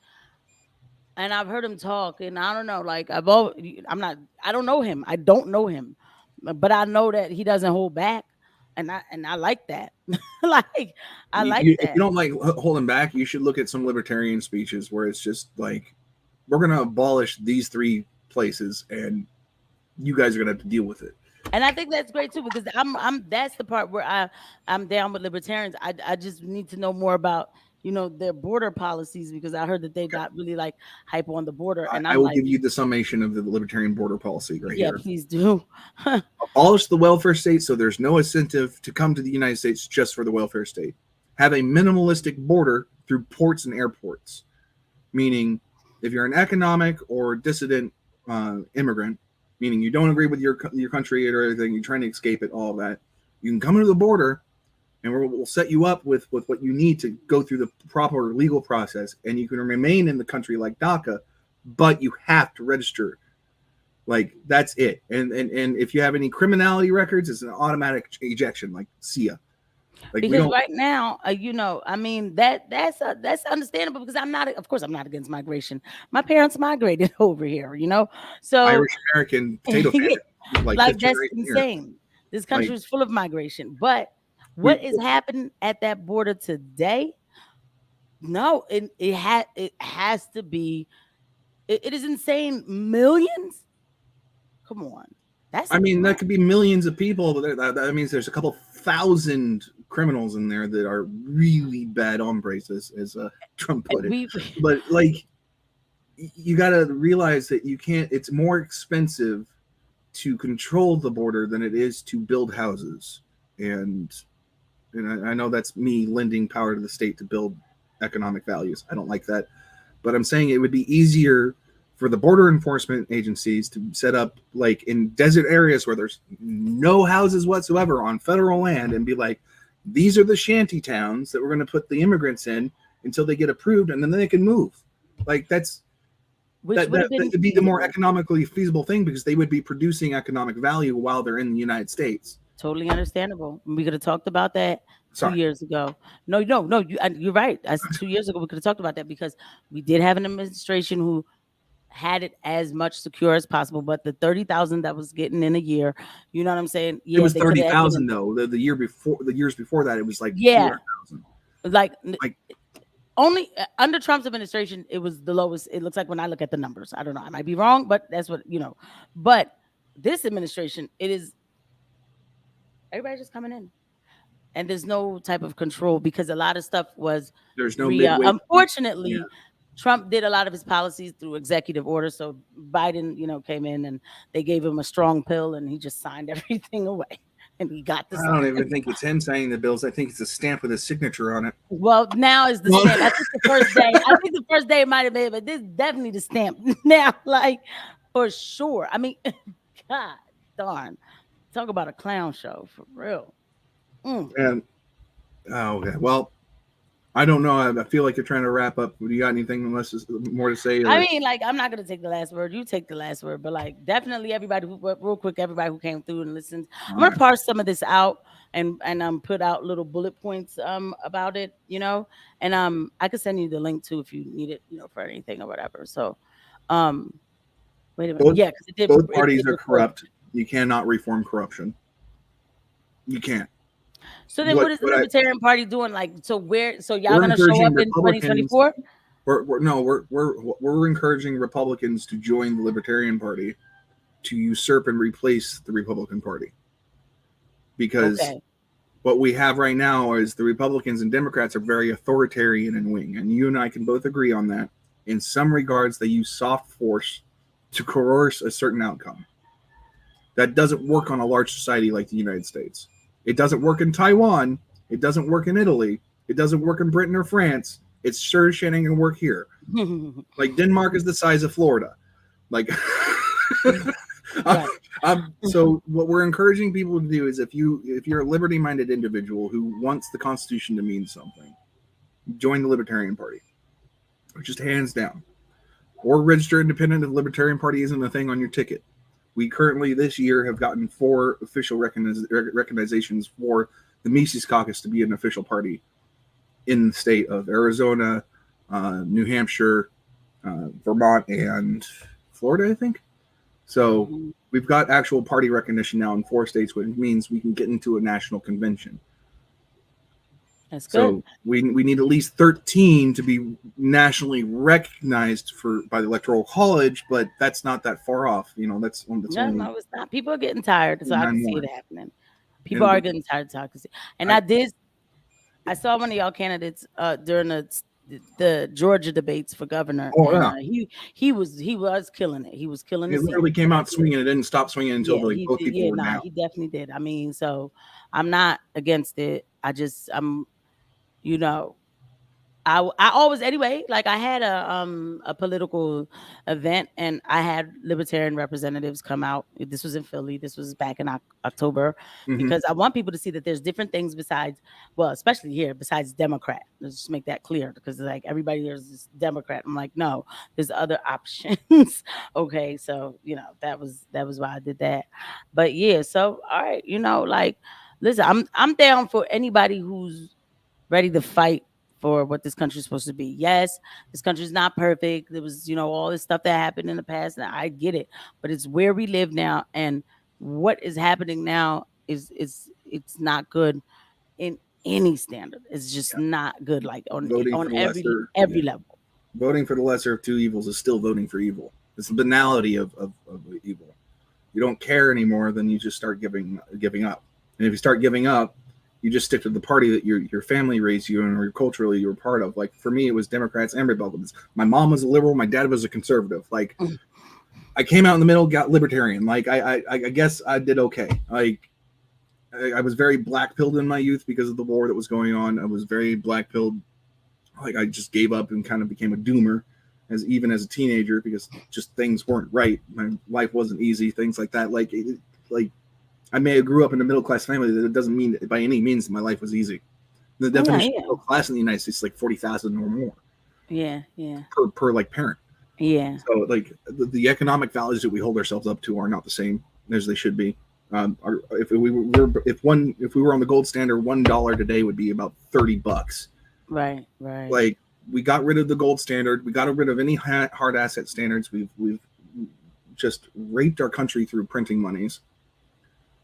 and I've heard him talk, and I don't know, like I don't know him. I don't know him, but I know that he doesn't hold back, and I like that. Like I like if that. you don't like holding back, you should look at some libertarian speeches where it's just like, we're going to abolish these 3 places, and you guys are going to have to deal with it. And I think that's great too, because that's the part where I'm down with libertarians. I just need to know more about, their border policies, because I heard that they got really like hype on the border. And I will give you the summation of the libertarian border policy right here. Yeah, please do. Abolish the welfare state so there's no incentive to come to the United States just for the welfare state. Have a minimalistic border through ports and airports, meaning if you're an economic or dissident immigrant, meaning you don't agree with your country or anything, you're trying to escape it, all of that, you can come into the border, and we'll set you up with what you need to go through the proper legal process, and you can remain in the country like DACA, but you have to register. Like, that's it. And if you have any criminality records, it's an automatic ejection, like see ya. Like, because right now, I mean, that's understandable, because of course I'm not against migration. My parents migrated over here, so Irish American potato famine, like that's insane. This country is full of migration, but what is happening at that border today? No, it has to be. It is insane. Millions. Come on. That could be millions of people, but that means there's a couple thousand criminals in there that are really bad hombres, as Trump put it. But like, you got to realize that you can't. It's more expensive to control the border than it is to build houses, and I know that's me lending power to the state to build economic values. I don't like that, but I'm saying it would be easier for the border enforcement agencies to set up, like, in desert areas where there's no houses whatsoever on federal land, and be like, these are the shanty towns that we're going to put the immigrants in until they get approved, and then they can move. Like, that would be the more economically feasible thing, because they would be producing economic value while they're in the United States. Totally understandable. We could have talked about that 2 years ago. No, you're right. 2 years ago, we could have talked about that, because we did have an administration who had it as much secure as possible, but the 30,000 that was getting in a year, you know what I'm saying? Yeah, it was 30,000 though. The years before that, it was like 400,000. Like only under Trump's administration, it was the lowest. It looks like, when I look at the numbers. I don't know. I might be wrong, but that's what But this administration, it is everybody just coming in, and there's no type of control, because a lot of stuff was unfortunately. Trump did a lot of his policies through executive order. So Biden, came in and they gave him a strong pill, and he just signed everything away. And he got this. I don't even think it's him signing the bills. I think it's a stamp with a signature on it. Well, now is the stamp. I think the first day. I think the first day might have been, but this is definitely the stamp now, like, for sure. I mean, God darn. Talk about a clown show, for real. And okay. Well, I don't know. I feel like you're trying to wrap up. Do you got anything unless there's more to say? I mean, like, I'm not going to take the last word. You take the last word. But, like, definitely everybody everybody who came through and listened. I'm going to parse some of this out and put out little bullet points about it, And I could send you the link, too, if you need it, for anything or whatever. So, wait a minute. Both parties are corrupt. You cannot reform corruption. You can't. So then, what is the Libertarian Party doing? Like, so y'all gonna show up in 2024? We're encouraging Republicans to join the Libertarian Party to usurp and replace the Republican Party, because what we have right now is the Republicans and Democrats are very authoritarian in wing, and you and I can both agree on that. In some regards, they use soft force to coerce a certain outcome. That doesn't work on a large society like the United States. It doesn't work in Taiwan. It doesn't work in Italy. It doesn't work in Britain or France. It's sure shit ain't gonna work here. Like, Denmark is the size of Florida. Like, Right. So what we're encouraging people to do is if you're a liberty-minded individual who wants the Constitution to mean something, join the Libertarian Party. Just hands down. Or register independent if the Libertarian Party isn't a thing on your ticket. We currently this year have gotten 4 official recognizations for the Mises Caucus to be an official party in the state of Arizona, New Hampshire, Vermont, and Florida, I think. So we've got actual party recognition now in 4 states, which means we can get into a national convention. That's good. So we need at least 13 to be nationally recognized by the Electoral College, but that's not that far off. That's no, it's not. People are getting tired, so I can see it happening. People are getting tired, so I can see. And I saw one of y'all candidates during the Georgia debates for governor. Oh yeah, he was killing it. He was killing it. He literally came out swinging. It didn't stop swinging until both people were down. He definitely did. I mean, so I'm not against it. I'm. I always anyway. Like I had a political event, and I had libertarian representatives come out. This was in Philly. This was back in October, because I want people to see that there's different things besides, well, especially here, besides Democrat. Let's just make that clear, because like everybody here is just Democrat. I'm like, no, there's other options. Okay, so that was why I did that. But yeah, so all right, like, listen, I'm down for anybody who's ready to fight for what this country is supposed to be. Yes, this country is not perfect. There was, all this stuff that happened in the past, and I get it. But it's where we live now, and what is happening now it's not good in any standard. It's just not good. Like on every level. Voting for the lesser of 2 evils is still voting for evil. It's the banality of evil. You don't care anymore, then you just start giving up. And if you start giving up, you just stick to the party that your family raised you in, or culturally you were part of. Like for me, it was Democrats and Republicans. My mom was a liberal. My dad was a conservative. Like I came out in the middle, got libertarian. Like I guess I did okay. Like I was very black-pilled in my youth because of the war that was going on. I was very black-pilled. Like I just gave up and kind of became a doomer even as a teenager, because just things weren't right. My life wasn't easy. Things like that. Like I may have grew up in a middle-class family. That doesn't mean that by any means my life was easy. The definition of middle class in the United States is like 40,000 or more. Yeah. Per like parent. Yeah. So like the economic values that we hold ourselves up to are not the same as they should be. If we were on the gold standard, $1 today would be about $30. Right. Like we got rid of the gold standard. We got rid of any hard asset standards. We've just raped our country through printing monies.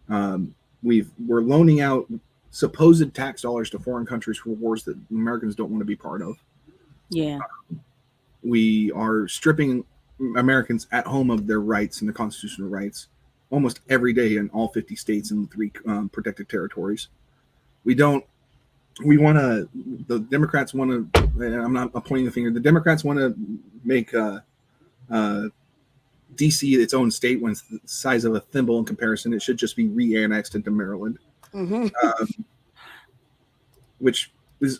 We're loaning out supposed tax dollars to foreign countries for wars that Americans don't want to be part of. Yeah. We are stripping Americans at home of their rights and the constitutional rights almost every day in all 50 states and the 3 protected territories. The Democrats want to, and I'm not pointing the finger, the Democrats want to make DC its own state when it's the size of a thimble in comparison. It should just be re-annexed into Maryland, which is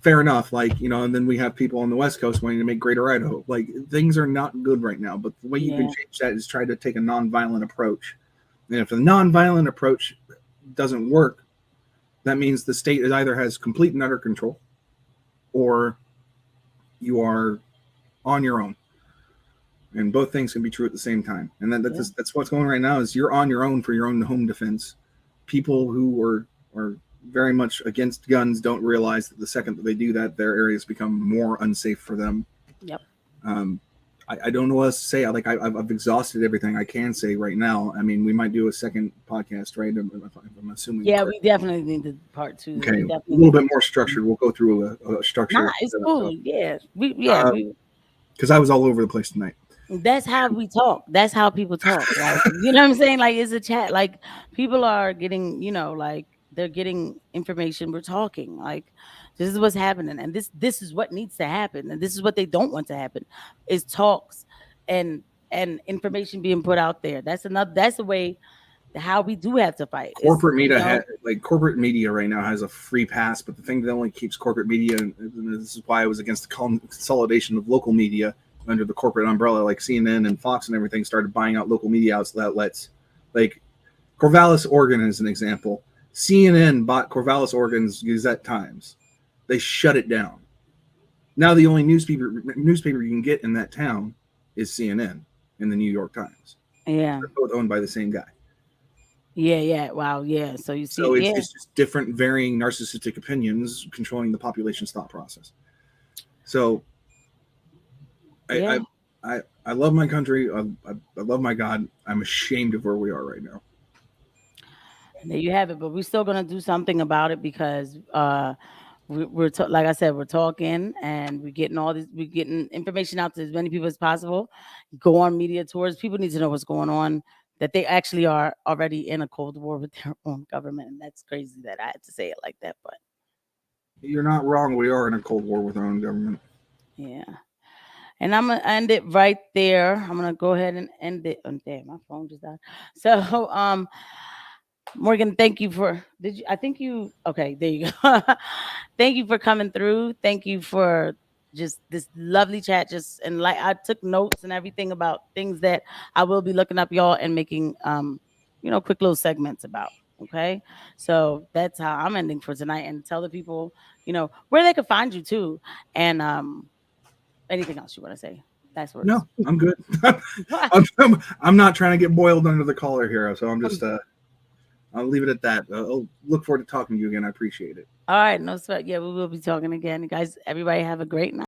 fair enough. Like, and then we have people on the West Coast wanting to make Greater Idaho. Like, things are not good right now, but the way you can change that is try to take a nonviolent approach. And if the nonviolent approach doesn't work, that means the state either has complete and utter control, or you are on your own. And both things can be true at the same time. And that's what's going on right now, is you're on your own for your own home defense. People who are very much against guns don't realize that the second that they do that, their areas become more unsafe for them. Yep. I don't know what else to say. I've exhausted everything I can say right now. I mean, we might do a second podcast, right? I'm assuming. Yeah, we definitely need the part 2. Okay, a little bit more structured. We'll go through a structure. Nah, it's cool. Yeah, because I was all over the place tonight. That's how we talk. That's how people talk. Like, you know what I'm saying? Like, it's a chat. Like, people are getting, like, they're getting information. We're talking. Like, this is what's happening, and this is what needs to happen, and this is what they don't want to happen. Is talks and information being put out there. That's the way how we do have to fight. Corporate media right now has a free pass, but the thing that only keeps corporate media, and this is why I was against the consolidation of local media, under the corporate umbrella, like CNN and Fox and everything, started buying out local media outlets. Like Corvallis, Oregon, is an example. CNN bought Corvallis, Oregon's Gazette-Times. They shut it down. Now the only newspaper you can get in that town is CNN and the New York Times. Yeah. They're both owned by the same guy. Yeah. Wow. Yeah. So you see, it's just different, varying narcissistic opinions controlling the population's thought process. So I love my country. I love my God. I'm ashamed of where we are right now. There you have it. But we're still gonna do something about it because we're like I said, we're talking and we're getting information out to as many people as possible. Go on media tours. People need to know what's going on, that they actually are already in a Cold War with their own government. And that's crazy that I had to say it like that, but you're not wrong. We are in a Cold War with our own government. Yeah. And I'm gonna end it right there. I'm gonna go ahead and end it. Oh, damn, my phone just died. So Morgan, thank you for okay, there you go. Thank you for coming through. Thank you for just this lovely chat. Just and like I took notes and everything about things that I will be looking up, y'all, and making quick little segments about. Okay. So that's how I'm ending for tonight, and tell the people, where they can find you too. And anything else you want to say? That's what. No, I'm good. I'm not trying to get boiled under the collar here, so I'm just I'll leave it at that. I'll look forward to talking to you again. I appreciate it. All right, no sweat. Yeah, we will be talking again, guys. Everybody have a great night.